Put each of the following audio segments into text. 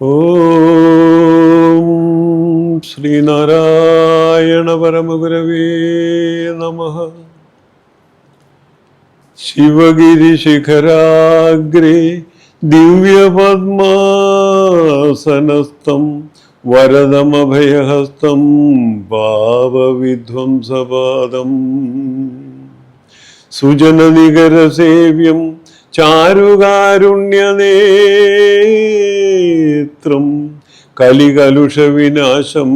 ഓം ശ്രീനാരായണ പരമഗുരവേ നമഃ. ശിവഗിരിശിഖരാഗ്രേ ദിവ്യപദ്മാസനസ്ഥം വരദമഭയഹസ്തം പാപവിധ്വംസപാദം സുജനനികരസേവ്യം ചാരുകാരുണ്യനേത്രം കലികലുഷവിനാശം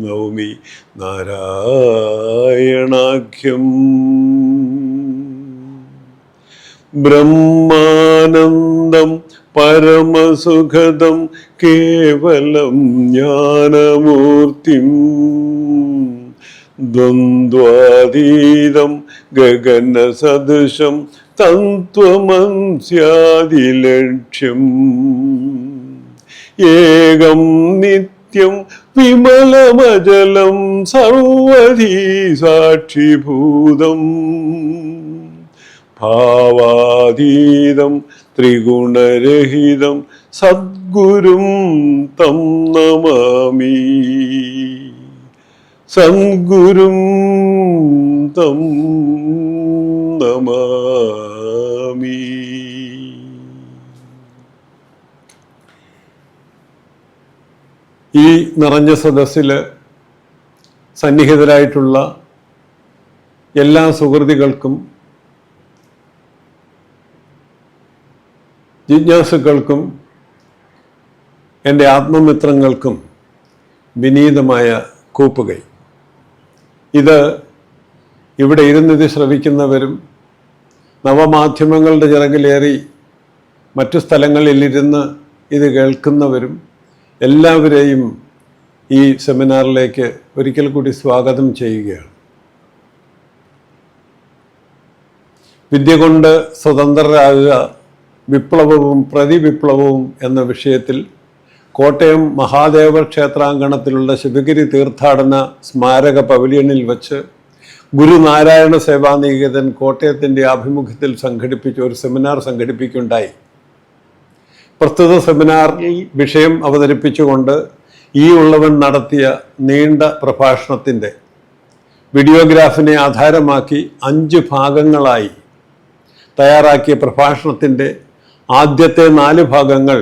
നൗമി നാരായണാഖ്യം. ബ്രഹ്മാനന്ദം പരമസുഖദം കേവലം ജ്ഞാനമൂർത്തിം ദ്വന്ദ്വാതീതം ഗഗനസദൃശം തന്ത്വമസ്യാദിലക്ഷ്യം ഏകം നിത്യം വിമലമജലം സർവധി സാക്ഷിഭൂതം ഭാവാതീതം ത്രിഗുണരഹിതം സദ്ഗുരും തം നമാമി. സദ്ഗുരും തം നമാമി. ഈ നിറഞ്ഞ സദസ്സിൽ സന്നിഹിതരായിട്ടുള്ള എല്ലാ സുഹൃത്തുക്കൾക്കും ജിജ്ഞാസുക്കൾക്കും എൻ്റെ ആത്മമിത്രങ്ങൾക്കും വിനീതമായ കൂപ്പുകൈ. ഇത് ഇവിടെ ഇരുന്നിത് ശ്രവിക്കുന്നവരും നവമാധ്യമങ്ങളുടെ ചിറകിലേറി മറ്റു സ്ഥലങ്ങളിലിരുന്ന് ഇത് കേൾക്കുന്നവരും എല്ലാവരെയും ഈ സെമിനാറിലേക്ക് ഒരിക്കൽ കൂടി സ്വാഗതം ചെയ്യുകയാണ്. വിദ്യ കൊണ്ട് സ്വതന്ത്രരാകുക, വിപ്ലവവും പ്രതിവിപ്ലവവും എന്ന വിഷയത്തിൽ കോട്ടയം മഹാദേവ ക്ഷേത്രാങ്കണത്തിലുള്ള ശിവഗിരി തീർത്ഥാടന സ്മാരക പവലിയനിൽ വച്ച് ഗുരുനാരായണ സേവാനികേതൻ കോട്ടയത്തിൻ്റെ ആഭിമുഖ്യത്തിൽ സംഘടിപ്പിച്ച ഒരു സെമിനാർ സംഘടിപ്പിക്കുകയുണ്ടായി. പ്രസ്തുത സെമിനാറിൽ വിഷയം അവതരിപ്പിച്ചുകൊണ്ട് ഈ ഉള്ളവൻ നടത്തിയ നീണ്ട പ്രഭാഷണത്തിൻ്റെ വീഡിയോഗ്രാഫിനെ ആധാരമാക്കി 5 ഭാഗങ്ങളായി തയ്യാറാക്കിയ പ്രഭാഷണത്തിൻ്റെ ആദ്യത്തെ 4 ഭാഗങ്ങൾ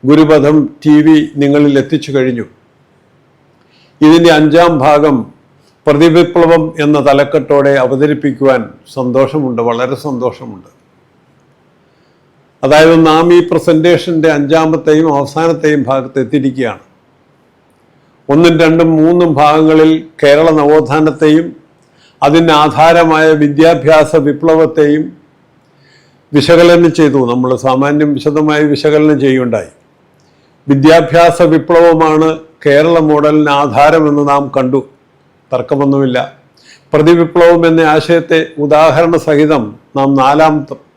ഗുരുപഥം TV നിങ്ങളിൽ എത്തിച്ചു കഴിഞ്ഞു. ഇതിൻ്റെ 5ാം ഭാഗം പ്രതിവിപ്ലവം എന്ന തലക്കെട്ടോടെ അവതരിപ്പിക്കുവാൻ സന്തോഷമുണ്ട്, വളരെ സന്തോഷമുണ്ട്. അതായത് നാം ഈ പ്രസൻറ്റേഷൻ്റെ 5ാമത്തെയും അവസാനത്തെയും ഭാഗത്ത് എത്തിയിരിക്കുകയാണ്. 1, 2, 3 ഭാഗങ്ങളിൽ കേരള നവോത്ഥാനത്തെയും അതിന് ആധാരമായ വിദ്യാഭ്യാസ വിപ്ലവത്തെയും വിശകലനം ചെയ്തു. നമ്മൾ സാമാന്യം വിശദമായി വിശകലനം ചെയ്യുകയുണ്ടായി. വിദ്യാഭ്യാസ വിപ്ലവമാണ് കേരള മോഡലിന് ആധാരമെന്ന് നാം കണ്ടു, തർക്കമൊന്നുമില്ല. പ്രതിവിപ്ലവം എന്ന ആശയത്തെ ഉദാഹരണ സഹിതം നാം 4ാം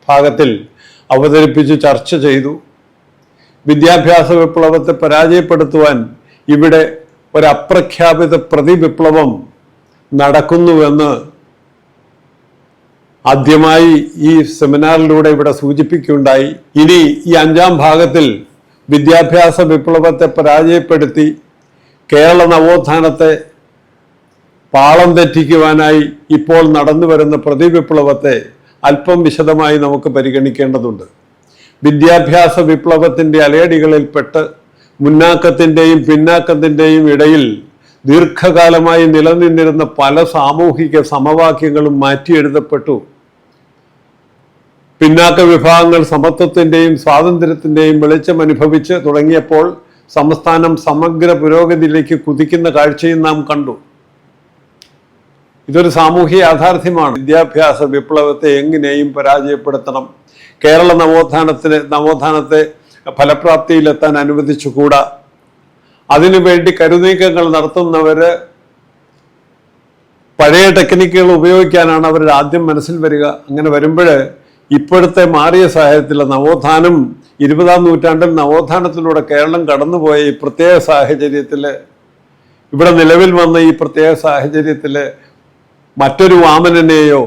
ഭാഗത്തിൽ അവതരിപ്പിച്ച് ചർച്ച ചെയ്തു. വിദ്യാഭ്യാസ വിപ്ലവത്തെ പരാജയപ്പെടുത്തുവാൻ ഇവിടെ ഒരപ്രഖ്യാപിത പ്രതിവിപ്ലവം നടക്കുന്നുവെന്ന് ആദ്യമായി ഈ സെമിനാറിലൂടെ ഇവിടെ സൂചിപ്പിക്കുകയുണ്ടായി. ഇനി ഈ 5ാം ഭാഗത്തിൽ വിദ്യാഭ്യാസ വിപ്ലവത്തെ പരാജയപ്പെടുത്തി കേരള നവോത്ഥാനത്തെ പാളം തെറ്റിക്കുവാനായി ഇപ്പോൾ നടന്നു വരുന്ന പ്രതിവിപ്ലവത്തെ അല്പം വിശദമായി നമുക്ക് പരിഗണിക്കേണ്ടതുണ്ട്. വിദ്യാഭ്യാസ വിപ്ലവത്തിൻ്റെ അലയടികളിൽപ്പെട്ട് മുന്നാക്കത്തിൻ്റെയും പിന്നാക്കത്തിൻ്റെയും ഇടയിൽ ദീർഘകാലമായി നിലനിന്നിരുന്ന പല സാമൂഹിക സമവാക്യങ്ങളും മാറ്റിയെഴുതപ്പെട്ടു. പിന്നാക്ക വിഭാഗങ്ങൾ സമത്വത്തിൻ്റെയും സ്വാതന്ത്ര്യത്തിൻ്റെയും വെളിച്ചം അനുഭവിച്ച് തുടങ്ങിയപ്പോൾ സംസ്ഥാനം സമഗ്ര പുരോഗതിയിലേക്ക് കുതിക്കുന്ന കാഴ്ചയും നാം കണ്ടു. ഇതൊരു സാമൂഹിക യാഥാർത്ഥ്യമാണ്. വിദ്യാഭ്യാസ വിപ്ലവത്തെ എങ്ങനെയും പരാജയപ്പെടുത്തണം, കേരള നവോത്ഥാനത്തെ ഫലപ്രാപ്തിയിലെത്താൻ അനുവദിച്ചുകൂടാ, അതിനുവേണ്ടി കരുനീക്കങ്ങൾ നടത്തുന്നവര് പഴയ ടെക്നിക്കുകൾ ഉപയോഗിക്കാനാണ് അവരുടെ ആദ്യം മനസ്സിൽ വരിക. അങ്ങനെ വരുമ്പോൾ ഇപ്പോഴത്തെ മാറിയ സാഹചര്യത്തിൽ നവോത്ഥാനം 20ാം നൂറ്റാണ്ടിൽ നവോത്ഥാനത്തിലൂടെ കേരളം കടന്നുപോയ ഈ പ്രത്യേക സാഹചര്യത്തിൽ, ഇവിടെ നിലവിൽ വന്ന ഈ പ്രത്യേക സാഹചര്യത്തിൽ മറ്റൊരു വാമനനെയോ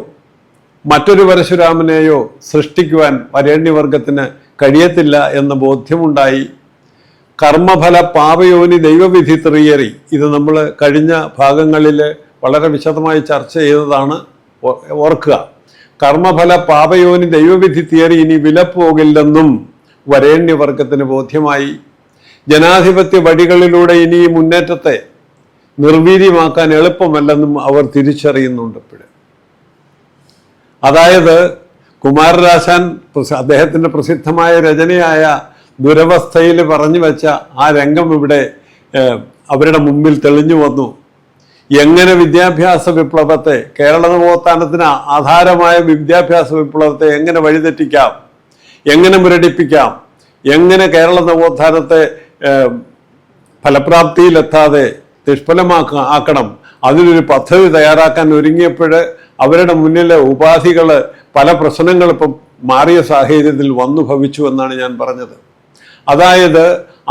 മറ്റൊരു പരശുരാമനെയോ സൃഷ്ടിക്കുവാൻ വരേണ്യവർഗത്തിന് കഴിയത്തില്ല എന്ന ബോധ്യമുണ്ടായി. കർമ്മഫല പാപയോനി ദൈവവിധി തിറിയറി, ഇത് നമ്മൾ കഴിഞ്ഞ ഭാഗങ്ങളിൽ വളരെ വിശദമായി ചർച്ച ചെയ്തതാണ്, ഓർക്കുക. കർമ്മഫല പാപയോനി ദൈവവിധി തിയറി ഇനി വിലപ്പോകില്ലെന്നും വരേണ്യവർഗത്തിന് ബോധ്യമായി. ജനാധിപത്യ വഴികളിലൂടെ ഇനി ഈ മുന്നേറ്റത്തെ നിർവീര്യമാക്കാൻ എളുപ്പമല്ലെന്നും അവർ തിരിച്ചറിയുന്നുണ്ട് ഇപ്പോഴും. അതായത് കുമാരനാശാൻ അദ്ദേഹത്തിൻ്റെ പ്രസിദ്ധമായ രചനയായ ദുരവസ്ഥയിൽ പറഞ്ഞു വെച്ച ആ രംഗം ഇവിടെ അവരുടെ മുമ്പിൽ തെളിഞ്ഞു വന്നു. എങ്ങനെ വിദ്യാഭ്യാസ വിപ്ലവത്തെ, കേരള നവോത്ഥാനത്തിന് ആധാരമായ വിദ്യാഭ്യാസ വിപ്ലവത്തെ എങ്ങനെ വഴിതെറ്റിക്കാം, എങ്ങനെ മുരടിപ്പിക്കാം, എങ്ങനെ കേരള നവോത്ഥാനത്തെ ഫലപ്രാപ്തിയിലെത്താതെ നിഷ്ഫലമാക്കണം, അതിനൊരു പദ്ധതി തയ്യാറാക്കാൻ ഒരുങ്ങിയപ്പോൾ അവരുടെ മുന്നിലെ ഉപാധികൾ, പല പ്രശ്നങ്ങൾ ഇപ്പം മാറിയ സാഹചര്യത്തിൽ വന്നു ഭവിച്ചു എന്നാണ് ഞാൻ പറഞ്ഞത്. അതായത്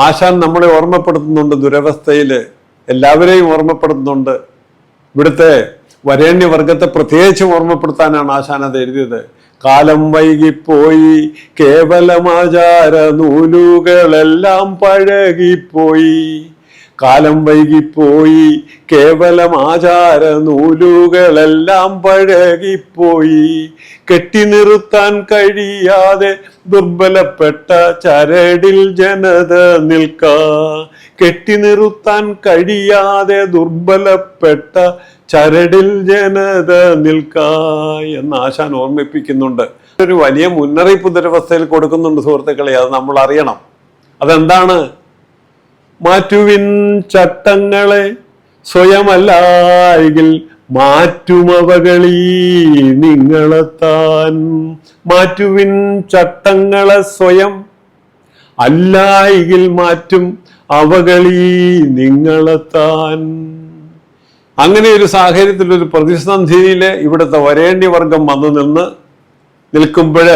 ആശാൻ നമ്മളെ ഓർമ്മപ്പെടുത്തുന്നുണ്ട്, ദുരവസ്ഥയിൽ എല്ലാവരെയും ഓർമ്മപ്പെടുത്തുന്നുണ്ട്. ഇവിടുത്തെ വരേണ്യവർഗത്തെ പ്രത്യേകിച്ച് ഓർമ്മപ്പെടുത്താനാണ് ആശാൻ അത് എഴുതിയത്. കാലം വൈകിപ്പോയി, കേവലമാചാര നൂലുകളെല്ലാം പഴകിപ്പോയി. കാലം വൈകിപ്പോയി, കേവലം ആചാര നൂലുകളെല്ലാം പഴകിപ്പോയി. കെട്ടി നിർത്താൻ കഴിയാതെ ദുർബലപ്പെട്ട ചരടിൽ ജനത നിൽക്കാ. കെട്ടി നിർത്താൻ കഴിയാതെ ദുർബലപ്പെട്ട ചരടിൽ ജനത നിൽക്കാ എന്ന് ആശാൻ ഓർമ്മിപ്പിക്കുന്നുണ്ട്. ഒരു വലിയ മുന്നറിയിപ്പ് ദുരവസ്ഥയിൽ കൊടുക്കുന്നുണ്ട് സുഹൃത്തുക്കളെ, അത് നമ്മൾ അറിയണം. അതെന്താണ്? മാറ്റുവിൻ ചട്ടങ്ങളെ സ്വയമല്ലെങ്കിൽ മാറ്റുമവകളീ നിങ്ങളെത്താൻ. മാറ്റുവിൻ ചട്ടങ്ങളെ സ്വയം അല്ലായെങ്കിൽ മാറ്റും അവകളീ നിങ്ങളെത്താൻ. അങ്ങനെ ഒരു സാഹചര്യത്തിൽ, ഒരു പ്രതിസന്ധിയിൽ ഇവിടുത്തെ വരേണ്യവർഗം വന്നു നിൽക്കുമ്പോൾ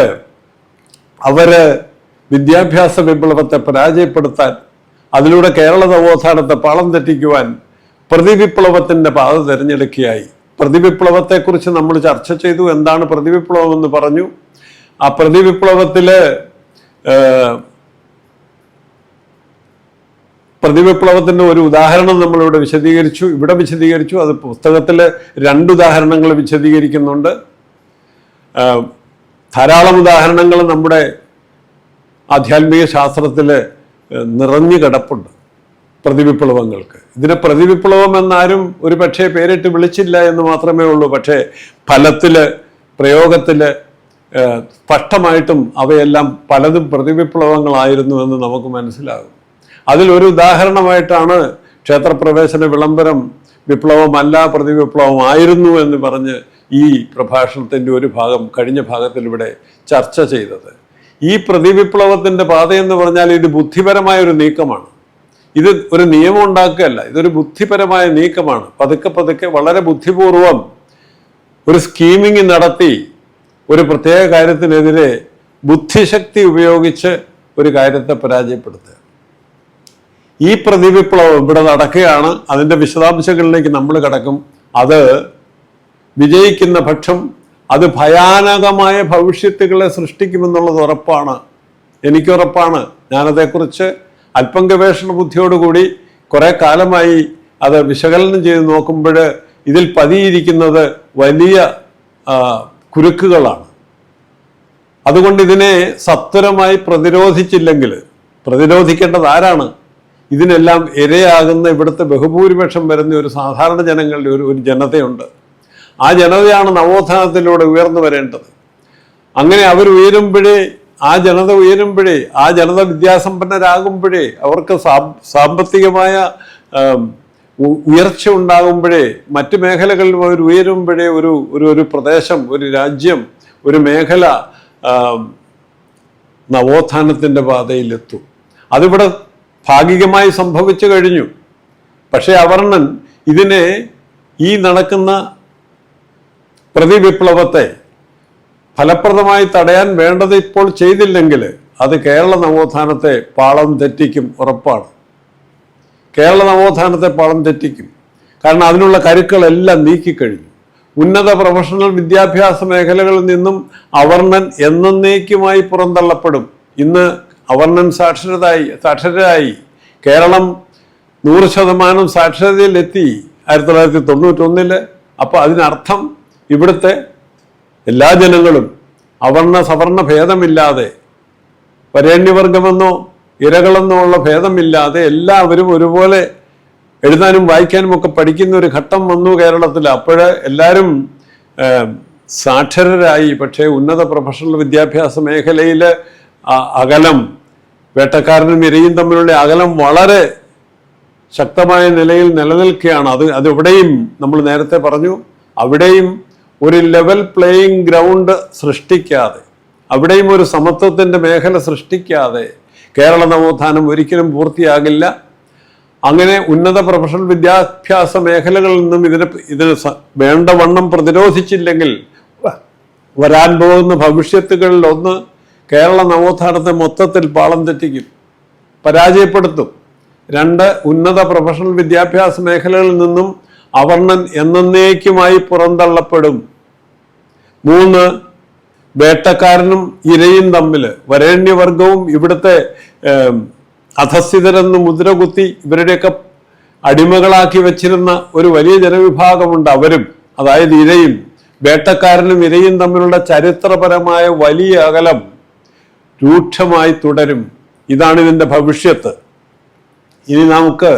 അവര് വിദ്യാഭ്യാസ വിപ്ലവത്തെ പരാജയപ്പെടുത്താൻ, അതിലൂടെ കേരള നവോത്ഥാനത്തെ പാളം തെറ്റിക്കുവാൻ പ്രതിവിപ്ലവത്തിന്റെ പാത തിരഞ്ഞെടുക്കുകയായി. പ്രതിവിപ്ലവത്തെക്കുറിച്ച് നമ്മൾ ചർച്ച ചെയ്തു. എന്താണ് പ്രതിവിപ്ലവം എന്ന് പറഞ്ഞു. ആ പ്രതിവിപ്ലവത്തില് പ്രതിവിപ്ലവത്തിന്റെ ഒരു ഉദാഹരണം നമ്മളിവിടെ വിശദീകരിച്ചു, ഇവിടെ വിശദീകരിച്ചു. അത് പുസ്തകത്തിൽ 2 ഉദാഹരണങ്ങൾ വിശദീകരിക്കുന്നുണ്ട്. ധാരാളം ഉദാഹരണങ്ങൾ നമ്മുടെ ആധ്യാത്മിക ശാസ്ത്രത്തിൽ നിറഞ്ഞു കിടപ്പുണ്ട് പ്രതിവിപ്ലവങ്ങൾക്ക്. ഇതിനെ പ്രതിവിപ്ലവം എന്നാരും ഒരു പക്ഷേ പേരിട്ട് വിളിച്ചില്ല എന്ന് മാത്രമേ ഉള്ളൂ. പക്ഷേ ഫലത്തില്, പ്രയോഗത്തില് സ്പഷ്ടമായിട്ടും അവയെല്ലാം പലതും പ്രതിവിപ്ലവങ്ങളായിരുന്നു എന്ന് നമുക്ക് മനസ്സിലാകും. അതിലൊരു ഉദാഹരണമായിട്ടാണ് ക്ഷേത്രപ്രവേശന വിളംബരം വിപ്ലവമല്ല പ്രതിവിപ്ലവമായിരുന്നു എന്ന് പറഞ്ഞ് ഈ പ്രഭാഷണത്തിൻ്റെ ഒരു ഭാഗം കഴിഞ്ഞ ഭാഗത്തിൽ ഇവിടെ ചർച്ച ചെയ്തത്. ഈ പ്രതിവിപ്ലവത്തിൻ്റെ പാതയെന്ന് പറഞ്ഞാൽ ഇത് ബുദ്ധിപരമായ ഒരു നീക്കമാണ്. ഇത് ഒരു നിയമം ഉണ്ടാക്കുകയല്ല, ഇതൊരു ബുദ്ധിപരമായ നീക്കമാണ്. പതുക്കെ പതുക്കെ വളരെ ബുദ്ധിപൂർവം ഒരു സ്കീമിങ് നടത്തി ഒരു പ്രത്യേക കാര്യത്തിനെതിരെ ബുദ്ധിശക്തി ഉപയോഗിച്ച് ഒരു കാര്യത്തെ പരാജയപ്പെടുത്തുക. ഈ പ്രതിവിപ്ലവം ഇവിടെ നടക്കുകയാണ്. അതിൻ്റെ വിശദാംശങ്ങളിലേക്ക് നമ്മൾ കടക്കും. അത് വിജയിക്കുന്ന പക്ഷം അത് ഭയാനകമായ ഭവിഷ്യത്തുകളെ സൃഷ്ടിക്കുമെന്നുള്ളത് ഉറപ്പാണ്, എനിക്കുറപ്പാണ്. ഞാനതേക്കുറിച്ച് അല്പം ഗവേഷണ ബുദ്ധിയോടുകൂടി കുറെ കാലമായി അത് വിശകലനം ചെയ്ത് നോക്കുമ്പോൾ ഇതിൽ പതിയിരിക്കുന്നത് വലിയ കുരുക്കുകളാണ്. അതുകൊണ്ട് ഇതിനെ സത്വരമായി പ്രതിരോധിച്ചില്ലെങ്കിൽ, പ്രതിരോധിക്കേണ്ടത് ആരാണ്? ഇതിനെല്ലാം ഇരയാകുന്ന ഇവിടുത്തെ ബഹുഭൂരിപക്ഷം വരുന്ന ഒരു സാധാരണ ജനങ്ങളുടെ ഒരു ജനതയുണ്ട്. ആ ജനതയാണ് നവോത്ഥാനത്തിലൂടെ ഉയർന്നു വരേണ്ടത്. അങ്ങനെ അവർ ഉയരുമ്പോഴേ, ആ ജനത ഉയരുമ്പോഴേ, ആ ജനത വിദ്യാസമ്പന്നരാകുമ്പോഴേ, അവർക്ക് സാമ്പത്തികമായ ഉയർച്ച ഉണ്ടാകുമ്പോഴേ, മറ്റു മേഖലകളിൽ അവർ ഉയരുമ്പോഴേ ഒരു പ്രദേശം, ഒരു രാജ്യം, ഒരു മേഖല നവോത്ഥാനത്തിൻ്റെ പാതയിലെത്തും. അതിവിടെ ഭാഗികമായി സംഭവിച്ചു കഴിഞ്ഞു. പക്ഷേ അവർണ്ണൻ ഇതിനെ, ഈ നടക്കുന്ന പ്രതിവിപ്ലവത്തെ ഫലപ്രദമായി തടയാൻ വേണ്ടത് ഇപ്പോൾ ചെയ്തില്ലെങ്കിൽ അത് കേരള നവോത്ഥാനത്തെ പാളം തെറ്റിക്കും, ഉറപ്പാണ്. കേരള നവോത്ഥാനത്തെ പാളം തെറ്റിക്കും. കാരണം അതിനുള്ള കരുക്കളെല്ലാം നീക്കിക്കഴിഞ്ഞു. ഉന്നത പ്രൊഫഷണൽ വിദ്യാഭ്യാസ മേഖലകളിൽ നിന്നും അവർണ്ണൻ എന്നേക്കുമായി പുറന്തള്ളപ്പെടും. ഇന്ന് അവർണ്ണൻ സാക്ഷരരായി. കേരളം 100% സാക്ഷരതയിലെത്തി 1991. അപ്പോൾ അതിനർത്ഥം ഇവിടുത്തെ എല്ലാ ജനങ്ങളും അവർണ്ണ സവർണ്ണ ഭേദമില്ലാതെ, വരേണ്യവർഗമെന്നോ ഇരകളെന്നോ ഉള്ള ഭേദമില്ലാതെ എല്ലാവരും ഒരുപോലെ എഴുതാനും വായിക്കാനും ഒക്കെ പഠിക്കുന്ന ഒരു ഘട്ടം വന്നു കേരളത്തിൽ. അപ്പോഴ് എല്ലാവരും സാക്ഷരരായി. പക്ഷേ ഉന്നത പ്രൊഫഷണൽ വിദ്യാഭ്യാസ മേഖലയിൽ അകലം, വേട്ടക്കാരനും ഇരയും തമ്മിലുള്ള അകലം വളരെ ശക്തമായ നിലയിൽ നിലനിൽക്കുകയാണ്. അതെവിടെയും നമ്മൾ നേരത്തെ പറഞ്ഞു, അവിടെയും ഒരു ലെവൽ പ്ലേയിങ് ഗ്രൗണ്ട് സൃഷ്ടിക്കാതെ, അവിടെയും ഒരു സമത്വത്തിൻ്റെ മേഖല സൃഷ്ടിക്കാതെ കേരള നവോത്ഥാനം ഒരിക്കലും പൂർത്തിയാകില്ല. അങ്ങനെ ഉന്നത പ്രൊഫഷണൽ വിദ്യാഭ്യാസ മേഖലകളിൽ നിന്നും ഇതിന് വേണ്ടവണ്ണം പ്രതിരോധിച്ചില്ലെങ്കിൽ വരാൻ പോകുന്ന ഭവിഷ്യത്തുകളിൽ ഒന്ന്, കേരള നവോത്ഥാനത്തെ മൊത്തത്തിൽ പാളം തെറ്റിക്കും, പരാജയപ്പെടുത്തും. 2, ഉന്നത പ്രൊഫഷണൽ വിദ്യാഭ്യാസ മേഖലകളിൽ നിന്നും അവർണ്ണൻ എന്നേക്കുമായി പുറന്തള്ളപ്പെടും. 3, വേട്ടക്കാരനും ഇരയും തമ്മിൽ, വരേണ്യവർഗവും ഇവിടുത്തെ അധസ്ഥിതരെന്ന് മുദ്രകുത്തി ഇവരുടെയൊക്കെ അടിമകളാക്കി വെച്ചിരുന്ന ഒരു വലിയ ജനവിഭാഗമുണ്ട്. അവരും, അതായത് ഇരയും, വേട്ടക്കാരനും ഇരയും തമ്മിലുള്ള ചരിത്രപരമായ വലിയ അകലം രൂക്ഷമായി തുടരും. ഇതാണ് ഇതിൻ്റെ ഭവിഷ്യത്ത്. ഇനി നമുക്ക്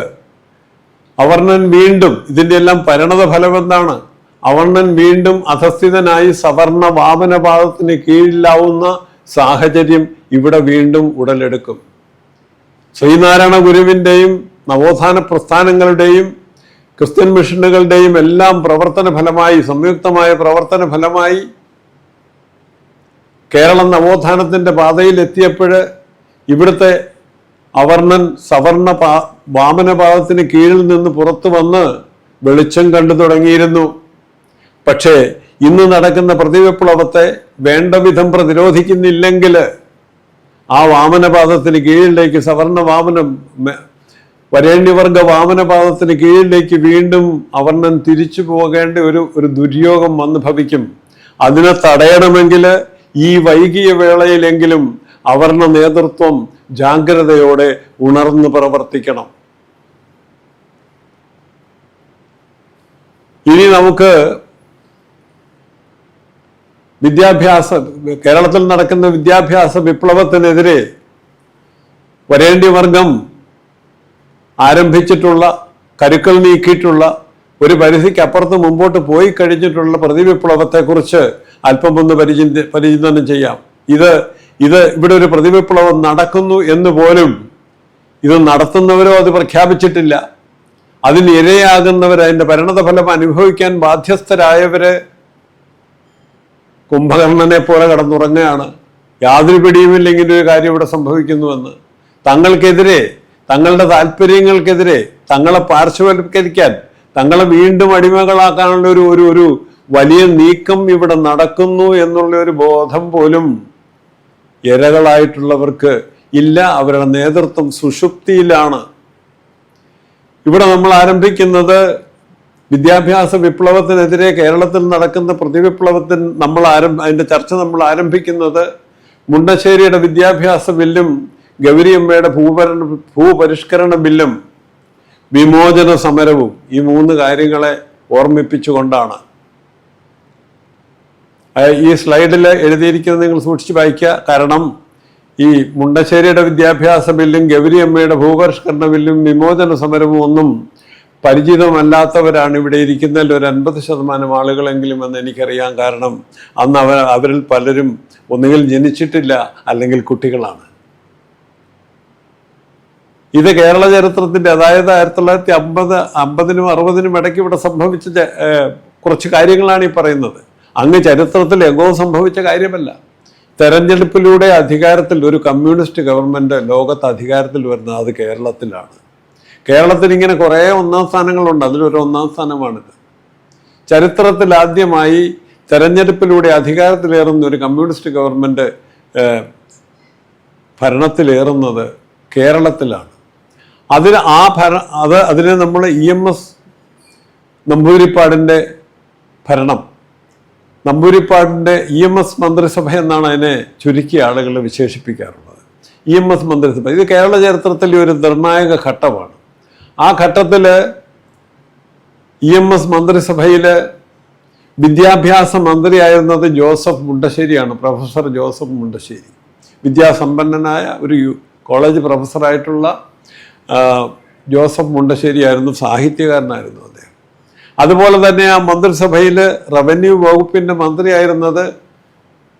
അവർണ്ണൻ വീണ്ടും, ഇതിൻ്റെ എല്ലാം പരിണത ഫലം എന്താണ്? അവർണ്ണൻ വീണ്ടും അധസ്ഥിതനായി സവർണ വാമനപാദത്തിന് കീഴിലാവുന്ന സാഹചര്യം ഇവിടെ വീണ്ടും ഉടലെടുക്കും. ശ്രീനാരായണ ഗുരുവിൻ്റെയും നവോത്ഥാന പ്രസ്ഥാനങ്ങളുടെയും ക്രിസ്ത്യൻ മിഷനുകളുടെയും എല്ലാം പ്രവർത്തന ഫലമായി, സംയുക്തമായ പ്രവർത്തന ഫലമായി കേരളം നവോത്ഥാനത്തിൻ്റെ പാതയിൽ എത്തിയപ്പോൾ ഇവിടുത്തെ അവർണ്ണൻ സവർണ വാമനപാദത്തിന് കീഴിൽ നിന്ന് പുറത്തു വന്ന് വെളിച്ചം കണ്ടു തുടങ്ങിയിരുന്നു. പക്ഷേ ഇന്ന് നടക്കുന്ന പ്രതിവിപ്ലവത്തെ വേണ്ട വിധം പ്രതിരോധിക്കുന്നില്ലെങ്കിൽ ആ വാമനപാദത്തിന് കീഴിലേക്ക്, സവർണ വാമനം, വരേണ്യവർഗ വാമനപാദത്തിന് കീഴിലേക്ക് വീണ്ടും അവർണ്ണൻ തിരിച്ചു പോകേണ്ട ഒരു ദുര്യോഗം വന്നു ഭവിക്കും. അതിനെ തടയണമെങ്കിൽ ഈ വൈകിയ വേളയിലെങ്കിലും അവർണ്ണ നേതൃത്വം ജാഗ്രതയോടെ ഉണർന്നു പ്രവർത്തിക്കണം. ഇനി നമുക്ക് കേരളത്തിൽ നടക്കുന്ന വിദ്യാഭ്യാസ വിപ്ലവത്തിനെതിരെ വരേണ്യവർഗം ആരംഭിച്ചിട്ടുള്ള, കരുക്കൾ നീക്കിയിട്ടുള്ള, ഒരു പരിധിക്ക് അപ്പുറത്ത് മുമ്പോട്ട് പോയി കഴിഞ്ഞിട്ടുള്ള പ്രതിവിപ്ലവത്തെക്കുറിച്ച് അല്പം ഒന്ന് പരിചിന്തനം ചെയ്യാം. ഇവിടെ ഒരു പ്രതിവിപ്ലവം നടക്കുന്നു എന്ന് പോലും ഇത് നടത്തുന്നവരോ അത് പ്രഖ്യാപിച്ചിട്ടില്ല. അതിന് ഇരയാകുന്നവർ, അതിൻ്റെ പരിണതഫലം അനുഭവിക്കാൻ ബാധ്യസ്ഥരായവര് കുംഭകർണനെ പോലെ കടന്നുറങ്ങുകയാണ്. യാതൊരു പിടിയുമില്ല ഇങ്ങനെ ഒരു കാര്യം ഇവിടെ സംഭവിക്കുന്നുവെന്ന്. തങ്ങൾക്കെതിരെ, തങ്ങളുടെ താല്പര്യങ്ങൾക്കെതിരെ, തങ്ങളെ പാർശ്വവൽക്കരിക്കാൻ, തങ്ങളെ വീണ്ടും അടിമകളാക്കാനുള്ള ഒരു വലിയ നീക്കം ഇവിടെ നടക്കുന്നു എന്നുള്ള ഒരു ബോധം പോലും ഇരകളായിട്ടുള്ളവർക്ക് ഇല്ല. അവരുടെ നേതൃത്വം സുഷുപ്തിയിലാണ്. ഇവിടെ നമ്മൾ ആരംഭിക്കുന്നത് വിദ്യാഭ്യാസ വിപ്ലവത്തിനെതിരെ കേരളത്തിൽ നടക്കുന്ന പ്രതിവിപ്ലവത്തിന് അതിൻ്റെ ചർച്ച നമ്മൾ ആരംഭിക്കുന്നത് മുണ്ടശ്ശേരിയുടെ വിദ്യാഭ്യാസ ബില്ലും ഗൗരിയമ്മയുടെ ഭൂപരിഷ്കരണ ബില്ലും വിമോചന സമരവും, ഈ 3 കാര്യങ്ങളെ ഓർമ്മിപ്പിച്ചുകൊണ്ടാണ്. ഈ സ്ലൈഡിൽ എഴുതിയിരിക്കുന്നത് നിങ്ങൾ സൂക്ഷിച്ച് വായിക്കുക. കാരണം ഈ മുണ്ടശ്ശേരിയുടെ വിദ്യാഭ്യാസ ബില്ലും ഗൗരിയമ്മയുടെ ഭൂപരിഷ്കരണ ബില്ലും വിമോചന സമരവും ഒന്നും പരിചിതമല്ലാത്തവരാണ് ഇവിടെ ഇരിക്കുന്നതിൽ ഒരു 50% ആളുകളെങ്കിലും എന്ന് എനിക്കറിയാം. കാരണം അന്ന് അവരിൽ പലരും ഒന്നുകിൽ ജനിച്ചിട്ടില്ല, അല്ലെങ്കിൽ കുട്ടികളാണ്. ഇത് കേരള ചരിത്രത്തിൻ്റെ, അതായത് 1950-നും 60-നും ഇടയ്ക്ക് ഇവിടെ സംഭവിച്ച കുറച്ച് കാര്യങ്ങളാണ് ഈ പറയുന്നത്. അങ്ങ് ചരിത്രത്തിൽ എങ്ങോ സംഭവിച്ച കാര്യമല്ല. തെരഞ്ഞെടുപ്പിലൂടെ അധികാരത്തിൽ, ഒരു കമ്മ്യൂണിസ്റ്റ് ഗവൺമെൻറ് ലോകത്ത് അധികാരത്തിൽ വരുന്നത് അത് കേരളത്തിലാണ്. കേരളത്തിൽ ഇങ്ങനെ കുറേ 1ാം സ്ഥാനങ്ങളുണ്ട്, അതിലൊരു 1ാം സ്ഥാനമാണിത്. ചരിത്രത്തിൽ ആദ്യമായി തെരഞ്ഞെടുപ്പിലൂടെ അധികാരത്തിലേറുന്ന ഒരു കമ്മ്യൂണിസ്റ്റ് ഗവൺമെൻറ് ഭരണത്തിലേറുന്നത് കേരളത്തിലാണ്. അതിനെ നമ്മൾ EMS നമ്പൂതിരിപ്പാടിൻ്റെ ഭരണം, നമ്പൂതിരിപ്പാടിൻ്റെ EMS മന്ത്രിസഭ എന്നാണ് അതിനെ ചുരുക്കിയ ആളുകൾ വിശേഷിപ്പിക്കാറുള്ളത്. EMS മന്ത്രിസഭ. ഇത് കേരള ചരിത്രത്തിലെ ഒരു നിർണായക ഘട്ടമാണ്. ആ ഘട്ടത്തിൽ EMS മന്ത്രിസഭയിൽ വിദ്യാഭ്യാസ മന്ത്രിയായിരുന്നത് ജോസഫ് മുണ്ടശ്ശേരിയാണ്, പ്രൊഫസർ ജോസഫ് മുണ്ടശ്ശേരി. വിദ്യാസമ്പന്നനായ ഒരു കോളേജ് പ്രൊഫസറായിട്ടുള്ള ജോസഫ് മുണ്ടശ്ശേരി ആയിരുന്നു, സാഹിത്യകാരനായിരുന്നു അദ്ദേഹം. അതുപോലെ തന്നെ ആ മന്ത്രിസഭയിൽ റവന്യൂ വകുപ്പിൻ്റെ മന്ത്രിയായിരുന്നത്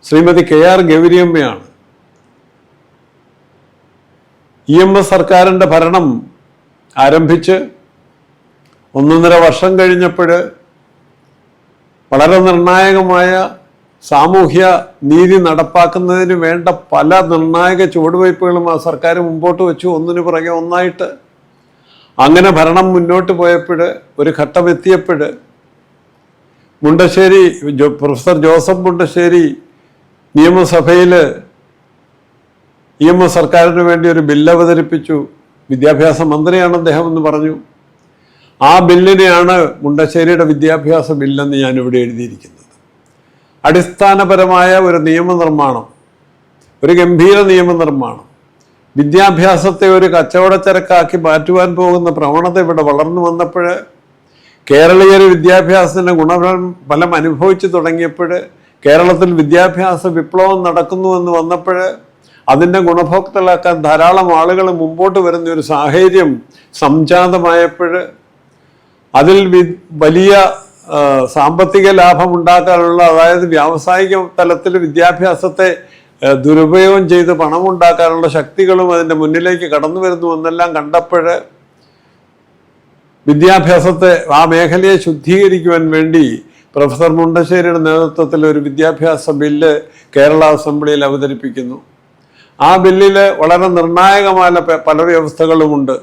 ശ്രീമതി KR ഗൗരിയമ്മയാണ്. EMS സർക്കാരിൻ്റെ ഭരണം ആരംഭിച്ച് 1.5 വർഷം കഴിഞ്ഞപ്പോൾ വളരെ നിർണായകമായ സാമൂഹ്യ നീതി നടപ്പാക്കുന്നതിന് വേണ്ട പല നിർണായക ചുവടുവയ്പ്പുകളും ആ സർക്കാർ മുമ്പോട്ട് വെച്ചു, ഒന്നിനു പുറകെ ഒന്നായിട്ട്. അങ്ങനെ ഭരണം മുന്നോട്ട് പോയപ്പോൾ ഒരു ഘട്ടം എത്തിയപ്പോൾ മുണ്ടശ്ശേരി പ്രൊഫസർ ജോസഫ് മുണ്ടശ്ശേരി നിയമസഭയിൽ EMS സർക്കാരിന് വേണ്ടി ഒരു ബില്ല് അവതരിപ്പിച്ചു. വിദ്യാഭ്യാസ മന്ത്രിയാണ് അദ്ദേഹം എന്ന് പറഞ്ഞു. ആ ബില്ലിനെയാണ് മുണ്ടശ്ശേരിയുടെ വിദ്യാഭ്യാസ ബില്ലെന്ന് ഞാനിവിടെ എഴുതിയിരിക്കുന്നത്. അടിസ്ഥാനപരമായ ഒരു നിയമനിർമ്മാണം, ഒരു ഗംഭീര നിയമനിർമ്മാണം. വിദ്യാഭ്യാസത്തെ ഒരു കച്ചവടച്ചരക്കാക്കി മാറ്റുവാൻ പോകുന്ന പ്രവണത ഇവിടെ വളർന്നു വന്നപ്പോൾ, കേരളീയർ വിദ്യാഭ്യാസത്തിന് ഗുണഫലം അനുഭവിച്ചു തുടങ്ങിയപ്പോൾ, കേരളത്തിൽ വിദ്യാഭ്യാസ വിപ്ലവം നടക്കുന്നുവെന്ന് വന്നപ്പോൾ അതിൻ്റെ ഗുണഭോക്താക്കളാക്കാൻ ധാരാളം ആളുകൾ മുമ്പോട്ട് വരുന്ന ഒരു സാഹചര്യം സംജാതമായപ്പോൾ അതിൽ വലിയ സാമ്പത്തിക ലാഭം ഉണ്ടാക്കാനുള്ള, അതായത് വ്യാവസായിക തലത്തിൽ വിദ്യാഭ്യാസത്തെ ദുരുപയോഗം ചെയ്ത് പണമുണ്ടാക്കാനുള്ള ശക്തികളും അതിൻ്റെ മുന്നിലേക്ക് കടന്നു വരുന്നു എന്നെല്ലാം കണ്ടപ്പോൾ വിദ്യാഭ്യാസത്തെ, ആ മേഖലയെ ശുദ്ധീകരിക്കുവാൻ വേണ്ടി പ്രൊഫസർ മുണ്ടശ്ശേരിയുടെ നേതൃത്വത്തിൽ ഒരു വിദ്യാഭ്യാസ ബില്ല് കേരള അസംബ്ലിയിൽ അവതരിപ്പിക്കുന്നു. ആ ബില്ലിൽ വളരെ നിർണായകമായ പല വ്യവസ്ഥകളുമുണ്ട്.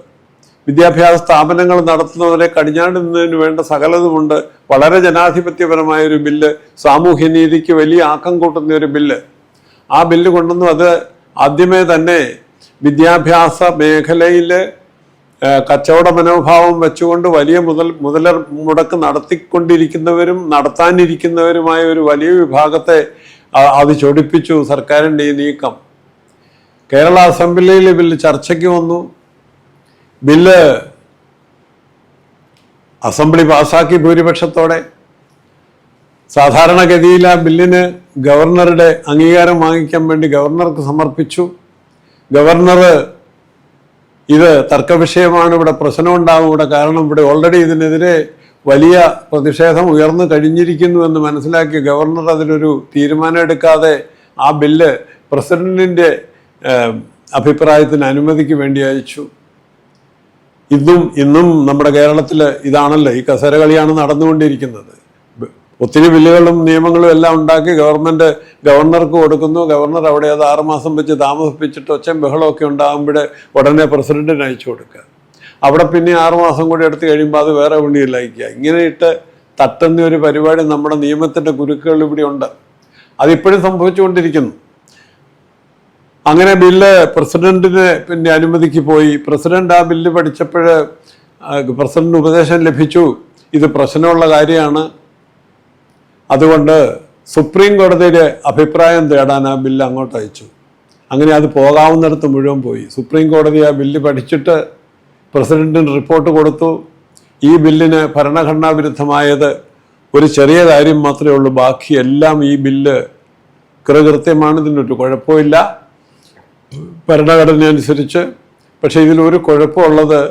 വിദ്യാഭ്യാസ സ്ഥാപനങ്ങൾ നടത്തുന്നവരെ കടിഞ്ഞാണിടുന്നതിന് വേണ്ട സകലതുമുണ്ട്. വളരെ ജനാധിപത്യപരമായ ഒരു ബില്ല്, സാമൂഹ്യനീതിക്ക് വലിയ ആക്കം കൂട്ടുന്ന ഒരു ബില്ല്. ആ ബില്ല് കൊണ്ടുവന്നു. അത് ആദ്യമേ തന്നെ വിദ്യാഭ്യാസ മേഖലയിൽ കച്ചവട മനോഭാവം വെച്ചുകൊണ്ട് വലിയ മുതൽ മുടക്ക് നടത്തിക്കൊണ്ടിരിക്കുന്നവരും നടത്താനിരിക്കുന്നവരുമായ ഒരു വലിയ വിഭാഗത്തെ അത് ചൊടിപ്പിച്ചു സർക്കാരിൻ്റെ ഈ നീക്കം. കേരള അസംബ്ലിയിൽ ബില്ല് ചർച്ചയ്ക്ക് വന്നു. ബില്ല് അസംബ്ലി പാസാക്കി ഭൂരിപക്ഷത്തോടെ. സാധാരണഗതിയിൽ ആ ബില്ലിന് ഗവർണറുടെ അംഗീകാരം വാങ്ങിക്കാൻ വേണ്ടി ഗവർണർക്ക് സമർപ്പിച്ചു. ഗവർണർ ഇത് തർക്കവിഷയമാണ്, ഇവിടെ പ്രശ്നമുണ്ടാകും ഇവിടെ, കാരണം ഇവിടെ ഓൾറെഡി ഇതിനെതിരെ വലിയ പ്രതിഷേധം ഉയർന്നു കഴിഞ്ഞിരിക്കുന്നു എന്ന് മനസ്സിലാക്കി ഗവർണർ അതിലൊരു തീരുമാനം എടുക്കാതെ ആ ബില്ല് പ്രസിഡന്റിൻ്റെ അഭിപ്രായത്തിന് അനുമതിക്ക് വേണ്ടി അയച്ചു. ഇന്നും നമ്മുടെ കേരളത്തിൽ ഇതാണല്ലോ, ഈ കസേര കളിയാണ് നടന്നുകൊണ്ടിരിക്കുന്നത്. ഒത്തിരി ബില്ലുകളും നിയമങ്ങളും എല്ലാം ഉണ്ടാക്കി ഗവർണർക്ക് കൊടുക്കുന്നു. ഗവർണർ അവിടെ അത് 6 മാസം വെച്ച് താമസിപ്പിച്ചിട്ട് ഒച്ചയും ബഹളമൊക്കെ ഉണ്ടാകുമ്പോൾ ഉടനെ പ്രസിഡന്റിന് അയച്ചു കൊടുക്കുക. അവിടെ പിന്നെ 6 മാസം കൂടി എടുത്ത് കഴിയുമ്പോൾ അത് വേറെ വണ്ടിയിൽ അയക്കുക. ഇങ്ങനെ ഇട്ട് തട്ടുന്ന ഒരു പരിപാടി നമ്മുടെ നിയമത്തിൻ്റെ കുരുക്കുകൾ ഇവിടെ ഉണ്ട്. അതിപ്പോഴും സംഭവിച്ചുകൊണ്ടിരിക്കുന്നു. അങ്ങനെ ബില്ല് പ്രസിഡന്റിന് പിന്നെ അനുമതിക്ക് പോയി. പ്രസിഡന്റ് ആ ബില്ല് പഠിച്ചപ്പോൾ പ്രസിഡന്റിന് ഉപദേശം ലഭിച്ചു, ഇത് പ്രശ്നമുള്ള കാര്യമാണ്, അതുകൊണ്ട് സുപ്രീം കോടതിയുടെ അഭിപ്രായം തേടാൻ ആ ബില്ല് അങ്ങോട്ട് അയച്ചു. അങ്ങനെ അത് പോകാവുന്നിടത്ത് മുഴുവൻ പോയി. സുപ്രീം കോടതി ആ ബില്ല് പഠിച്ചിട്ട് പ്രസിഡന്റിന് റിപ്പോർട്ട് കൊടുത്തു. ഈ ബില്ലിന് ഭരണഘടനാ വിരുദ്ധമായത് ഒരു ചെറിയ കാര്യം മാത്രമേ ഉള്ളൂ, ബാക്കിയെല്ലാം ഈ ബില്ല് കൃത്യമാണ്, ഇതിനൊരു കുഴപ്പമില്ല ഭരണഘടന അനുസരിച്ച്. പക്ഷേ ഇതിലൊരു കുഴപ്പമുള്ളത്,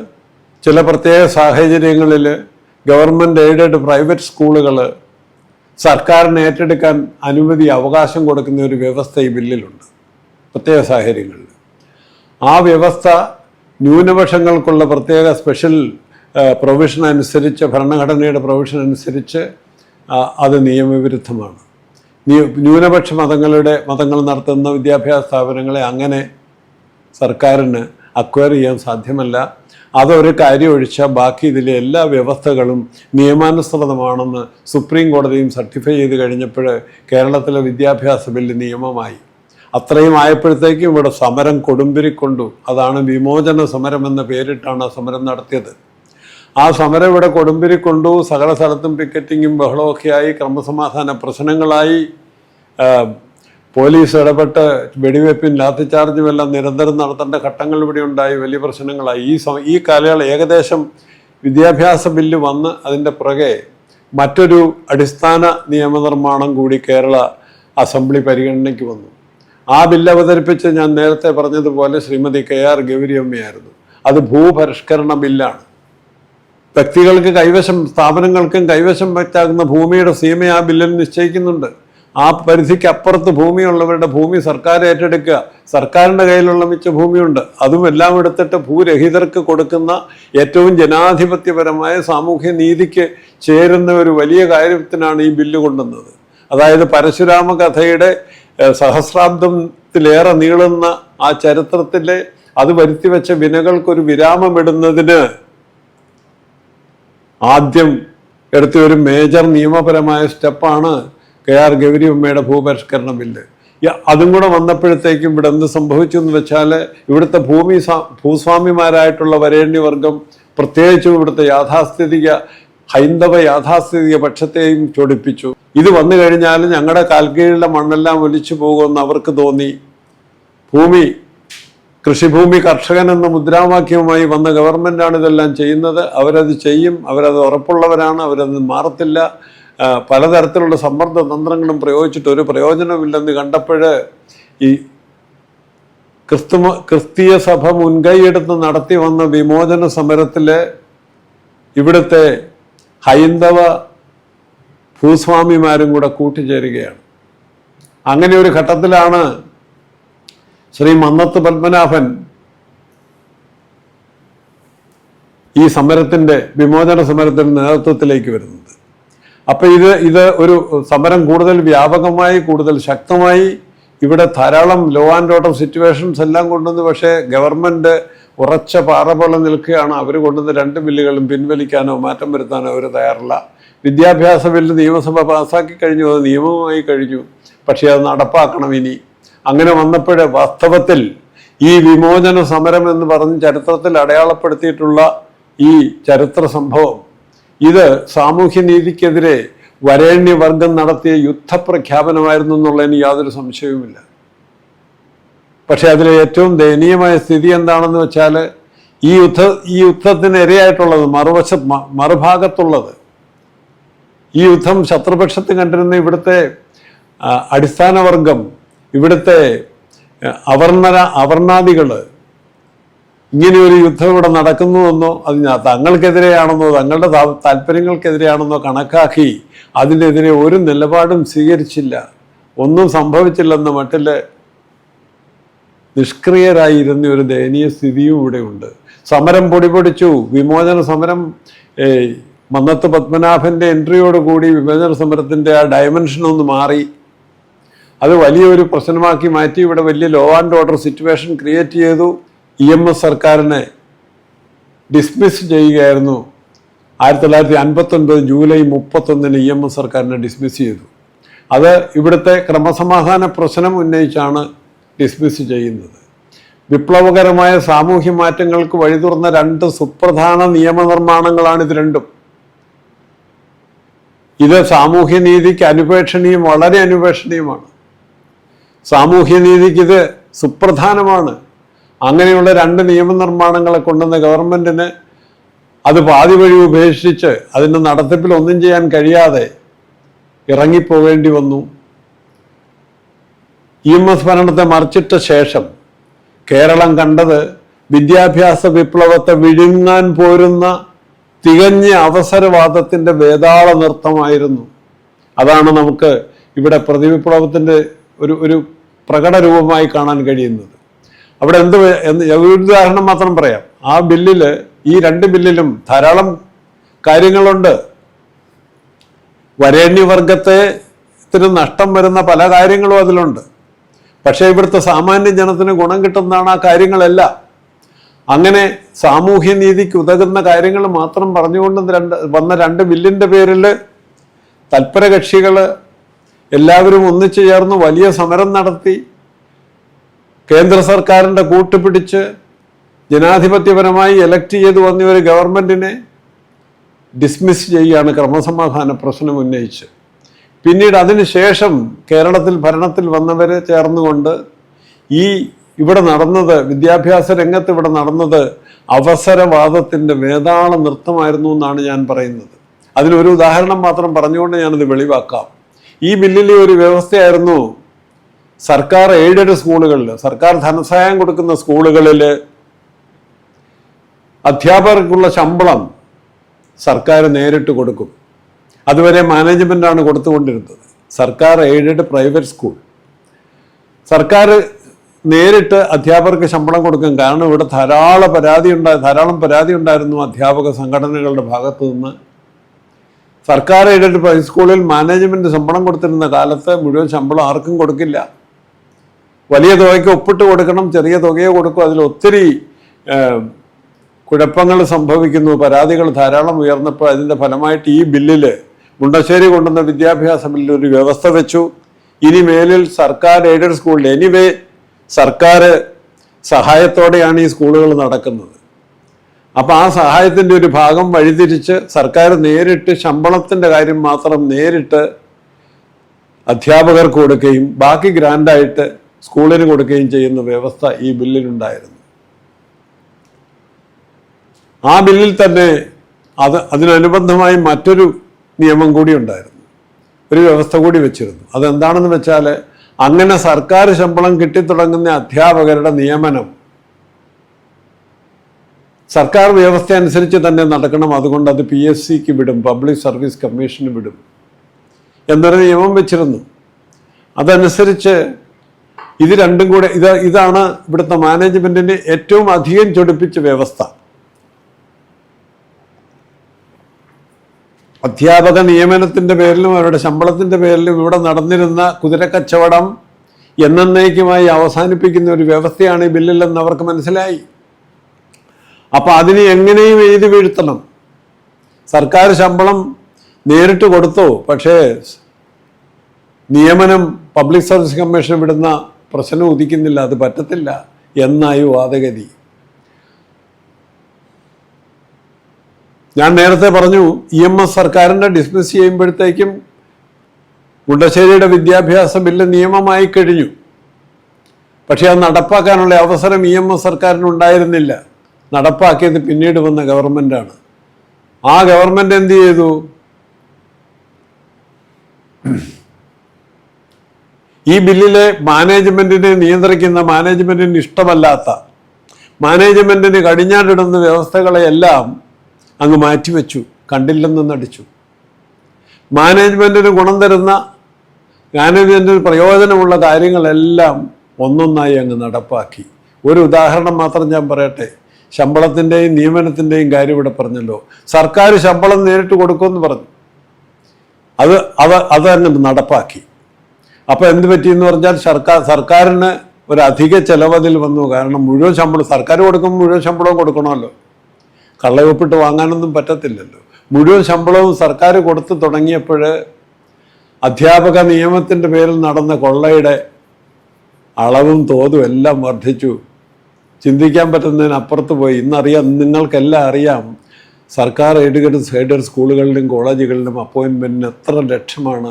ചില പ്രത്യേക സാഹചര്യങ്ങളിൽ ഗവൺമെൻറ് എയ്ഡഡ് പ്രൈവറ്റ് സ്കൂളുകൾ സർക്കാരിന് ഏറ്റെടുക്കാൻ അവകാശം കൊടുക്കുന്ന ഒരു വ്യവസ്ഥ ഈ ബില്ലിലുണ്ട് പ്രത്യേക സാഹചര്യങ്ങളിൽ. ആ വ്യവസ്ഥ ന്യൂനപക്ഷങ്ങൾക്കുള്ള പ്രത്യേക സ്പെഷ്യൽ പ്രൊവിഷൻ അനുസരിച്ച്, ഭരണഘടനയുടെ പ്രൊവിഷൻ അനുസരിച്ച് അത് നിയമവിരുദ്ധമാണ്. ന്യൂനപക്ഷ മതങ്ങൾ നടത്തുന്ന വിദ്യാഭ്യാസ സ്ഥാപനങ്ങളെ അങ്ങനെ സർക്കാരിന് അക്വയർ ചെയ്യാൻ സാധ്യമല്ല. അതൊരു കാര്യം ഒഴിച്ചാൽ ബാക്കി ഇതിലെ എല്ലാ വ്യവസ്ഥകളും നിയമാനുസൃതമാണെന്ന് സുപ്രീം കോടതിയും സർട്ടിഫൈ ചെയ്ത് കഴിഞ്ഞപ്പോൾ കേരളത്തിലെ വിദ്യാഭ്യാസ ബില്ല് നിയമമായി. അത്രയും ആയപ്പോഴത്തേക്കും ഇവിടെ സമരം കൊടുമ്പിരിക്കൊണ്ടു. അതാണ് വിമോചന സമരം എന്ന പേരിട്ടാണ് ആ സമരം നടത്തിയത്. ആ സമരം ഇവിടെ കൊടുമ്പിരിക്കൊണ്ടു. സകല സ്ഥലത്തും പിക്കറ്റിങ്ങും ബഹളമൊക്കെ ആയി, ക്രമസമാധാന പ്രശ്നങ്ങളായി. പോലീസ് ഇടപെട്ട് വെടിവെപ്പും ലാത്തിച്ചാർജും എല്ലാം നിരന്തരം നടത്തേണ്ട ഘട്ടങ്ങൾ ഇവിടെ ഉണ്ടായി, വലിയ പ്രശ്നങ്ങളായി. ഈ കാലയളവ് ഏകദേശം വിദ്യാഭ്യാസ ബില്ല് വന്ന് അതിൻ്റെ പുറകെ മറ്റൊരു അടിസ്ഥാന നിയമനിർമ്മാണം കൂടി കേരള അസംബ്ലി പരിഗണനയ്ക്ക് വന്നു. ആ ബില്ല് അവതരിപ്പിച്ച് ഞാൻ നേരത്തെ പറഞ്ഞതുപോലെ ശ്രീമതി KR ഗൗരിയമ്മയായിരുന്നു. അത് ഭൂപരിഷ്കരണ ബില്ലാണ്. വ്യക്തികൾക്ക് കൈവശം, സ്ഥാപനങ്ങൾക്കും കൈവശം വെച്ചാകുന്ന ഭൂമിയുടെ സീമ ആ ബില്ലിൽ നിശ്ചയിക്കുന്നുണ്ട്. ആ പരിധിക്ക് അപ്പുറത്ത് ഭൂമിയുള്ളവരുടെ ഭൂമി സർക്കാർ ഏറ്റെടുക്കുക. സർക്കാരിൻ്റെ കയ്യിലുള്ള മിച്ച ഭൂമിയുണ്ട്, അതും എല്ലാം എടുത്തിട്ട് ഭൂരഹിതർക്ക് കൊടുക്കുന്ന ഏറ്റവും ജനാധിപത്യപരമായ സാമൂഹ്യ നീതിക്ക് ചേരുന്ന ഒരു വലിയ കാര്യത്തിനാണ് ഈ ബില്ല് കൊണ്ടുവന്നത്. അതായത് പരശുരാമ കഥയുടെ സഹസ്രാബ്ദത്തിലേറെ നീളുന്ന ആ ചരിത്രത്തിലെ അത് വരുത്തിവെച്ച വിനകൾക്കൊരു വിരാമമിടുന്നതിന് ആദ്യം എടുത്ത ഒരു മേജർ നിയമപരമായ സ്റ്റെപ്പാണ് KR ഗൗരിയമ്മയുടെ ഭൂപരിഷ്കരണ ബില്ല്. അതും കൂടെ വന്നപ്പോഴത്തേക്കും ഇവിടെ എന്ത് സംഭവിച്ചു എന്ന് വെച്ചാൽ ഇവിടുത്തെ ഭൂസ്വാമിമാരായിട്ടുള്ള വരേണ്യവർഗം, പ്രത്യേകിച്ചും ഇവിടുത്തെ ഹൈന്ദവ യാഥാസ്ഥിതിക പക്ഷത്തെയും ചൊടിപ്പിച്ചു. ഇത് വന്നു കഴിഞ്ഞാൽ ഞങ്ങളുടെ കാൽക്കീഴിലെ മണ്ണെല്ലാം ഒലിച്ചു പോകുമെന്ന് അവർക്ക് തോന്നി. കൃഷിഭൂമി കർഷകൻ എന്ന മുദ്രാവാക്യവുമായി വന്ന ഗവൺമെൻറ്റാണ് ഇതെല്ലാം ചെയ്യുന്നത്. അവരത് ചെയ്യും, അവരത് ഉറപ്പുള്ളവരാണ്, അവരത് മാറത്തില്ല. പലതരത്തിലുള്ള സമ്മർദ്ദ തന്ത്രങ്ങളും പ്രയോഗിച്ചിട്ട് ഒരു പ്രയോജനമില്ലെന്ന് കണ്ടപ്പോൾ ഈ ക്രിസ്തീയ സഭ മുൻകൈയെടുത്ത് നടത്തി വന്ന വിമോചന സമരത്തിലെ ഇവിടുത്തെ ഹൈന്ദവ ഭൂസ്വാമിമാരും കൂടെ കൂട്ടിച്ചേരുകയാണ്. അങ്ങനെ ഒരു ഘട്ടത്തിലാണ് ശ്രീ മന്നത്ത് പത്മനാഭൻ ഈ വിമോചന സമരത്തിന്റെ നേതൃത്വത്തിലേക്ക് വരുന്നത്. അപ്പൊ ഇത് ഒരു സമരം കൂടുതൽ വ്യാപകമായി, കൂടുതൽ ശക്തമായി. ഇവിടെ ധാരാളം ലോ ആൻഡ് ഓർഡർ സിറ്റുവേഷൻസ് എല്ലാം കൊണ്ടുവന്ന്, പക്ഷേ ഗവൺമെന്റ് ഉറച്ച പാറ പോലെ നിൽക്കുകയാണ്. അവർ കൊണ്ടുവന്ന് 2 ബില്ലുകളും പിൻവലിക്കാനോ മാറ്റം വരുത്താനോ അവർ തയ്യാറില്ല. വിദ്യാഭ്യാസ ബില്ല് നിയമസഭ പാസ്സാക്കി കഴിഞ്ഞു, അത് നിയമമായി കഴിഞ്ഞു, പക്ഷേ അത് നടപ്പാക്കണം ഇനി. അങ്ങനെ വന്നപ്പോൾ വാസ്തവത്തിൽ ഈ വിമോചന സമരം എന്ന് പറഞ്ഞ് ചരിത്രത്തിൽ അടയാളപ്പെടുത്തിയിട്ടുള്ള ഈ ചരിത്ര സംഭവം, ഇത് സാമൂഹ്യനീതിക്കെതിരെ വരേണ്യവർഗം നടത്തിയ യുദ്ധപ്രഖ്യാപനമായിരുന്നു എന്നുള്ളതിന് യാതൊരു സംശയവുമില്ല. പക്ഷെ അതിലെ ഏറ്റവും ദയനീയമായ സ്ഥിതി എന്താണെന്ന് വെച്ചാൽ ഈ യുദ്ധത്തിന് ഇരയായിട്ടുള്ളത് മറുഭാഗത്തുള്ളത്, ഈ യുദ്ധം ശത്രുപക്ഷത്ത് കണ്ടിരുന്ന ഇവിടുത്തെ അടിസ്ഥാന വർഗം, ഇവിടുത്തെ അവർണാദികൾ, ഇങ്ങനെയൊരു യുദ്ധം ഇവിടെ നടക്കുന്നുവെന്നോ അത് തങ്ങൾക്കെതിരെയാണെന്നോ തങ്ങളുടെ താല്പര്യങ്ങൾക്കെതിരെയാണെന്നോ കണക്കാക്കി അതിനെതിരെ ഒരു നിലപാടും സ്വീകരിച്ചില്ല. ഒന്നും സംഭവിച്ചില്ലെന്ന മട്ടിൽ നിഷ്ക്രിയരായിരുന്ന ഒരു ദയനീയ സ്ഥിതിയും ഇവിടെ ഉണ്ട്. സമരം പൊടിപൊടിച്ചു. വിമോചന സമരം മന്നത്ത് പത്മനാഭന്റെ എൻട്രിയോടുകൂടി വിമോചന സമരത്തിന്റെ ആ ഡയമെൻഷൻ ഒന്ന് മാറി. അത് വലിയൊരു പ്രശ്നമാക്കി മാറ്റി. ഇവിടെ വലിയ law and order situation create ചെയ്തു. EMS സർക്കാരിനെ ഡിസ്മിസ് ചെയ്യുകയായിരുന്നു. 1959 ജൂലൈ 31 EMS സർക്കാരിനെ ഡിസ്മിസ് ചെയ്തു. അത് ഇവിടുത്തെ ക്രമസമാധാന പ്രശ്നം ഉന്നയിച്ചാണ് ഡിസ്മിസ് ചെയ്യുന്നത്. വിപ്ലവകരമായ സാമൂഹ്യ മാറ്റങ്ങൾക്ക് വഴിതുറന്ന 2 സുപ്രധാന നിയമനിർമ്മാണങ്ങളാണ് ഇത് രണ്ടും. ഇത് സാമൂഹ്യനീതിക്ക് വളരെ അനുപേക്ഷണീയമാണ്. സാമൂഹ്യനീതിക്ക് ഇത് സുപ്രധാനമാണ്. അങ്ങനെയുള്ള 2 നിയമനിർമ്മാണങ്ങളെ കൊണ്ടുവന്ന ഗവൺമെന്റിന് അത് പാതി വഴി ഉപേക്ഷിച്ച് അതിൻ്റെ നടത്തിപ്പിൽ ഒന്നും ചെയ്യാൻ കഴിയാതെ ഇറങ്ങിപ്പോകേണ്ടി വന്നു. EMS ഭരണത്തെ മറിച്ചിട്ട ശേഷം കേരളം കണ്ടത് വിദ്യാഭ്യാസ വിപ്ലവത്തെ വിഴുങ്ങാൻ പോരുന്ന തികഞ്ഞ അവസരവാദത്തിൻ്റെ വേതാള നൃത്തമായിരുന്നു. അതാണ് നമുക്ക് ഇവിടെ പ്രതിവിപ്ലവത്തിൻ്റെ ഒരു പ്രകട രൂപമായി കാണാൻ കഴിയുന്നത്. അവിടെ ഒരു ഉദാഹരണം മാത്രം പറയാം. ആ ബില്ലിൽ, ഈ 2 ബില്ലിലും ധാരാളം കാര്യങ്ങളുണ്ട്. വരേണ്യവർഗത്തിന് നഷ്ടം വരുന്ന പല കാര്യങ്ങളും അതിലുണ്ട്. പക്ഷേ ഇവിടുത്തെ സാമാന്യ ജനത്തിന് ഗുണം കിട്ടുന്നതാണ് ആ കാര്യങ്ങളെല്ലാം. അങ്ങനെ സാമൂഹ്യനീതിക്ക് ഉതകുന്ന കാര്യങ്ങൾ മാത്രം പറഞ്ഞുകൊണ്ട് വന്ന 2 ബില്ലിൻ്റെ പേരിൽ തൽപരകക്ഷികൾ എല്ലാവരും ഒന്നിച്ചു ചേർന്ന് വലിയ സമരം നടത്തി. കേന്ദ്ര സർക്കാരിൻ്റെ കൂട്ടുപിടിച്ച് ജനാധിപത്യപരമായി എലക്ട് ചെയ്ത് വന്ന ഒരു ഗവൺമെൻറ്റിനെ ഡിസ്മിസ് ചെയ്യുകയാണ് ക്രമസമാധാന പ്രശ്നം ഉന്നയിച്ച്. പിന്നീട് അതിനുശേഷം കേരളത്തിൽ ഭരണത്തിൽ വന്നവർ ചേർന്നുകൊണ്ട് ഇവിടെ നടന്നത്, വിദ്യാഭ്യാസ രംഗത്ത് ഇവിടെ നടന്നത് അവസരവാദത്തിൻ്റെ വേതാള നൃത്തമായിരുന്നു എന്നാണ് ഞാൻ പറയുന്നത്. അതിനൊരു ഉദാഹരണം മാത്രം പറഞ്ഞുകൊണ്ട് ഞാനത് വെളിവാക്കാം. ഈ ബില്ലിലെ ഒരു വ്യവസ്ഥയായിരുന്നു സർക്കാർ എയ്ഡഡ് സ്കൂളുകളിൽ, സർക്കാർ ധനസഹായം കൊടുക്കുന്ന സ്കൂളുകളിൽ അധ്യാപകർക്കുള്ള ശമ്പളം സർക്കാർ നേരിട്ട് കൊടുക്കും. അതുവരെ മാനേജ്മെൻ്റാണ് കൊടുത്തുകൊണ്ടിരുന്നത്. സർക്കാർ എയ്ഡഡ് പ്രൈവറ്റ് സ്കൂൾ സർക്കാർ നേരിട്ട് അധ്യാപകർക്ക് ശമ്പളം കൊടുക്കും. കാരണം ഇവിടെ ധാരാളം പരാതി ഉണ്ടായിരുന്നു അധ്യാപക സംഘടനകളുടെ ഭാഗത്തു നിന്ന്. സർക്കാർ എയ്ഡഡ് പ്രൈവറ്റ് സ്കൂളിൽ മാനേജ്മെൻറ്റ് ശമ്പളം കൊടുത്തിരുന്ന കാലത്ത് മുഴുവൻ ശമ്പളം ആർക്കും കൊടുക്കില്ല. വലിയ തുകയ്ക്ക് ഒപ്പിട്ട് കൊടുക്കണം, ചെറിയ തുകയെ കൊടുക്കും. അതിൽ ഒത്തിരി കുഴപ്പങ്ങൾ സംഭവിക്കുന്നു. പരാതികൾ ധാരാളം ഉയർന്നപ്പോൾ അതിൻ്റെ ഫലമായിട്ട് ഈ ബില്ലിൽ, മുണ്ടശ്ശേരി കൊണ്ടുവന്ന വിദ്യാഭ്യാസ ബില്ലിൽ ഒരു വ്യവസ്ഥ വെച്ചു. ഇനി മേലിൽ സർക്കാർ എയ്ഡഡ് സ്കൂളിൽ എനിവേ സർക്കാർ സഹായത്തോടെയാണ് ഈ സ്കൂളുകൾ നടക്കുന്നത്. അപ്പോൾ ആ സഹായത്തിൻ്റെ ഒരു ഭാഗം വഴിതിരിച്ച് സർക്കാർ നേരിട്ട് ശമ്പളത്തിൻ്റെ കാര്യം മാത്രം നേരിട്ട് അധ്യാപകർക്ക് കൊടുക്കുകയും ബാക്കി ഗ്രാൻഡായിട്ട് സ്കൂളിന് കൊടുക്കുകയും ചെയ്യുന്ന വ്യവസ്ഥ ഈ ബില്ലിലുണ്ടായിരുന്നു. ആ ബില്ലിൽ തന്നെ അതിനനുബന്ധമായി മറ്റൊരു നിയമം കൂടി ഉണ്ടായിരുന്നു, ഒരു വ്യവസ്ഥ കൂടി വെച്ചിരുന്നു. അതെന്താണെന്ന് വെച്ചാൽ, അങ്ങനെ സർക്കാർ ശമ്പളം കിട്ടിത്തുടങ്ങുന്ന അധ്യാപകരുടെ നിയമനം സർക്കാർ വ്യവസ്ഥ അനുസരിച്ച് തന്നെ നടക്കണം. അതുകൊണ്ട് അത് PSCക്ക് വിടും, പബ്ലിക് സർവീസ് കമ്മീഷന് വിടും എന്നൊരു നിയമം വെച്ചിരുന്നു. അതനുസരിച്ച് ഇത് രണ്ടും കൂടെ ഇതാണ് ഇവിടുത്തെ മാനേജ്മെന്റിന് ഏറ്റവും അധികം ചൊടിപ്പിച്ച വ്യവസ്ഥ. അധ്യാപക നിയമനത്തിൻ്റെ പേരിലും അവരുടെ ശമ്പളത്തിൻ്റെ പേരിലും ഇവിടെ നടന്നിരുന്ന കുതിരക്കച്ചവടം എന്നേക്കുമായി അവസാനിപ്പിക്കുന്ന ഒരു വ്യവസ്ഥയാണ് ഈ ബില്ലിലെന്ന് അവർക്ക് മനസ്സിലായി. അപ്പം അതിന് എങ്ങനെയും എഴുതി വീഴ്ത്തണം. സർക്കാർ ശമ്പളം നേരിട്ട് കൊടുത്തു, പക്ഷേ നിയമനം പബ്ലിക് സർവീസ് കമ്മീഷൻ വിടുന്ന പ്രശ്നം ഉദിക്കുന്നില്ല, അത് പറ്റത്തില്ല എന്നായി വാദഗതി. ഞാൻ നേരത്തെ പറഞ്ഞു, EMS സർക്കാരിൻ്റെ ഡിസ്മിസ് ചെയ്യുമ്പോഴത്തേക്കും മുണ്ടശ്ശേരിയുടെ വിദ്യാഭ്യാസ ബില്ല് നിയമമായി കഴിഞ്ഞു. പക്ഷെ അത് നടപ്പാക്കാനുള്ള അവസരം EMS സർക്കാരിനുണ്ടായിരുന്നില്ല. നടപ്പാക്കിയത് പിന്നീട് വന്ന ഗവൺമെൻറ്റാണ്. ആ ഗവൺമെൻറ് എന്ത് ചെയ്തു? ഈ ബില്ലിലെ മാനേജ്മെൻറ്റിനെ നിയന്ത്രിക്കുന്ന, മാനേജ്മെൻറ്റിന് ഇഷ്ടമല്ലാത്ത, മാനേജ്മെൻറ്റിന് കടിഞ്ഞാണിടുന്ന വ്യവസ്ഥകളെയെല്ലാം അങ്ങ് മാറ്റിവെച്ചു, കണ്ടില്ലെന്ന് നടിച്ചു. മാനേജ്മെൻറ്റിന് ഗുണം തരുന്ന, മാനേജ്മെൻറ്റിന് പ്രയോജനമുള്ള കാര്യങ്ങളെല്ലാം ഒന്നൊന്നായി അങ്ങ് നടപ്പാക്കി. ഒരു ഉദാഹരണം മാത്രം ഞാൻ പറയട്ടെ. ശമ്പളത്തിൻ്റെയും നിയമനത്തിൻ്റെയും കാര്യം ഇവിടെ പറഞ്ഞല്ലോ. സർക്കാർ ശമ്പളം നേരിട്ട് കൊടുക്കുമെന്ന് പറഞ്ഞു, അതങ്ങ് നടപ്പാക്കി. അപ്പോൾ എന്ത് പറ്റിയെന്ന് പറഞ്ഞാൽ, സർക്കാരിന് ഒരു അധിക ചെലവതിൽ വന്നു. കാരണം മുഴുവൻ ശമ്പളം സർക്കാർ കൊടുക്കുമ്പോൾ മുഴുവൻ ശമ്പളവും കൊടുക്കണമല്ലോ, കള്ളയൊപ്പിട്ട് വാങ്ങാനൊന്നും പറ്റത്തില്ലല്ലോ. മുഴുവൻ ശമ്പളവും സർക്കാർ കൊടുത്തു തുടങ്ങിയപ്പോൾ അധ്യാപക നിയമത്തിൻ്റെ പേരിൽ നടന്ന കൊള്ളയുടെ അളവും തോതും എല്ലാം വർദ്ധിച്ചു. ചിന്തിക്കാൻ പറ്റുന്നതിനപ്പുറത്ത് പോയി. ഇന്നറിയാം, നിങ്ങൾക്കെല്ലാം അറിയാം, സർക്കാർ എയ്ഡഡ് സ്കൂളുകളിലും കോളേജുകളിലും അപ്പോയിൻമെൻറ്റിന് എത്ര ലക്ഷമാണ്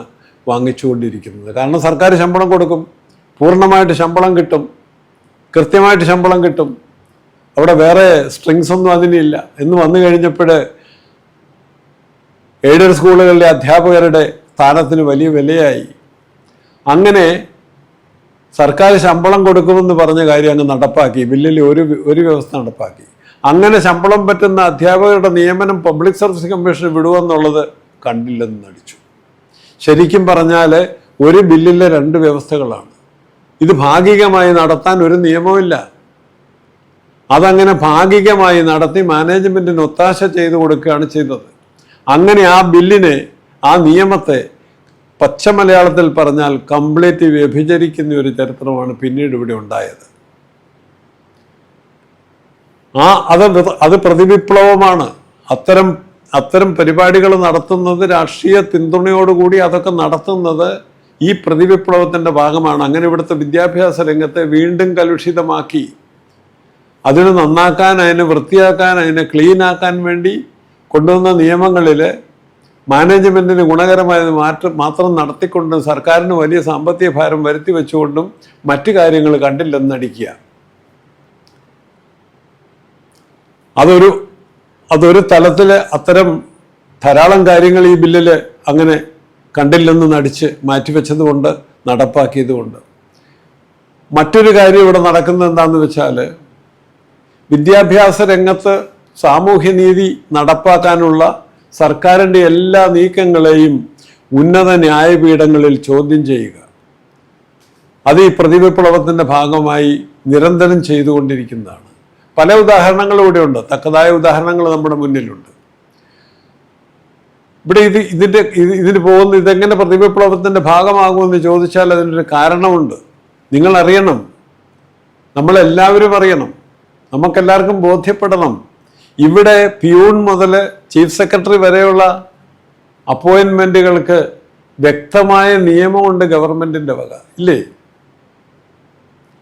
വാങ്ങിച്ചുകൊണ്ടിരിക്കുന്നത്. കാരണം സർക്കാർ ശമ്പളം കൊടുക്കും, പൂർണ്ണമായിട്ട് ശമ്പളം കിട്ടും, കൃത്യമായിട്ട് ശമ്പളം കിട്ടും. അവിടെ വേറെ സ്ട്രിങ്സ് ഒന്നും അതിനില്ല. എന്ന് വന്നു കഴിഞ്ഞപ്പോൾ എയ്ഡഡ് സ്കൂളുകളിലെ അധ്യാപകരുടെ സ്ഥാനത്തിന് വലിയ വിലയായി. അങ്ങനെ സർക്കാർ ശമ്പളം കൊടുക്കുമെന്ന് പറഞ്ഞ കാര്യം അങ്ങ് നടപ്പാക്കി. ബില്ലിൽ ഒരു വ്യവസ്ഥ നടപ്പാക്കി. അങ്ങനെ ശമ്പളം പറ്റുന്ന അധ്യാപകരുടെ നിയമനം പബ്ലിക് സർവീസ് കമ്മീഷന് വിടുമെന്നുള്ളത് കണ്ടില്ലെന്ന് നടിച്ചു. ശരിക്കും പറഞ്ഞാൽ ഒരു ബില്ലിലെ രണ്ട് വ്യവസ്ഥകളാണ്. ഇത് ഭാഗികമായി നടത്താൻ ഒരു നിയമമില്ല. അതങ്ങനെ ഭാഗികമായി നടത്തി മാനേജ്മെൻറ്റിന് ഒത്താശ ചെയ്തു കൊടുക്കുകയാണ് ചെയ്തത്. അങ്ങനെ ആ ബില്ലിനെ, ആ നിയമത്തെ പച്ച മലയാളത്തിൽ പറഞ്ഞാൽ കംപ്ലീറ്റ് വ്യഭിചരിക്കുന്ന ഒരു ചരിത്രമാണ് പിന്നീട് ഇവിടെ ഉണ്ടായത്. അത് പ്രതിവിപ്ലവമാണ്. അത്തരം പരിപാടികൾ നടത്തുന്നത്, രാഷ്ട്രീയ പിന്തുണയോടുകൂടി അതൊക്കെ നടത്തുന്നത് ഈ പ്രതിവിപ്ലവത്തിൻ്റെ ഭാഗമാണ്. അങ്ങനെ ഇവിടുത്തെ വിദ്യാഭ്യാസ രംഗത്തെ വീണ്ടും കലുഷിതമാക്കി. അതിനെ നന്നാക്കാൻ, അതിനെ വൃത്തിയാക്കാൻ, അതിനെ ക്ലീനാക്കാൻ വേണ്ടി കൊണ്ടുവന്ന നിയമങ്ങളിൽ മാനേജ്മെൻറ്റിന് ഗുണകരമായത് മാത്രം നടത്തിക്കൊണ്ടും സർക്കാരിന് വലിയ സാമ്പത്തിക ഭാരം വരുത്തി വെച്ചുകൊണ്ടും മറ്റു കാര്യങ്ങൾ കണ്ടില്ലെന്ന് നടിക്കുക. അതൊരു തലത്തിൽ അത്തരം ധാരാളം കാര്യങ്ങൾ ഈ ബില്ലിൽ അങ്ങനെ കണ്ടില്ലെന്ന് നടിച്ച് മാറ്റിവെച്ചതുകൊണ്ട് നടപ്പാക്കിയതുകൊണ്ട്. മറ്റൊരു കാര്യം ഇവിടെ നടക്കുന്നത് എന്താണെന്ന് വെച്ചാൽ, വിദ്യാഭ്യാസ രംഗത്ത് സാമൂഹ്യനീതി നടപ്പാക്കാനുള്ള സർക്കാരിൻ്റെ എല്ലാ നീക്കങ്ങളെയും ഉന്നത ന്യായപീഠങ്ങളിൽ ചോദ്യം ചെയ്യുക. അത് ഈ പ്രതിവിപ്ലവത്തിൻ്റെ ഭാഗമായി നിരന്തരം ചെയ്തുകൊണ്ടിരിക്കുന്നതാണ്. പല ഉദാഹരണങ്ങളും ഇവിടെ ഉണ്ട്, തക്കതായ ഉദാഹരണങ്ങൾ നമ്മുടെ മുന്നിലുണ്ട്. ഇവിടെ ഇതിന് പോകുന്ന ഇതെങ്ങനെ പ്രതിവിപ്ലവത്തിൻ്റെ ഭാഗമാകുമെന്ന് ചോദിച്ചാൽ അതിനൊരു കാരണമുണ്ട്. നിങ്ങൾ അറിയണം, നമ്മളെല്ലാവരും അറിയണം, നമുക്കെല്ലാവർക്കും ബോധ്യപ്പെടണം. ഇവിടെ പ്യൂൺ മുതൽ ചീഫ് സെക്രട്ടറി വരെയുള്ള അപ്പോയിൻമെൻറ്റുകൾക്ക് വ്യക്തമായ നിയമമുണ്ട് ഗവൺമെൻറ്റിൻ്റെ വക, ഇല്ലേ?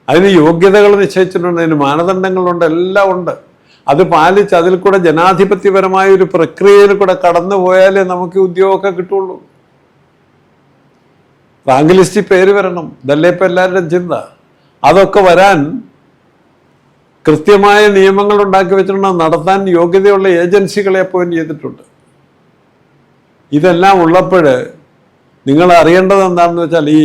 അതിന് യോഗ്യതകൾ നിശ്ചയിച്ചിട്ടുണ്ട്, അതിന് മാനദണ്ഡങ്ങളുണ്ട്, എല്ലാം ഉണ്ട്. അത് പാലിച്ച് അതിൽ കൂടെ ജനാധിപത്യപരമായ ഒരു പ്രക്രിയയിൽ കൂടെ കടന്നു പോയാലേ നമുക്ക് ഉദ്യോഗമൊക്കെ കിട്ടുള്ളൂ. റാങ്ക് ലിസ്റ്റിൽ പേര് വരണം, ഇതല്ലേ ഇപ്പം എല്ലാവരുടെയും ചിന്ത. അതൊക്കെ വരാൻ കൃത്യമായ നിയമങ്ങൾ ഉണ്ടാക്കി വെച്ചിട്ടുണ്ട്, നടത്താൻ യോഗ്യതയുള്ള ഏജൻസികളെ അപ്പോയിന്റ് ചെയ്തിട്ടുണ്ട്. ഇതെല്ലാം ഉള്ളപ്പോൾ നിങ്ങൾ അറിയേണ്ടത് എന്താണെന്ന് വെച്ചാൽ, ഈ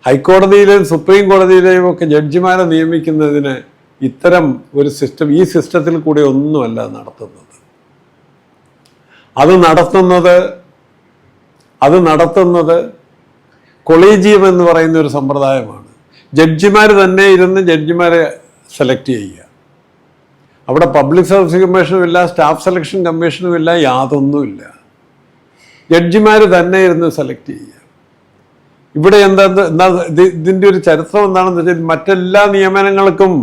ഹൈക്കോടതിയിലെയും സുപ്രീം കോടതിയിലെയും ഒക്കെ ജഡ്ജിമാരെ നിയമിക്കുന്നതിന് ഇത്തരം ഒരു സിസ്റ്റം, ഈ സിസ്റ്റത്തിൽ കൂടി ഒന്നുമല്ല നടത്തുന്നത്. അത് നടത്തുന്നത് കൊളീജിയം എന്ന് പറയുന്ന ഒരു സമ്പ്രദായമാണ്. ജഡ്ജിമാർ തന്നെ ഇരുന്ന് ജഡ്ജിമാരെ സെലക്ട് ചെയ്യുക. അവിടെ പബ്ലിക് സർവീസ് കമ്മീഷനും ഇല്ല, സ്റ്റാഫ് സെലക്ഷൻ കമ്മീഷനും ഇല്ല, യാതൊന്നുമില്ല. ജഡ്ജിമാർ തന്നെ ഇരുന്ന് സെലക്ട് ചെയ്യുക. ഇവിടെ ഇതിൻ്റെ ഒരു ചരിത്രം എന്താണെന്ന് വെച്ചാൽ, മറ്റെല്ലാ നിയമനങ്ങൾക്കും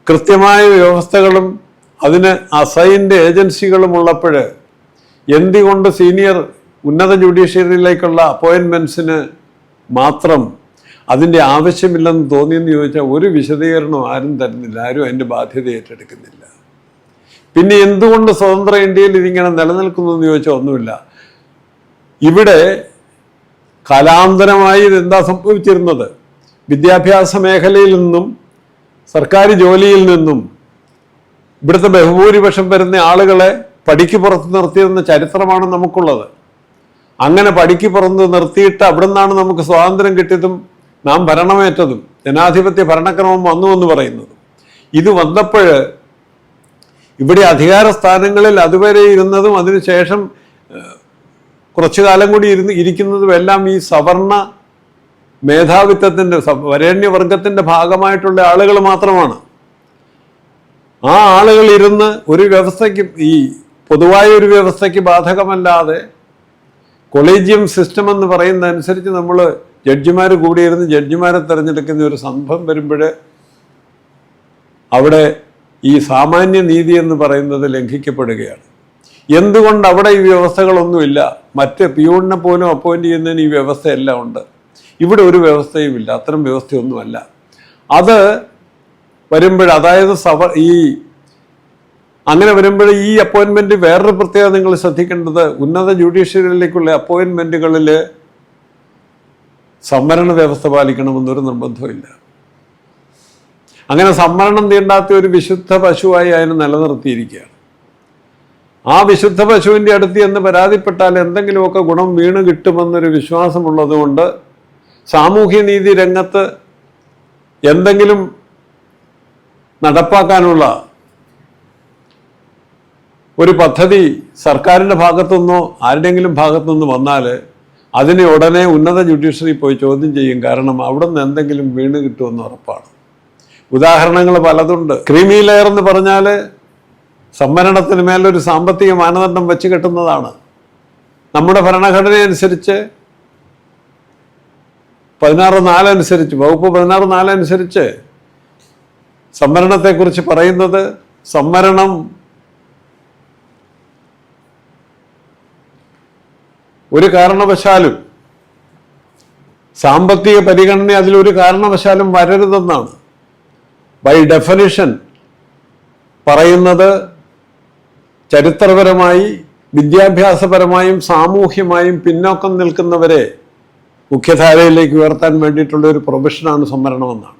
കൃത്യമായ വ്യവസ്ഥകളും അതിന് അസൈൻഡ് ഏജൻസികളും ഉള്ളപ്പോൾ എന്തുകൊണ്ട് സീനിയർ ഉന്നത ജുഡീഷ്യറിയിലേക്കുള്ള അപ്പോയിൻമെൻറ്റ്സിന് മാത്രം അതിൻ്റെ ആവശ്യമില്ലെന്ന് തോന്നിയെന്ന് ചോദിച്ചാൽ ഒരു വിശദീകരണവും ആരും തരുന്നില്ല, ആരും അതിൻ്റെ ബാധ്യത ഏറ്റെടുക്കുന്നില്ല. പിന്നെ എന്തുകൊണ്ട് സ്വതന്ത്ര ഇന്ത്യയിൽ ഇതിങ്ങനെ നിലനിൽക്കുന്നു എന്ന് ചോദിച്ചാൽ ഒന്നുമില്ല. ഇവിടെ കാലാന്തരമായി ഇതെന്താ സംഭവിച്ചിരുന്നത്? വിദ്യാഭ്യാസ മേഖലയിൽ നിന്നും സർക്കാർ ജോലിയിൽ നിന്നും ഇവിടുത്തെ ബഹുഭൂരിപക്ഷം വരുന്ന ആളുകളെ പടിക്ക് പുറത്ത് നിർത്തിയിരുന്ന ചരിത്രമാണ് നമുക്കുള്ളത്. അങ്ങനെ പടിക്ക് പുറത്ത് നിർത്തിയിട്ട് അവിടെ നിന്നാണ് നമുക്ക് സ്വാതന്ത്ര്യം കിട്ടിയതും നാം ഭരണമേറ്റതും ജനാധിപത്യ ഭരണക്രമം വന്നു എന്ന് പറയുന്നതും. ഇത് വന്നപ്പോൾ ഇവിടെ അധികാര സ്ഥാനങ്ങളിൽ അതുവരെ ഇരുന്നതും അതിനുശേഷം കുറച്ചു കാലം കൂടി ഇരിക്കുന്നതും എല്ലാം ഈ സവർണ മേധാവിത്വത്തിൻ്റെ വരേണ്യവർഗത്തിൻ്റെ ഭാഗമായിട്ടുള്ള ആളുകൾ മാത്രമാണ്. ആ ആളുകൾ ഇരുന്ന് ഒരു വ്യവസ്ഥയ്ക്ക്, ഈ പൊതുവായ ഒരു വ്യവസ്ഥയ്ക്ക് ബാധകമല്ലാതെ കൊളീജിയം സിസ്റ്റം എന്ന് പറയുന്ന അനുസരിച്ച് നമ്മൾ ജഡ്ജിമാർ കൂടിയിരുന്ന് ജഡ്ജിമാരെ തിരഞ്ഞെടുക്കുന്ന ഒരു സംഭവം വരുമ്പോൾ അവിടെ ഈ സാമാന്യ നീതി എന്ന് പറയുന്നത് ലംഘിക്കപ്പെടുകയാണ്. എന്തുകൊണ്ട് അവിടെ ഈ വ്യവസ്ഥകളൊന്നുമില്ല? മറ്റ് പിയൂണിനെ പോലും അപ്പോയിന്റ് ചെയ്യുന്നതിന് ഈ വ്യവസ്ഥയെല്ലാം ഉണ്ട്. ഇവിടെ ഒരു വ്യവസ്ഥയും ഇല്ല, അത്തരം വ്യവസ്ഥയൊന്നുമല്ല. അത് വരുമ്പോൾ, അതായത് അങ്ങനെ വരുമ്പോൾ ഈ അപ്പോയിൻമെൻറ്റ് വേറൊരു പ്രത്യേകത നിങ്ങൾ ശ്രദ്ധിക്കേണ്ടത്, ഉന്നത ജുഡീഷ്യറിയിലേക്കുള്ള അപ്പോയിൻമെൻറ്റുകളിൽ സംവരണ വ്യവസ്ഥ പാലിക്കണമെന്നൊരു നിർബന്ധമില്ല. അങ്ങനെ സംവരണം തീണ്ടാത്ത ഒരു വിശുദ്ധ പശുവായി അതിനെ നിലനിർത്തിയിരിക്കുകയാണ്. ആ വിശുദ്ധ പശുവിൻ്റെ അടുത്ത് എന്ന് പരാതിപ്പെട്ടാൽ എന്തെങ്കിലുമൊക്കെ ഗുണം വീണ് കിട്ടുമെന്നൊരു വിശ്വാസമുള്ളത് കൊണ്ട് സാമൂഹ്യനീതി രംഗത്ത് എന്തെങ്കിലും നടപ്പാക്കാനുള്ള ഒരു പദ്ധതി സർക്കാരിൻ്റെ ഭാഗത്തുനിന്നോ ആരുടെയെങ്കിലും ഭാഗത്തുനിന്ന് വന്നാൽ അതിനെ ഉടനെ ഉന്നത ജുഡീഷ്യറി പോയി ചോദ്യം ചെയ്യും. കാരണം അവിടെ നിന്ന് എന്തെങ്കിലും വീണ് കിട്ടുമെന്ന് ഉറപ്പാണ്. ഉദാഹരണങ്ങൾ പലതുണ്ട്. ക്രീമി ലെയർ എന്ന് പറഞ്ഞാൽ സംവരണത്തിന് മേലൊരു സാമ്പത്തിക മാനദണ്ഡം വെച്ച് കെട്ടുന്നതാണ്. നമ്മുടെ ഭരണഘടന അനുസരിച്ച് 16(4) അനുസരിച്ച്, വകുപ്പ് 16(4) അനുസരിച്ച് സംവരണത്തെക്കുറിച്ച് പറയുന്നത്, സംവരണം ഒരു കാരണവശാലും സാമ്പത്തിക പരിഗണന അതിലൊരു കാരണവശാലും വരരുതെന്നാണ് ബൈ ഡെഫിനിഷൻ പറയുന്നത്. ചരിത്രപരമായി വിദ്യാഭ്യാസപരമായും സാമൂഹ്യമായും പിന്നോക്കം നിൽക്കുന്നവരെ മുഖ്യധാരയിലേക്ക് ഉയർത്താൻ വേണ്ടിയിട്ടുള്ള ഒരു പ്രൊഫഷനാണ് സംവരണമെന്നാണ്.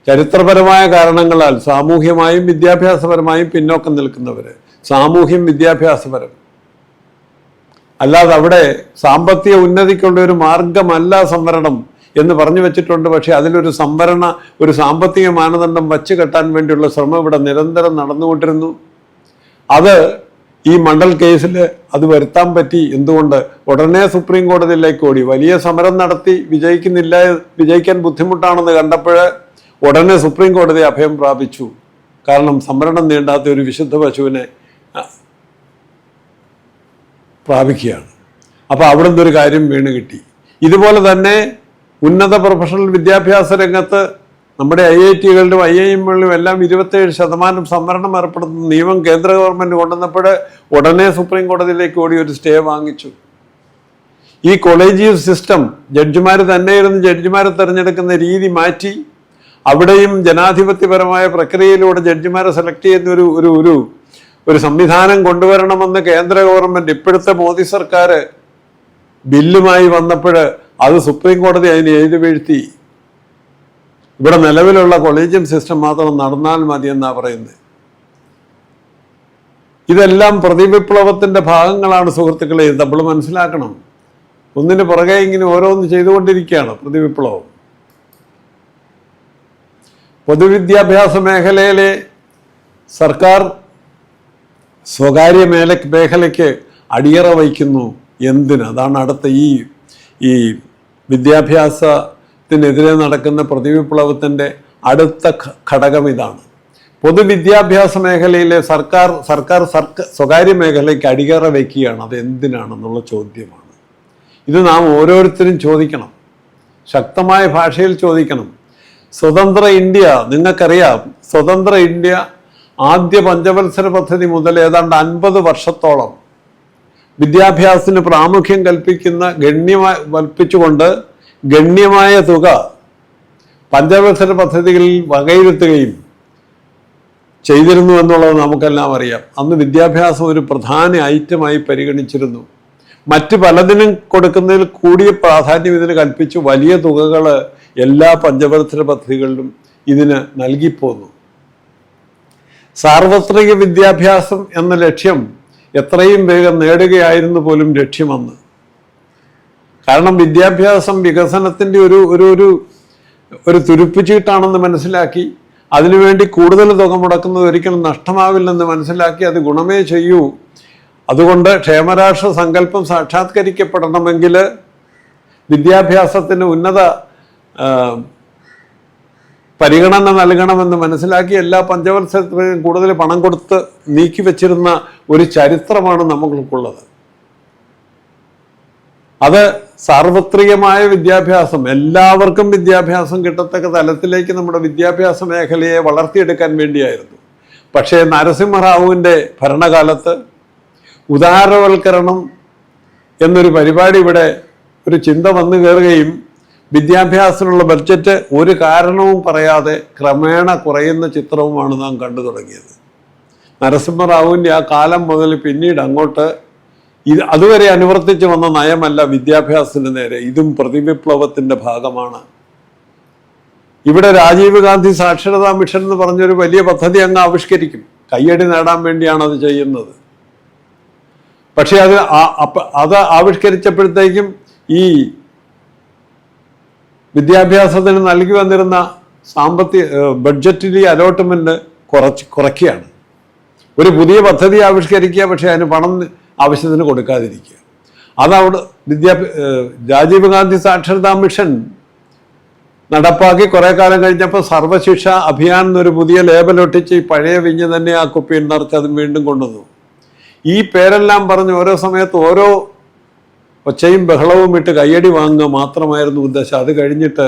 ചരിത്രപരമായ കാരണങ്ങളാൽ സാമൂഹ്യമായും വിദ്യാഭ്യാസപരമായും പിന്നോക്കം നിൽക്കുന്നവര്, സാമൂഹ്യം വിദ്യാഭ്യാസപരം, അല്ലാതെ അവിടെ സാമ്പത്തിക ഉന്നതിക്കുള്ള ഒരു മാർഗമല്ല സംവരണം എന്ന് പറഞ്ഞു വെച്ചിട്ടുണ്ട്. പക്ഷെ അതിലൊരു ഒരു സാമ്പത്തിക മാനദണ്ഡം വച്ച് കെട്ടാൻ വേണ്ടിയുള്ള ശ്രമം ഇവിടെ നിരന്തരം നടന്നുകൊണ്ടിരുന്നു. അത് ഈ മണ്ഡൽ കേസിൽ അത് വരുത്താൻ പറ്റി. എന്തുകൊണ്ട്? ഉടനെ സുപ്രീം കോടതിയിലേക്ക് ഓടി. വലിയ സമരം നടത്തി വിജയിക്കാൻ ബുദ്ധിമുട്ടാണെന്ന് കണ്ടപ്പോൾ ഉടനെ സുപ്രീം കോടതി അഭയം പ്രാപിച്ചു. കാരണം സംവരണം നീണ്ടാത്ത ഒരു വിശുദ്ധ പശുവിനെ പ്രാപിക്കുകയാണ്. അപ്പോൾ അവിടെ നിന്നൊരു കാര്യം വീണ് കിട്ടി. ഇതുപോലെ തന്നെ ഉന്നത പ്രൊഫഷണൽ വിദ്യാഭ്യാസ രംഗത്ത് നമ്മുടെ IIT-കളിലും IIM-കളിലും എല്ലാം 27% സംവരണം ഏർപ്പെടുത്തുന്ന നിയമം കേന്ദ്ര ഗവൺമെന്റ് കൊണ്ടുവന്നപ്പോൾ ഉടനെ സുപ്രീം കോടതിയിലേക്ക് ഓടി ഒരു സ്റ്റേ വാങ്ങിച്ചു. ഈ കൊളേജിയസ് സിസ്റ്റം, ജഡ്ജിമാർ തന്നെ ഇരുന്ന് ജഡ്ജിമാരെ തിരഞ്ഞെടുക്കുന്ന രീതി മാറ്റി അവിടെയും ജനാധിപത്യപരമായ പ്രക്രിയയിലൂടെ ജഡ്ജിമാരെ സെലക്ട് ചെയ്യുന്ന ഒരു സംവിധാനം കൊണ്ടുവരണമെന്ന് കേന്ദ്ര ഗവൺമെന്റ്, ഇപ്പോഴത്തെ മോദി സർക്കാർ ബില്ലുമായി വന്നപ്പോൾ അത് സുപ്രീം കോടതി അതിന് എഴുതി വീഴ്ത്തി. ഇവിടെ നിലവിലുള്ള കൊളീജിയം സിസ്റ്റം മാത്രം നടന്നാൽ മതി എന്നാ പറയുന്നത്. ഇതെല്ലാം പ്രതിവിപ്ലവത്തിന്റെ ഭാഗങ്ങളാണ് സുഹൃത്തുക്കളെ. നമ്മൾ മനസ്സിലാക്കണം. ഒന്നിന് പുറകെ ഇങ്ങനെ ഓരോന്ന് ചെയ്തുകൊണ്ടിരിക്കുകയാണ് പ്രതിവിപ്ലവം. പൊതുവിദ്യാഭ്യാസ മേഖലയിലെ സർക്കാർ സ്വകാര്യ മേഖലയ്ക്ക് അടിയറ വയ്ക്കുന്നു. എന്തിന്? അതാണ് അടുത്ത ഈ വിദ്യാഭ്യാസത്തിനെതിരെ നടക്കുന്ന പ്രതിവിപ്ലവത്തിൻ്റെ അടുത്ത ഘടകം ഇതാണ്. പൊതുവിദ്യാഭ്യാസ മേഖലയിലെ സർക്കാർ സ്വകാര്യ മേഖലയ്ക്ക് അടിയറ വയ്ക്കുകയാണ്. അത് എന്തിനാണെന്നുള്ള ചോദ്യമാണ്. ഇത് നാം ഓരോരുത്തരും ചോദിക്കണം, ശക്തമായ ഭാഷയിൽ ചോദിക്കണം. സ്വതന്ത്ര ഇന്ത്യ, നിങ്ങൾക്കറിയാം, സ്വതന്ത്ര ഇന്ത്യ ആദ്യ പഞ്ചവത്സര പദ്ധതി മുതൽ ഏതാണ്ട് 50 വർഷത്തോളം വിദ്യാഭ്യാസത്തിന് പ്രാമുഖ്യം കൽപ്പിച്ചുകൊണ്ട് ഗണ്യമായ തുക പഞ്ചവത്സര പദ്ധതികളിൽ വകയിരുത്തുകയും ചെയ്തിരുന്നു എന്നുള്ളത് നമുക്കെല്ലാം അറിയാം. അന്ന് വിദ്യാഭ്യാസം ഒരു പ്രധാന ഐറ്റമായി പരിഗണിച്ചിരുന്നു. മറ്റ് പലതിനും കൊടുക്കുന്നതിൽ കൂടിയ പ്രാധാന്യം ഇതിന് കൽപ്പിച്ചു വലിയ തുകകൾ എല്ലാ പഞ്ചവത്സര പദ്ധതികളിലും ഇതിന് നൽകിപ്പോന്നു. സാർവത്രിക വിദ്യാഭ്യാസം എന്ന ലക്ഷ്യം എത്രയും വേഗം നേടുകയായിരുന്നു പോലും ലക്ഷ്യമെന്ന്. കാരണം വിദ്യാഭ്യാസം വികസനത്തിൻ്റെ ഒരു തുരുപ്പിച്ചീട്ടാണെന്ന് മനസ്സിലാക്കി അതിനുവേണ്ടി കൂടുതൽ തുക മുടക്കുന്നത് ഒരിക്കലും നഷ്ടമാവില്ലെന്ന് മനസ്സിലാക്കി അത് ഗുണമേ ചെയ്യൂ. അതുകൊണ്ട് ക്ഷേമരാഷ്ട്ര സങ്കല്പം സാക്ഷാത്കരിക്കപ്പെടണമെങ്കിൽ വിദ്യാഭ്യാസത്തിന് ഉന്നത പരിഗണന നൽകണമെന്ന് മനസ്സിലാക്കി എല്ലാ പഞ്ചവത്സരത്തിലും കൂടുതൽ പണം കൊടുത്ത് നീക്കി വെച്ചിരുന്ന ഒരു ചരിത്രമാണ് നമുക്കുള്ളത്. അത് സാർവത്രികമായ വിദ്യാഭ്യാസം, എല്ലാവർക്കും വിദ്യാഭ്യാസം കിട്ടത്തക്ക തലത്തിലേക്ക് നമ്മുടെ വിദ്യാഭ്യാസ മേഖലയെ വളർത്തിയെടുക്കാൻ വേണ്ടിയായിരുന്നു. പക്ഷേ നരസിംഹറാവുവിൻ്റെ ഭരണകാലത്ത് ഉദാരവൽക്കരണം എന്നൊരു പരിപാടി ഇവിടെ ഒരു ചിന്ത വന്നു കയറുകയും വിദ്യാഭ്യാസത്തിനുള്ള ബഡ്ജറ്റ് ഒരു കാരണവും പറയാതെ ക്രമേണ കുറയുന്ന ചിത്രവുമാണ് നാം കണ്ടു തുടങ്ങിയത്. നരസിംഹറാവുവിൻ്റെ ആ കാലം മുതൽ പിന്നീട് അങ്ങോട്ട് അതുവരെ അനുവർത്തിച്ച് വന്ന നയമല്ല വിദ്യാഭ്യാസത്തിന് നേരെ. ഇതും പ്രതിവിപ്ലവത്തിൻ്റെ ഭാഗമാണ്. ഇവിടെ രാജീവ് ഗാന്ധി സാക്ഷരതാ മിഷൻ എന്ന് പറഞ്ഞൊരു വലിയ പദ്ധതി അങ്ങ് ആവിഷ്കരിക്കും. കയ്യടി നേടാൻ വേണ്ടിയാണ് അത് ചെയ്യുന്നത്. പക്ഷെ അത് ആവിഷ്കരിച്ചപ്പോഴത്തേക്കും ഈ വിദ്യാഭ്യാസത്തിന് നൽകി വന്നിരുന്ന ബഡ്ജറ്റിലെ അലോട്ട്മെന്റ് കുറയ്ക്കുകയാണ്. ഒരു പുതിയ പദ്ധതി ആവിഷ്കരിക്കുക, പക്ഷെ അതിന് പണം ആവശ്യത്തിന് കൊടുക്കാതിരിക്കുക. അതവിടെ രാജീവ് ഗാന്ധി സാക്ഷരതാ മിഷൻ നടപ്പാക്കി കുറേ കാലം കഴിഞ്ഞപ്പോൾ സർവശിക്ഷ അഭിയാൻ എന്നൊരു പുതിയ ലേബലൊട്ടിച്ച് ഈ പഴയ വിഞ്ഞ് തന്നെ ആ കുപ്പിയിൽ നിറച്ച് അത് വീണ്ടും കൊണ്ടുവന്നു. ഈ പേരെല്ലാം പറഞ്ഞ് ഓരോ സമയത്ത് ഓരോ ഒച്ചയും ബഹളവും ഇട്ട് കയ്യടി വാങ്ങുക മാത്രമായിരുന്നു ഉദ്ദേശം. അത് കഴിഞ്ഞിട്ട്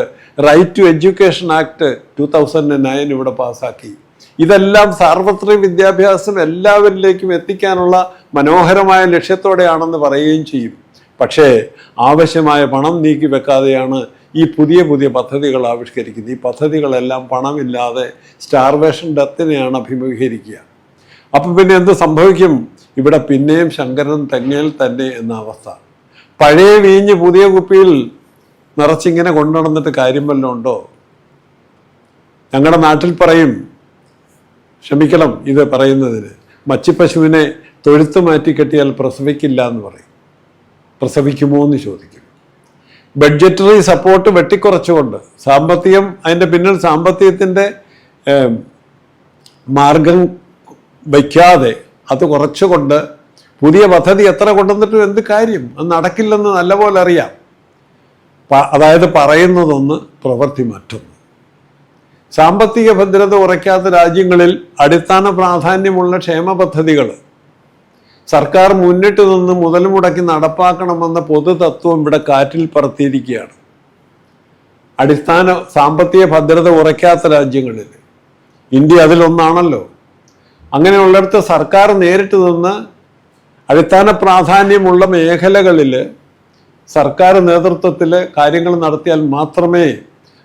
റൈറ്റ് ടു എഡ്യൂക്കേഷൻ ആക്ട് 2009 ഇവിടെ പാസ്സാക്കി. ഇതെല്ലാം സാർവത്രിക വിദ്യാഭ്യാസം എല്ലാവരിലേക്കും എത്തിക്കാനുള്ള മനോഹരമായ ലക്ഷ്യത്തോടെയാണെന്ന് പറയുകയും ചെയ്യും. പക്ഷേ ആവശ്യമായ പണം നീക്കി വെക്കാതെയാണ് ഈ പുതിയ പദ്ധതികൾ ആവിഷ്കരിക്കുന്നത്. ഈ പദ്ധതികളെല്ലാം പണമില്ലാതെ സ്റ്റാർവേഷൻ ഡെത്തിനെയാണ് അഭിമുഖീകരിക്കുക. അപ്പം പിന്നെ എന്ത് സംഭവിക്കും? ഇവിടെ പിന്നെയും ശങ്കരൻ തെങ്ങേൽ തന്നെ എന്ന അവസ്ഥ. പഴയ വീഞ്ഞ് പുതിയ കുപ്പിയിൽ നിറച്ചിങ്ങനെ കൊണ്ടുനടന്നിട്ട് കാര്യം വല്ലതും ഉണ്ടോ? ഞങ്ങളുടെ നാട്ടിൽ പറയും, ക്ഷമിക്കണം ഇത് പറയുന്നതിന്, മച്ചിപ്പശുവിനെ തൊഴുത്ത് മാറ്റി കെട്ടിയാൽ പ്രസവിക്കില്ല എന്ന് പറയും. പ്രസവിക്കുമോ എന്ന് ചോദിക്കും. ബഡ്ജറ്ററി സപ്പോർട്ട് വെട്ടിക്കുറച്ചുകൊണ്ട്, സാമ്പത്തികം അതിൻ്റെ പിന്നിൽ സാമ്പത്തികത്തിൻ്റെ മാർഗം വയ്ക്കാതെ അത് കുറച്ചുകൊണ്ട് പുതിയ പദ്ധതി എത്ര കൊണ്ടുവന്നിട്ടും എന്ത് കാര്യം? അത് നടക്കില്ലെന്ന് നല്ലപോലെ അറിയാം. അതായത് പറയുന്നതൊന്ന്, പ്രവൃത്തി മറ്റൊന്ന്. സാമ്പത്തിക ഭദ്രത ഉറയ്ക്കാത്ത രാജ്യങ്ങളിൽ അടിസ്ഥാന പ്രാധാന്യമുള്ള ക്ഷേമ പദ്ധതികൾ സർക്കാർ മുന്നിട്ട് നിന്ന് മുതൽ മുടക്കി നടപ്പാക്കണമെന്ന പൊതുതത്വം ഇവിടെ കാറ്റിൽ പറത്തിയിരിക്കുകയാണ്. അടിസ്ഥാന സാമ്പത്തിക ഭദ്രത ഉറയ്ക്കാത്ത രാജ്യങ്ങളിൽ ഇന്ത്യ അതിലൊന്നാണല്ലോ. അങ്ങനെയുള്ളിടത്ത് സർക്കാർ നേരിട്ട് നിന്ന് അടിസ്ഥാന പ്രാധാന്യമുള്ള മേഖലകളിൽ സർക്കാർ നേതൃത്വത്തിൽ കാര്യങ്ങൾ നടത്തിയാൽ മാത്രമേ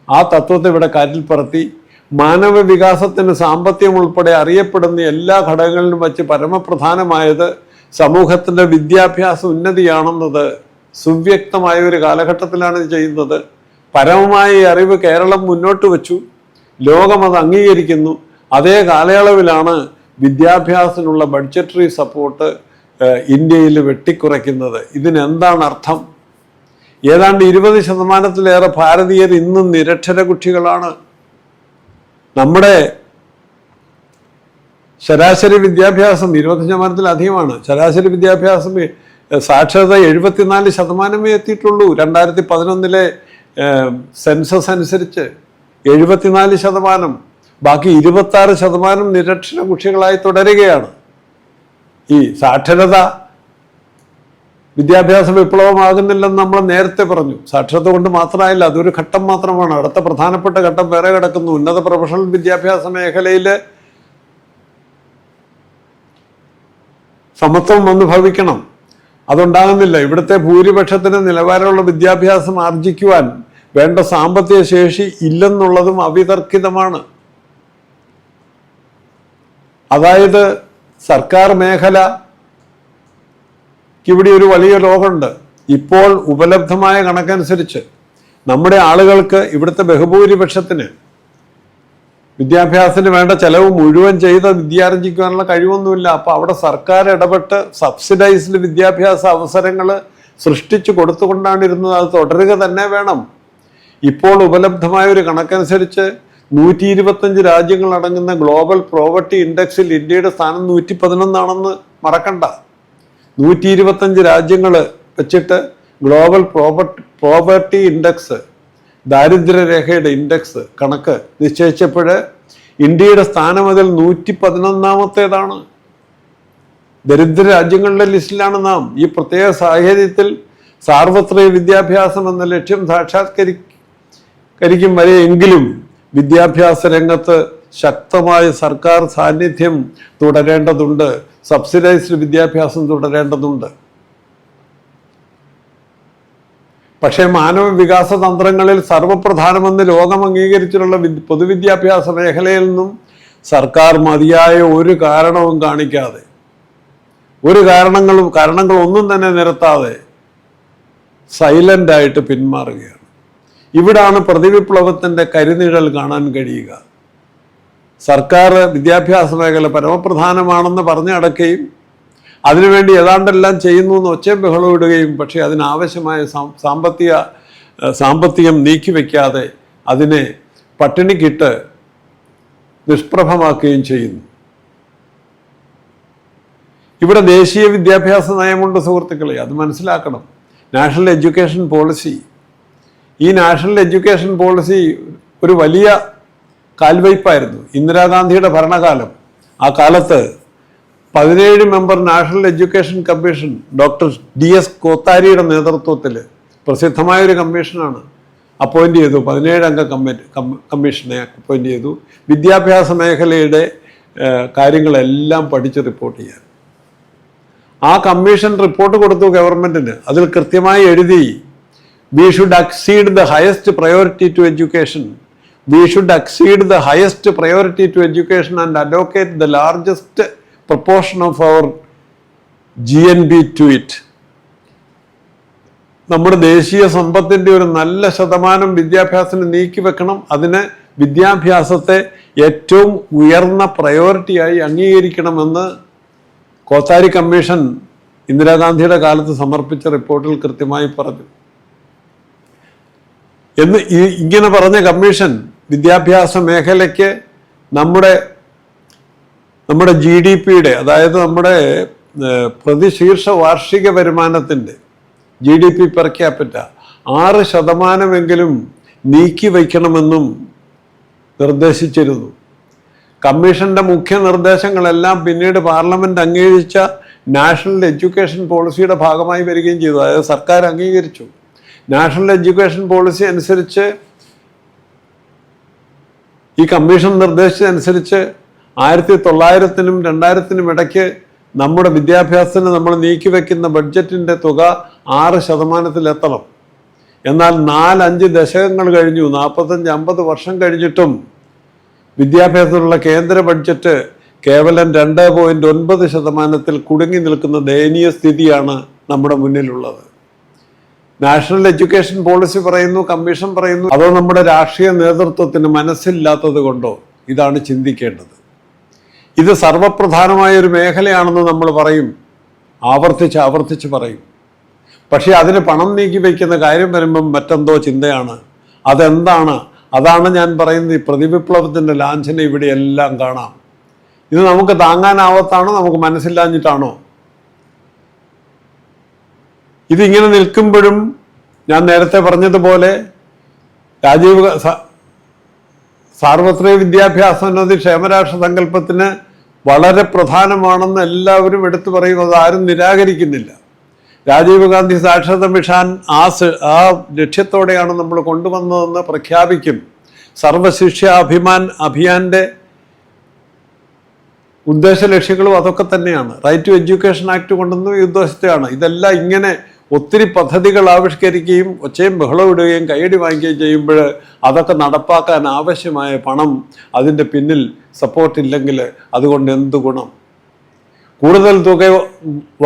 ആ തത്വത്തെ ഇവിടെ കാറ്റിൽ പറത്തി മാനവ വികാസത്തിന് സാമ്പത്തികം ഉൾപ്പെടെ അറിയപ്പെടുന്ന എല്ലാ ഘടകങ്ങളിലും വച്ച് പരമപ്രധാനമായത് സമൂഹത്തിൻ്റെ വിദ്യാഭ്യാസ ഉന്നതിയാണെന്നത് സുവ്യക്തമായ ഒരു കാലഘട്ടത്തിലാണ് ഇത് ചെയ്യുന്നത്. പരമമായ ഈ അറിവ് കേരളം മുന്നോട്ട് വച്ചു, ലോകം അത് അംഗീകരിക്കുന്നു. അതേ കാലയളവിലാണ് വിദ്യാഭ്യാസത്തിനുള്ള ബഡ്ജറ്ററി സപ്പോർട്ട് ഇന്ത്യയിൽ വെട്ടിക്കുറയ്ക്കുന്നത്. ഇതിനെന്താണ് അർത്ഥം? ഏതാണ്ട് 20% ഭാരതീയർ ഇന്നും നിരക്ഷര കുട്ടികളാണ്. നമ്മുടെ ശരാശരി വിദ്യാഭ്യാസം 20%-ലധികമാണ്. ശരാശരി വിദ്യാഭ്യാസം സാക്ഷരത 74% എത്തിയിട്ടുള്ളൂ. 2011 സെൻസസ് അനുസരിച്ച് 74%. ബാക്കി 26% നിരക്ഷര കുട്ടികളായി തുടരുകയാണ്. ഈ സാക്ഷരത വിദ്യാഭ്യാസ വിപ്ലവമാകുന്നില്ലെന്ന് നമ്മൾ നേരത്തെ പറഞ്ഞു. സാക്ഷരത കൊണ്ട് മാത്രമായില്ല, അതൊരു ഘട്ടം മാത്രമാണ്. അടുത്ത പ്രധാനപ്പെട്ട ഘട്ടം വേറെ കിടക്കുന്നു. ഉന്നത പ്രൊഫഷണൽ വിദ്യാഭ്യാസ മേഖലയിൽ സമത്വം വന്ന് ഭവിക്കണം. അതുണ്ടാകുന്നില്ല. ഇവിടുത്തെ ഭൂരിപക്ഷത്തിന് നിലവാരമുള്ള വിദ്യാഭ്യാസം ആർജിക്കുവാൻ വേണ്ട സാമ്പത്തിക ശേഷി ഇല്ലെന്നുള്ളതും അവിതർക്കിതമാണ്. അതായത് സർക്കാർ മേഖല ഇവിടെ ഒരു വലിയ ലോകമുണ്ട്. ഇപ്പോൾ ഉപലബ്ധമായ കണക്കനുസരിച്ച് നമ്മുടെ ആളുകൾക്ക്, ഇവിടുത്തെ ബഹുഭൂരിപക്ഷത്തിന് വിദ്യാഭ്യാസത്തിന് വേണ്ട ചെലവ് മുഴുവൻ ചെയ്ത് വിദ്യാർജിക്കാനുള്ള കഴിവൊന്നുമില്ല. അപ്പോൾ അവിടെ സർക്കാർ ഇടപെട്ട് സബ്സിഡൈസ്ഡ് വിദ്യാഭ്യാസ അവസരങ്ങൾ സൃഷ്ടിച്ചു കൊടുത്തുകൊണ്ടാണ് ഇരുന്നത്. അത് തുടരുക തന്നെ വേണം. ഇപ്പോൾ ഉപലബ്ധമായ ഒരു കണക്കനുസരിച്ച് 125 രാജ്യങ്ങൾ അടങ്ങുന്ന ഗ്ലോബൽ പോവർട്ടി ഇൻഡെക്സിൽ ഇന്ത്യയുടെ സ്ഥാനം 111 മറക്കണ്ട. 125 രാജ്യങ്ങൾ വെച്ചിട്ട് ഗ്ലോബൽ പോവർട്ടി ഇൻഡെക്സ്, ദാരിദ്ര്യരേഖയുടെ ഇൻഡെക്സ് കണക്ക് നിശ്ചയിച്ചപ്പോൾ ഇന്ത്യയുടെ സ്ഥാനം അതിൽ 111ാമത്തേതാണ്. ദരിദ്ര രാജ്യങ്ങളുടെ ലിസ്റ്റിലാണ് നാം. ഈ പ്രത്യേക സാഹചര്യത്തിൽ സാർവത്രിക വിദ്യാഭ്യാസം എന്ന ലക്ഷ്യം സാക്ഷാത്കരിക്കും വരെയെങ്കിലും വിദ്യാഭ്യാസ രംഗത്ത് ശക്തമായ സർക്കാർ സാന്നിധ്യം തുടരേണ്ടതുണ്ട്. സബ്സിഡൈസ്ഡ് വിദ്യാഭ്യാസം തുടരേണ്ടതുണ്ട്. പക്ഷേ മാനവ വികാസ തന്ത്രങ്ങളിൽ സർവപ്രധാനമെന്ന് ലോകം അംഗീകരിച്ചിട്ടുള്ള പൊതുവിദ്യാഭ്യാസ മേഖലയിൽ നിന്നും സർക്കാർ മതിയായ ഒരു കാരണവും കാണിക്കാതെ, ഒരു കാരണങ്ങളൊന്നും തന്നെ നിരത്താതെ സൈലൻ്റായിട്ട് പിന്മാറുകയാണ്. ഇവിടാണ് പ്രതിവിപ്ലവത്തിൻ്റെ കരിനിഴൽ കാണാൻ കഴിയുക. സർക്കാർ വിദ്യാഭ്യാസ മേഖല പരമപ്രധാനമാണെന്ന് പറഞ്ഞു നടക്കുകയും അതിനുവേണ്ടി ഏതാണ്ടെല്ലാം ചെയ്യുന്നു എന്ന് ഒച്ചയും ബഹളവും ഇടുകയും, പക്ഷേ അതിനാവശ്യമായ സാമ്പത്തികം നീക്കിവെക്കാതെ അതിനെ പട്ടിണിക്കിട്ട് നിഷ്പ്രഭമാക്കുകയും ചെയ്യുന്നു. ഇവിടെ ദേശീയ വിദ്യാഭ്യാസ നയമുണ്ട് സുഹൃത്തുക്കളെ, അത് മനസ്സിലാക്കണം. National education policy. ഈ നാഷണൽ എഡ്യൂക്കേഷൻ പോളിസി ഒരു വലിയ കാൽവയ്പായിരുന്നു. ഇന്ദിരാഗാന്ധിയുടെ ഭരണകാലം. ആ കാലത്ത് 17 member national education commission doctor DS കോത്താരിയുടെ നേതൃത്വത്തിൽ പ്രസിദ്ധമായൊരു കമ്മീഷനാണ് അപ്പോയിൻ്റ് ചെയ്തു. 17 അംഗ കമ്മീഷനെ അപ്പോയിൻ്റ് ചെയ്തു. വിദ്യാഭ്യാസ മേഖലയുടെ കാര്യങ്ങളെല്ലാം പഠിച്ച് റിപ്പോർട്ട് ചെയ്യാൻ. ആ കമ്മീഷൻ റിപ്പോർട്ട് കൊടുത്തു ഗവൺമെൻറ്റിന്. അതിൽ കൃത്യമായി എഴുതി, we should exceed the highest priority to education. We should exceed the highest priority to education and allocate the largest proportion of our GNB to it. നമ്മുടെ ദേശീയ സമ്പത്തിൻ്റെ ഒരു നല്ല ശതമാനം വിദ്യാഭ്യാസത്തിന് നീക്കി വെക്കണം. അതിന് വിദ്യാഭ്യാസത്തെ ഏറ്റവും ഉയർന്ന പ്രയോറിറ്റിയായി അംഗീകരിക്കണമെന്ന് കോത്താരി കമ്മീഷൻ ഇന്ദിരാഗാന്ധിയുടെ കാലത്ത് സമർപ്പിച്ച റിപ്പോർട്ടിൽ കൃത്യമായി പറഞ്ഞു. ഇങ്ങനെ പറഞ്ഞ കമ്മീഷൻ വിദ്യാഭ്യാസ മേഖലയ്ക്ക് നമ്മുടെ GDP-യുടെ, അതായത് നമ്മുടെ പ്രതിശീർഷ വാർഷിക വരുമാനത്തിൻ്റെ GDP പെർ ക്യാപിറ്റ 6% നീക്കി വയ്ക്കണമെന്നും നിർദ്ദേശിച്ചിരുന്നു. കമ്മീഷന്റെ മുഖ്യ നിർദ്ദേശങ്ങളെല്ലാം പിന്നീട് പാർലമെന്റ് അംഗീകരിച്ച നാഷണൽ എഡ്യൂക്കേഷൻ പോളിസിയുടെ ഭാഗമായി വരികയും ചെയ്തു. അതായത് സർക്കാർ അംഗീകരിച്ചു. നാഷണൽ എഡ്യൂക്കേഷൻ പോളിസി അനുസരിച്ച്, ഈ കമ്മീഷൻ നിർദ്ദേശിച്ചതനുസരിച്ച് 1900-നും 2000-നും ഇടയ്ക്ക് നമ്മുടെ വിദ്യാഭ്യാസത്തിന് നമ്മൾ നീക്കിവെക്കുന്ന ബഡ്ജറ്റിൻ്റെ തുക 6% എത്തണം. എന്നാൽ 4-5 ദശകങ്ങൾ കഴിഞ്ഞു, 45-50 വർഷം കഴിഞ്ഞിട്ടും വിദ്യാഭ്യാസത്തിനുള്ള കേന്ദ്ര ബഡ്ജറ്റ് കേവലം 2.9% കുടുങ്ങി നിൽക്കുന്ന ദയനീയ സ്ഥിതിയാണ് നമ്മുടെ മുന്നിലുള്ളത്. നാഷണൽ എഡ്യൂക്കേഷൻ പോളിസി പറയുന്നു, കമ്മീഷൻ പറയുന്നു, അതോ നമ്മുടെ രാഷ്ട്രീയ നേതൃത്വത്തിന് മനസ്സില്ലാത്തത് കൊണ്ടോ? ഇതാണ് ചിന്തിക്കേണ്ടത്. ഇത് സർവപ്രധാനമായ ഒരു മേഖലയാണെന്ന് നമ്മൾ പറയും, ആവർത്തിച്ച് പറയും. പക്ഷേ അതിന് പണം നീക്കി വയ്ക്കുന്ന കാര്യം വരുമ്പം മറ്റെന്തോ ചിന്തയാണ്. അതെന്താണ്? അതാണ് ഞാൻ പറയുന്നത്, ഈ പ്രതിവിപ്ലവത്തിൻ്റെ ലാഞ്ചന ഇവിടെ എല്ലാം കാണാം. ഇത് നമുക്ക് താങ്ങാനാവത്താണോ? നമുക്ക് മനസ്സില്ലാഞ്ഞിട്ടാണോ? ഇതിങ്ങനെ നിൽക്കുമ്പോഴും ഞാൻ നേരത്തെ പറഞ്ഞതുപോലെ സാർവത്രിക വിദ്യാഭ്യാസം എന്നത് ക്ഷേമരാഷ്ട്ര സങ്കല്പത്തിന് വളരെ പ്രധാനമാണെന്ന് എല്ലാവരും എടുത്തു പറയും. അതാരും നിരാകരിക്കുന്നില്ല. രാജീവ് ഗാന്ധി സാക്ഷരത മിഷൻ ആ ലക്ഷ്യത്തോടെയാണ് നമ്മൾ കൊണ്ടുവന്നതെന്ന് പ്രഖ്യാപിക്കും. സർവശിക്ഷ അഭിയാന്റെ ഉദ്ദേശ ലക്ഷ്യങ്ങളും അതൊക്കെ തന്നെയാണ്. റൈറ്റ് ടു എഡ്യൂക്കേഷൻ ആക്ട് കൊണ്ടുവന്ന ഈ ഉദ്ദേശത്തെയാണ്. ഇതെല്ലാം ഇങ്ങനെ ഒത്തിരി പദ്ധതികൾ ആവിഷ്കരിക്കുകയും ഒച്ചയും ബഹളം ഇടുകയും കൈയടി വാങ്ങിക്കുകയും ചെയ്യുമ്പോൾ അതൊക്കെ നടപ്പാക്കാൻ ആവശ്യമായ പണം അതിൻ്റെ പിന്നിൽ സപ്പോർട്ടില്ലെങ്കിൽ അതുകൊണ്ട് എന്ത് ഗുണം? കൂടുതൽ തുക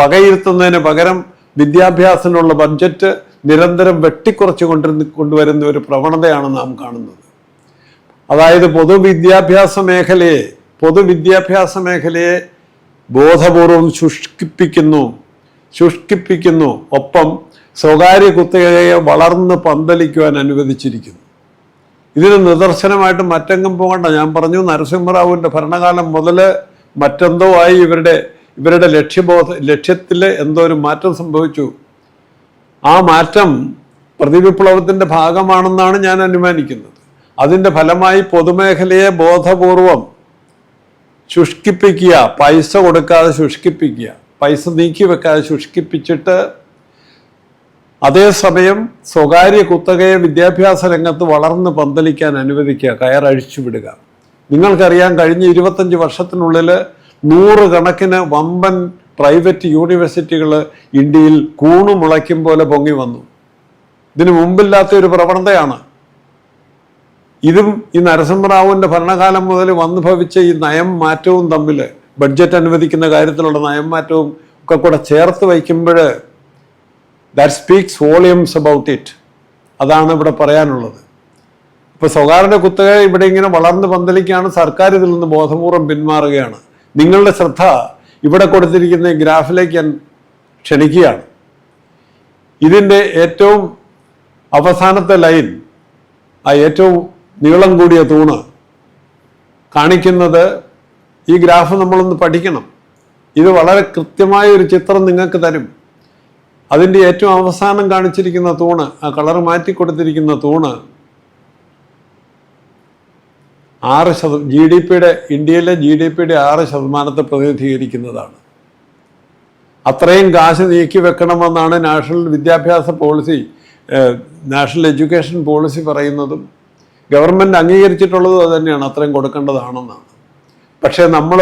വകയിരുത്തുന്നതിന് പകരം വിദ്യാഭ്യാസത്തിനുള്ള ബഡ്ജറ്റ് നിരന്തരം വെട്ടിക്കുറച്ച് കൊണ്ടുവരുന്ന ഒരു പ്രവണതയാണ് നാം കാണുന്നത്. അതായത് പൊതുവിദ്യാഭ്യാസ മേഖലയെ ബോധപൂർവം ശുഷ്കിപ്പിക്കുന്നു. ഒപ്പം സ്വകാര്യ കുത്തകയെ വളർന്ന് പന്തലിക്കുവാൻ അനുവദിച്ചിരിക്കുന്നു. ഇതിന് നിദർശനമായിട്ട് മറ്റെങ്ങും പോകണ്ട. ഞാൻ പറഞ്ഞു, നരസിംഹറാവുവിൻ്റെ ഭരണകാലം മുതൽ മറ്റെന്തോ ആയി ഇവരുടെ ലക്ഷ്യത്തിൽ എന്തോ ഒരു മാറ്റം സംഭവിച്ചു. ആ മാറ്റം പ്രതിവിപ്ലവത്തിൻ്റെ ഭാഗമാണെന്നാണ് ഞാൻ അനുമാനിക്കുന്നത്. അതിൻ്റെ ഫലമായി പൊതുമേഖലയെ ബോധപൂർവം ശുഷ്കിപ്പിക്കുക, പൈസ കൊടുക്കാതെ ശുഷ്കിപ്പിക്കുക, പൈസ നീക്കി വെക്കാതെ ശുഷ്കിപ്പിച്ചിട്ട് അതേസമയം സ്വകാര്യ കുത്തകയെ വിദ്യാഭ്യാസ രംഗത്ത് വളർന്ന് പന്തലിക്കാൻ അനുവദിക്കുക, കയറഴിച്ചു വിടുക. നിങ്ങൾക്കറിയാം, കഴിഞ്ഞ 25 വർഷത്തിനുള്ളിൽ 100 കണക്കിന് വമ്പൻ പ്രൈവറ്റ് യൂണിവേഴ്സിറ്റികൾ ഇന്ത്യയിൽ കൂണുമുളയ്ക്കും പോലെ പൊങ്ങി വന്നു. ഇതിനു മുമ്പില്ലാത്ത ഒരു പ്രവണതയാണ്. ഇതും ഈ നരസിംഹറാവുവിൻ്റെ ഭരണകാലം മുതൽ വന്നു ഭവിച്ച ഈ നയം മാറ്റവും തമ്മിൽ, ബഡ്ജറ്റ് അനുവദിക്കുന്ന കാര്യത്തിലുള്ള നയം മാറ്റവും ഒക്കെ കൂടെ ചേർത്ത് വയ്ക്കുമ്പോൾ that speaks volumes about it. അതാണ് ഇവിടെ പറയാനുള്ളത്. ഇപ്പോൾ സ്വകാര്യ കുത്തക ഇവിടെ ഇങ്ങനെ വളർന്ന് പന്തലിക്കുകയാണ്. സർക്കാർ ഇതിൽ നിന്ന് ബോധപൂർവം പിന്മാറുകയാണ്. നിങ്ങളുടെ ശ്രദ്ധ ഇവിടെ കൊടുത്തിരിക്കുന്ന ഗ്രാഫിലേക്ക് ഞാൻ ക്ഷണിക്കുകയാണ്. ഇതിൻ്റെ ഏറ്റവും അവസാനത്തെ ലൈൻ, ആ ഏറ്റവും നീളം കൂടിയ തൂണ് കാണിക്കുന്നത്, ഈ ഗ്രാഫ് നമ്മളൊന്ന് പഠിക്കണം. ഇത് വളരെ കൃത്യമായ ഒരു ചിത്രം നിങ്ങൾക്ക് തരും. അതിൻ്റെ ഏറ്റവും അവസാനം കാണിച്ചിരിക്കുന്ന തൂണ്, ആ കളർ മാറ്റിക്കൊടുത്തിരിക്കുന്ന തൂണ് 6% ഇന്ത്യയിലെ GDP-യുടെ 6% പ്രതിനിധീകരിക്കുന്നതാണ്. അത്രയും കാശ് നീക്കി വെക്കണമെന്നാണ് നാഷണൽ വിദ്യാഭ്യാസ പോളിസി, നാഷണൽ എഡ്യൂക്കേഷൻ പോളിസി പറയുന്നതും ഗവൺമെൻറ് അംഗീകരിച്ചിട്ടുള്ളതും അത് തന്നെയാണ്, അത്രയും കൊടുക്കേണ്ടതാണെന്നാണ്. പക്ഷേ നമ്മൾ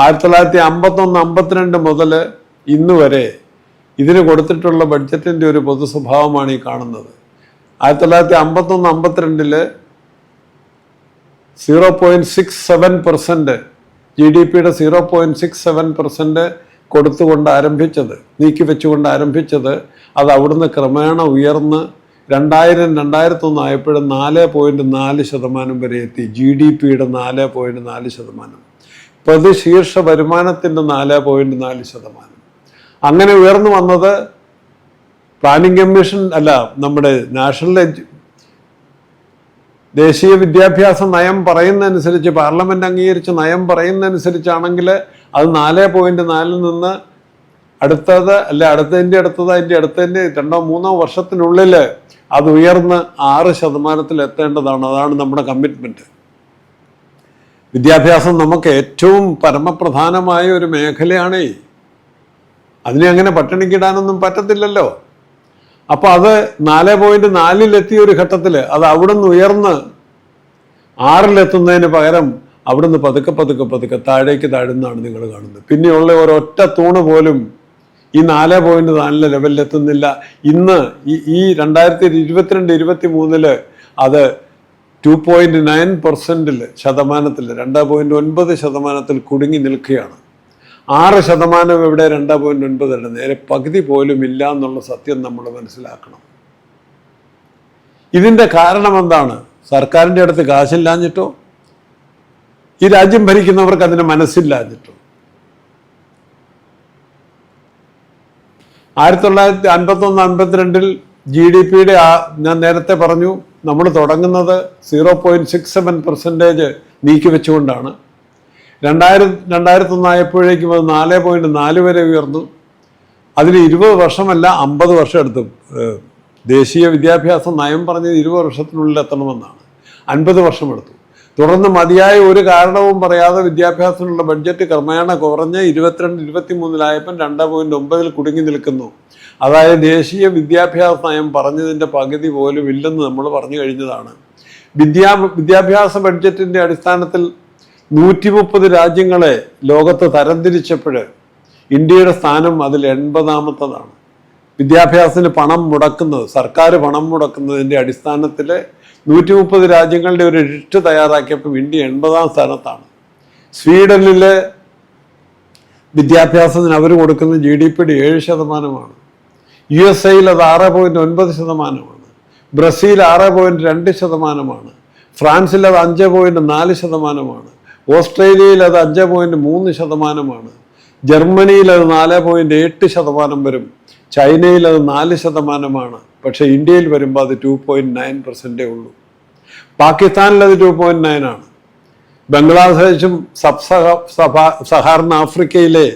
1951-52 മുതൽ ഇന്ന് വരെ ഇതിന് കൊടുത്തിട്ടുള്ള ബഡ്ജറ്റിൻ്റെ ഒരു പൊതു സ്വഭാവമാണ് ഈ കാണുന്നത്. 1951-52 0.67% GDP-യുടെ 0.67% കൊടുത്തുകൊണ്ട് ആരംഭിച്ചത്, നീക്കിവെച്ചുകൊണ്ട് ആരംഭിച്ചത്, അത് അവിടുന്ന് ക്രമേണ ഉയർന്ന് 2000-2001 ആയപ്പോഴും 4.4% വരെ എത്തി. GDP-യുടെ 4.4%, പ്രതിശീർഷ വരുമാനത്തിൻ്റെ 4.4%. അങ്ങനെ ഉയർന്നു വന്നത് പ്ലാനിംഗ് കമ്മീഷൻ അല്ല, നമ്മുടെ ദേശീയ വിദ്യാഭ്യാസ നയം പറയുന്നതനുസരിച്ച്, പാർലമെന്റ് അംഗീകരിച്ച നയം പറയുന്നതനുസരിച്ചാണെങ്കിൽ അത് 4.4 നിന്ന് അടുത്തത് അതിൻ്റെ അടുത്തതിൻ്റെ 2-3 വർഷത്തിനുള്ളിൽ അത് ഉയർന്ന് 6% എത്തേണ്ടതാണ്. അതാണ് നമ്മുടെ കമ്മിറ്റ്മെന്റ്. വിദ്യാഭ്യാസം നമുക്ക് ഏറ്റവും പരമപ്രധാനമായ ഒരു മേഖലയാണ്. അതിനെ അങ്ങനെ പട്ടിണിക്കിടാനൊന്നും പറ്റത്തില്ലല്ലോ. അപ്പൊ അത് 4.4 ഒരു ഘട്ടത്തിൽ അത് അവിടുന്ന് ഉയർന്ന് 6 പകരം അവിടുന്ന് പതുക്കെ താഴേക്ക് താഴുന്നതാണ് നിങ്ങൾ കാണുന്നത്. പിന്നെയുള്ള ഒരൊറ്റ തൂണ് പോലും ഈ 4.4 ലെവലിലെത്തുന്നില്ല. ഇന്ന് ഈ 2022-23 അത് 2.9% ശതമാനത്തിൽ 2.9% കുടുങ്ങി നിൽക്കുകയാണ്. 6% ഇവിടെ 2.9 നേരെ പകുതി പോലും ഇല്ല എന്നുള്ള സത്യം നമ്മൾ മനസ്സിലാക്കണം. ഇതിൻ്റെ കാരണം എന്താണ്? സർക്കാരിൻ്റെ അടുത്ത് കാശില്ലാഞ്ഞിട്ടോ ഈ രാജ്യം ഭരിക്കുന്നവർക്ക് അതിന് മനസ്സില്ലാഞ്ഞിട്ടോ? 1951-52 GDP-യുടെ ഞാൻ നേരത്തെ പറഞ്ഞു, നമ്മൾ തുടങ്ങുന്നത് 0.67% നീക്കി വെച്ചുകൊണ്ടാണ്. 2001 ആയപ്പോഴേക്കും അത് 4.4 വരെ ഉയർന്നു. അതിന് 20 വർഷമല്ല 50 വർഷം എടുത്തു. ദേശീയ വിദ്യാഭ്യാസ നയം പറഞ്ഞത് 20 വർഷത്തിനുള്ളിൽ എത്തണമെന്നാണ്. 50 വർഷം എടുത്തു. തുടർന്ന് മതിയായ ഒരു കാരണവും പറയാതെ വിദ്യാഭ്യാസത്തിനുള്ള ബഡ്ജറ്റ് ക്രമേണ കുറഞ്ഞ് 22-23 2.9 കുടുങ്ങി നിൽക്കുന്നു. അതായത് ദേശീയ വിദ്യാഭ്യാസ നയം പറഞ്ഞതിൻ്റെ പകുതി പോലും ഇല്ലെന്ന് നമ്മൾ പറഞ്ഞു കഴിഞ്ഞതാണ്. വിദ്യാഭ്യാസ ബഡ്ജറ്റിൻ്റെ അടിസ്ഥാനത്തിൽ 130 രാജ്യങ്ങളെ ലോകത്ത് തരംതിരിച്ചപ്പോൾ ഇന്ത്യയുടെ സ്ഥാനം അതിൽ 80ാമത്തതാണ്. വിദ്യാഭ്യാസത്തിന് പണം മുടക്കുന്നത്, സർക്കാർ പണം മുടക്കുന്നതിൻ്റെ അടിസ്ഥാനത്തിൽ 130 രാജ്യങ്ങളുടെ ഒരു ലിസ്റ്റ് തയ്യാറാക്കിയപ്പോൾ ഇന്ത്യ 80ാം സ്ഥാനത്താണ്. സ്വീഡനിലെ വിദ്യാഭ്യാസത്തിന് അവർ കൊടുക്കുന്ന GDP-യുടെ 7%. USA-യിൽ അത് 6.9%. ബ്രസീൽ 6.2%. ഫ്രാൻസിൽ അത് 5.4%. ഓസ്ട്രേലിയയിൽ അത് 5.3%. ജർമ്മനിയിൽ അത് 4.8% വരും. ചൈനയിൽ അത് 4%. പക്ഷെ ഇന്ത്യയിൽ വരുമ്പോൾ അത് 2.9% ഉള്ളൂ. പാകിസ്ഥാനിൽ അത് 2.9 ആണ്. ബംഗ്ലാദേശും സഹാറൻ ആഫ്രിക്കയിലെ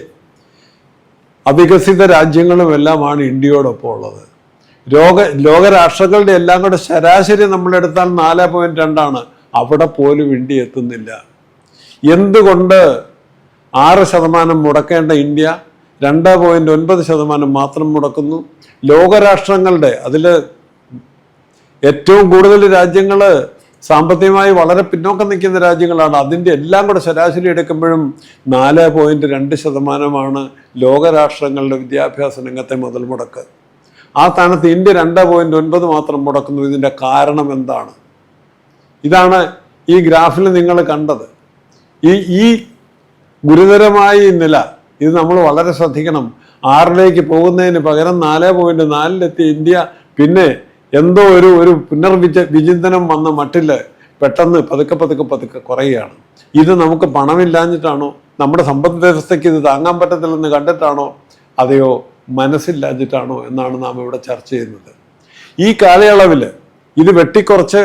അവികസിത രാജ്യങ്ങളും എല്ലാമാണ് ഇന്ത്യയോടൊപ്പം ഉള്ളത്. ലോകരാഷ്ട്രങ്ങളുടെ എല്ലാം കൂടെ ശരാശരി നമ്മളെടുത്താൽ 4.2 അവിടെ പോലും ഇന്ത്യ എത്തുന്നില്ല. എന്തുകൊണ്ട് 6% മുടക്കേണ്ട ഇന്ത്യ 2.9% മാത്രം മുടക്കുന്നു? ലോകരാഷ്ട്രങ്ങളുടെ അതിൽ ഏറ്റവും കൂടുതൽ രാജ്യങ്ങൾ സാമ്പത്തികമായി വളരെ പിന്നോക്കം നിൽക്കുന്ന രാജ്യങ്ങളാണ്. അതിൻ്റെ എല്ലാം കൂടെ ശരാശരി എടുക്കുമ്പോഴും 4.2% ലോകരാഷ്ട്രങ്ങളുടെ വിദ്യാഭ്യാസ രംഗത്തെ മുതൽ മുടക്ക്. ആ സ്ഥാനത്ത് ഇന്ത്യ 2.9 മാത്രം മുടക്കുന്നു. ഇതിൻ്റെ കാരണം എന്താണ്? ഇതാണ് ഈ ഗ്രാഫിൽ നിങ്ങൾ കണ്ടത്. ഈ ഗുരുതരമായ നില ഇത് നമ്മൾ വളരെ ശ്രദ്ധിക്കണം. 6 പോകുന്നതിന് പകരം 4.4 ഇന്ത്യ പിന്നെ എന്തോ ഒരു വിചിന്തനം വന്ന മട്ടിൽ പെട്ടെന്ന് പതുക്കെ കുറയുകയാണ്. ഇത് നമുക്ക് പണമില്ലാഞ്ഞിട്ടാണോ? നമ്മുടെ സമ്പദ് വ്യവസ്ഥയ്ക്ക് ഇത് താങ്ങാൻ പറ്റത്തില്ലെന്ന് കണ്ടിട്ടാണോ? അതെയോ മനസ്സില്ലാഞ്ഞിട്ടാണോ എന്നാണ് നാം ഇവിടെ ചർച്ച ചെയ്യുന്നത്. ഈ കാലയളവിൽ ഇത് വെട്ടിക്കുറച്ച്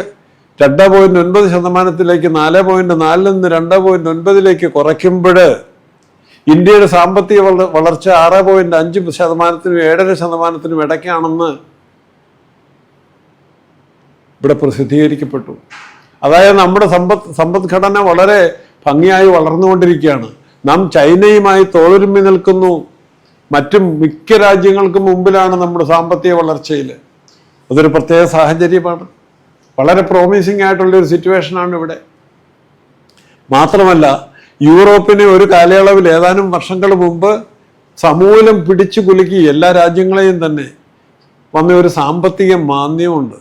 2.9%-ലേക്ക് 4.4 നിന്ന് 2.9 കുറയ്ക്കുമ്പോൾ ഇന്ത്യയുടെ സാമ്പത്തിക വളർച്ച 6.5%-നും 7.5%-നും ഇടയ്ക്കാണെന്ന് ഇവിടെ പ്രസിദ്ധീകരിക്കപ്പെട്ടു. അതായത് നമ്മുടെ സമ്പദ്ഘടന വളരെ ഭംഗിയായി വളർന്നുകൊണ്ടിരിക്കുകയാണ്. നാം ചൈനയുമായി തോളുരുമ്മി നിൽക്കുന്നു. മറ്റും മിക്ക രാജ്യങ്ങൾക്കും മുമ്പിലാണ് നമ്മുടെ സാമ്പത്തിക വളർച്ചയിൽ. അതൊരു പ്രത്യേക സാഹചര്യമാണ്. വളരെ പ്രോമിസിങ് ആയിട്ടുള്ളൊരു സിറ്റുവേഷനാണ് ഇവിടെ. മാത്രമല്ല യൂറോപ്പിനെ ഒരു കാലയളവിൽ ഏതാനും വർഷങ്ങൾ മുമ്പ് സമൂലം പിടിച്ചു കുലുക്കി എല്ലാ രാജ്യങ്ങളെയും തന്നെ വന്ന ഒരു സാമ്പത്തിക മാന്ദ്യമുണ്ട്.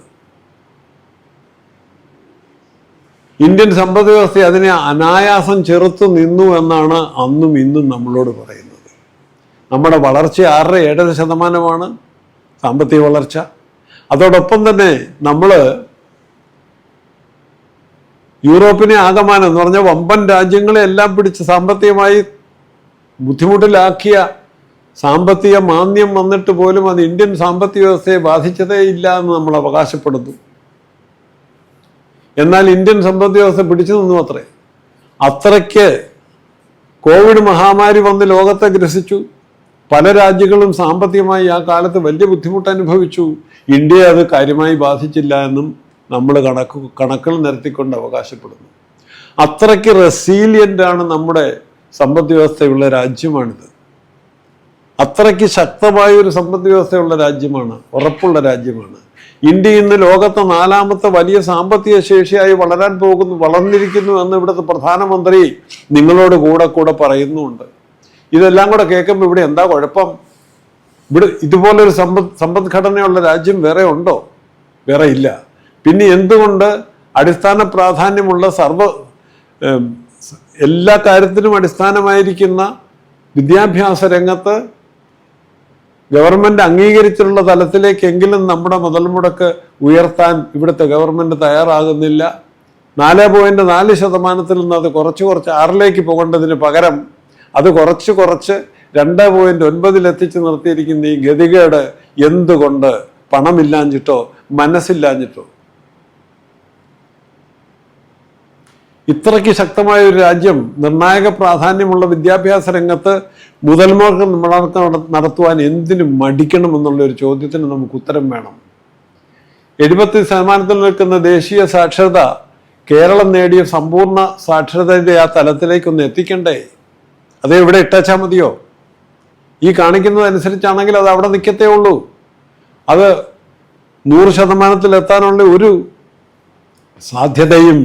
ഇന്ത്യൻ സമ്പദ് വ്യവസ്ഥ അതിനെ അനായാസം ചെറുത്തു നിന്നു എന്നാണ് അന്നും ഇന്നും നമ്മളോട് പറയുന്നത്. നമ്മുടെ വളർച്ച 6-7% സാമ്പത്തിക വളർച്ച. അതോടൊപ്പം തന്നെ നമ്മൾ യൂറോപ്പിനെ ആകമാനം എന്ന് പറഞ്ഞാൽ വമ്പൻ രാജ്യങ്ങളെ എല്ലാം പിടിച്ച് സാമ്പത്തികമായി ബുദ്ധിമുട്ടിലാക്കിയ സാമ്പത്തിക മാന്ദ്യം വന്നിട്ട് പോലും അത് ഇന്ത്യൻ സാമ്പത്തിക വ്യവസ്ഥയെ ബാധിച്ചതേ ഇല്ല എന്ന് നമ്മൾ അവകാശപ്പെടുന്നു. എന്നാൽ ഇന്ത്യൻ സമ്പദ് വ്യവസ്ഥ പിടിച്ചു നിന്നു അത്രേ. അത്രയ്ക്ക് കോവിഡ് മഹാമാരി വന്ന് ലോകത്തെ ഗ്രസിച്ചു. പല രാജ്യങ്ങളും സാമ്പത്തികമായി ആ കാലത്ത് വലിയ ബുദ്ധിമുട്ട് അനുഭവിച്ചു. ഇന്ത്യയെ അത് കാര്യമായി ബാധിച്ചില്ല എന്നും നമ്മൾ കണക്കുകൾ നിരത്തിക്കൊണ്ട് അവകാശപ്പെടുന്നു. അത്രയ്ക്ക് റെസീലിയൻ്റ് ആണ് നമ്മുടെ സമ്പദ് വ്യവസ്ഥയുള്ള രാജ്യമാണിത്. അത്രയ്ക്ക് ശക്തമായ ഒരു സമ്പദ് വ്യവസ്ഥയുള്ള രാജ്യമാണ്, ഉറപ്പുള്ള രാജ്യമാണ്. ഇന്ത്യ ഇന്ന് ലോകത്തെ 4ാമത്തെ വലിയ സാമ്പത്തിക ശേഷിയായി വളർന്നിരിക്കുന്നു എന്ന് ഇവിടുത്തെ പ്രധാനമന്ത്രി നിങ്ങളോട് കൂടെ പറയുന്നുമുണ്ട്. ഇതെല്ലാം കൂടെ കേൾക്കുമ്പോൾ ഇവിടെ എന്താ കുഴപ്പം? ഇവിടെ ഇതുപോലൊരു സമ്പദ്ഘടനയുള്ള രാജ്യം വേറെ ഉണ്ടോ? വേറെ ഇല്ല. പിന്നെ എന്തുകൊണ്ട് അടിസ്ഥാന പ്രാധാന്യമുള്ള എല്ലാ കാര്യത്തിനും അടിസ്ഥാനമായിരിക്കുന്ന വിദ്യാഭ്യാസ രംഗത്ത് ഗവൺമെന്റ് അംഗീകരിച്ചിട്ടുള്ള തലത്തിലേക്കെങ്കിലും നമ്മുടെ മുതൽ മുടക്ക് ഉയർത്താൻ ഇവിടുത്തെ ഗവൺമെന്റ് തയ്യാറാകുന്നില്ല? 4.4% നിന്ന് അത് കുറച്ച് 6ലേക്ക് പോകേണ്ടതിന് പകരം അത് കുറച്ച് 2.9 എത്തിച്ച് നിർത്തിയിരിക്കുന്ന ഈ ഗതികേട് എന്തുകൊണ്ട്? പണമില്ലാഞ്ഞിട്ടോ മനസ്സില്ലാഞ്ഞിട്ടോ? ഇത്രയ്ക്ക് ശക്തമായ ഒരു രാജ്യം നിർണായക പ്രാധാന്യമുള്ള വിദ്യാഭ്യാസ രംഗത്ത് മുതൽമുടക്ക് നടത്തുവാൻ എന്തിനു മടിക്കണമെന്നുള്ള ഒരു ചോദ്യത്തിന് നമുക്ക് ഉത്തരം വേണം. 70% നിൽക്കുന്ന ദേശീയ സാക്ഷരത കേരളം നേടിയ സമ്പൂർണ്ണ സാക്ഷരതയുടെ ആ തലത്തിലേക്കൊന്ന് എത്തിക്കണ്ടേ? അത് ഇവിടെ ഇട്ടാച്ചാൽ മതിയോ? ഈ കാണിക്കുന്നതനുസരിച്ചാണെങ്കിൽ അത് അവിടെ നിൽക്കത്തേ ഉള്ളൂ. അത് 100% എത്താനുള്ള ഒരു സാധ്യതയും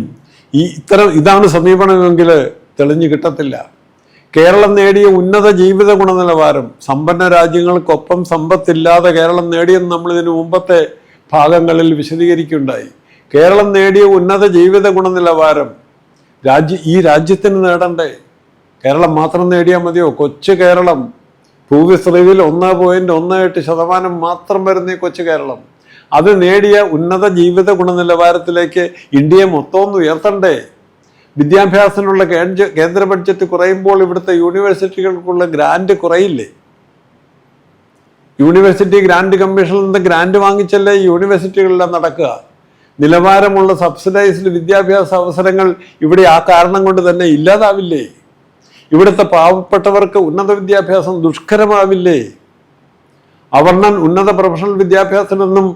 ഇതാണ് സമീപനമെങ്കിൽ തെളിഞ്ഞു കിട്ടത്തില്ല. കേരളം നേടിയ ഉന്നത ജീവിത ഗുണനിലവാരം സമ്പന്ന രാജ്യങ്ങൾക്കൊപ്പം സമ്പത്തില്ലാതെ കേരളം നേടിയെന്ന് നമ്മൾ ഇതിനു മുമ്പത്തെ ഭാഗങ്ങളിൽ വിശദീകരിക്കുകയുണ്ടായി. കേരളം നേടിയ ഉന്നത ജീവിത ഗുണനിലവാരം ഈ രാജ്യത്തിന് നേടണ്ടേ? കേരളം മാത്രം നേടിയാൽ മതിയോ? കൊച്ചു കേരളം, ഭൂവിസ്തൃതിയിൽ 1.18% മാത്രം വരുന്ന ഈ കൊച്ചു കേരളം, അത് നേടിയ ഉന്നത ജീവിത ഗുണനിലവാരത്തിലേക്ക് ഇന്ത്യയെ മൊത്തം ഒന്ന് ഉയർത്തണ്ടേ? വിദ്യാഭ്യാസത്തിനുള്ള കേന്ദ്ര ബഡ്ജറ്റ് കുറയുമ്പോൾ ഇവിടുത്തെ യൂണിവേഴ്സിറ്റികൾക്കുള്ള ഗ്രാന്റ് കുറയില്ലേ? യൂണിവേഴ്സിറ്റി ഗ്രാന്റ് കമ്മീഷനിൽ നിന്ന് ഗ്രാന്റ് വാങ്ങിച്ചല്ലേ ഈ യൂണിവേഴ്സിറ്റികളെല്ലാം നടക്കുക. നിലവാരമുള്ള സബ്സിഡൈസ്ഡ് വിദ്യാഭ്യാസ അവസരങ്ങൾ ഇവിടെ ആ കാരണം കൊണ്ട് തന്നെ ഇല്ലാതാവില്ലേ? ഇവിടുത്തെ പാവപ്പെട്ടവർക്ക് ഉന്നത വിദ്യാഭ്യാസം ദുഷ്കരമാവില്ലേ? അവർണ്ണൻ ഉന്നത പ്രൊഫഷണൽ വിദ്യാഭ്യാസത്തിനൊന്നും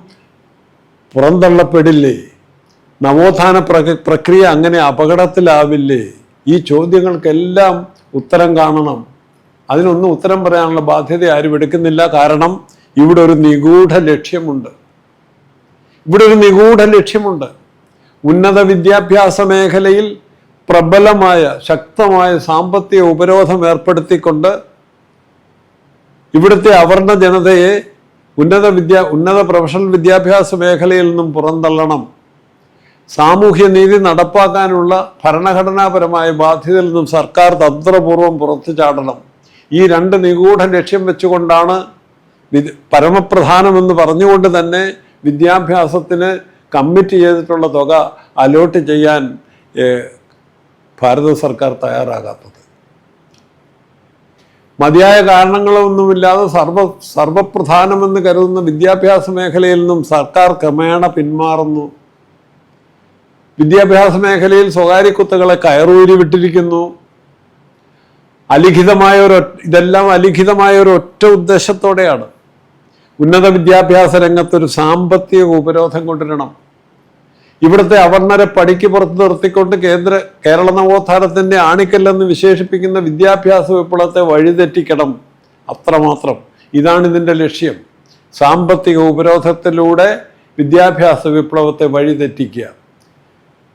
പുറന്തള്ളപ്പെടില്ലേ? നവോത്ഥാന പ്രക്രിയ അങ്ങനെ അപകടത്തിലാവില്ലേ? ഈ ചോദ്യങ്ങൾക്കെല്ലാം ഉത്തരം കാണണം. അതിനൊന്നും ഉത്തരം പറയാനുള്ള ബാധ്യത ആരും എടുക്കുന്നില്ല. കാരണം ഇവിടെ ഒരു നിഗൂഢ ലക്ഷ്യമുണ്ട്. ഉന്നത വിദ്യാഭ്യാസ മേഖലയിൽ പ്രബലമായ ശക്തമായ സാമ്പത്തിക ഉപരോധം ഏർപ്പെടുത്തിക്കൊണ്ട് ഇവിടുത്തെ അവർണ ജനതയെ ഉന്നത പ്രൊഫഷണൽ വിദ്യാഭ്യാസ മേഖലയിൽ നിന്നും പുറന്തള്ളണം. സാമൂഹ്യ നീതി നടപ്പാക്കാനുള്ള ഭരണഘടനാപരമായ ബാധ്യതയിൽ നിന്നും സർക്കാർ തന്ത്രപൂർവ്വം പുറത്തു ചാടണം. ഈ 2 നിഗൂഢ ലക്ഷ്യം വെച്ചുകൊണ്ടാണ് പരമപ്രധാനമെന്ന് പറഞ്ഞുകൊണ്ട് തന്നെ വിദ്യാഭ്യാസത്തിന് കമ്മിറ്റ് ചെയ്തിട്ടുള്ള തുക അലോട്ട് ചെയ്യാൻ ഭാരത സർക്കാർ തയ്യാറാകാത്തത്. മതിയായ കാരണങ്ങളൊന്നുമില്ലാതെ സർവപ്രധാനമെന്ന് കരുതുന്ന വിദ്യാഭ്യാസ മേഖലയിൽ നിന്നും സർക്കാർ ക്രമേണ പിന്മാറുന്നു. വിദ്യാഭ്യാസ മേഖലയിൽ സ്വകാര്യ കുത്തകളെ കയറൂരി വിട്ടിരിക്കുന്നു. ഇതെല്ലാം അലിഖിതമായ ഒരു ഒറ്റ ഉദ്ദേശത്തോടെയാണ്. ഉന്നത വിദ്യാഭ്യാസ രംഗത്തൊരു സാമ്പത്തിക ഉപരോധം കൊണ്ടുവരണം. ഇവിടുത്തെ അവർണരെ പടിക്ക് പുറത്ത് നിർത്തിക്കൊണ്ട് കേരള നവോത്ഥാനത്തിന്റെ ആണിക്കല്ലെന്ന് വിശേഷിപ്പിക്കുന്ന വിദ്യാഭ്യാസ വിപ്ലവത്തെ വഴിതെറ്റിക്കണം. അത്രമാത്രം. ഇതാണ് ഇതിൻ്റെ ലക്ഷ്യം. സാമ്പത്തിക ഉപരോധത്തിലൂടെ വിദ്യാഭ്യാസ വിപ്ലവത്തെ വഴിതെറ്റിക്കുക.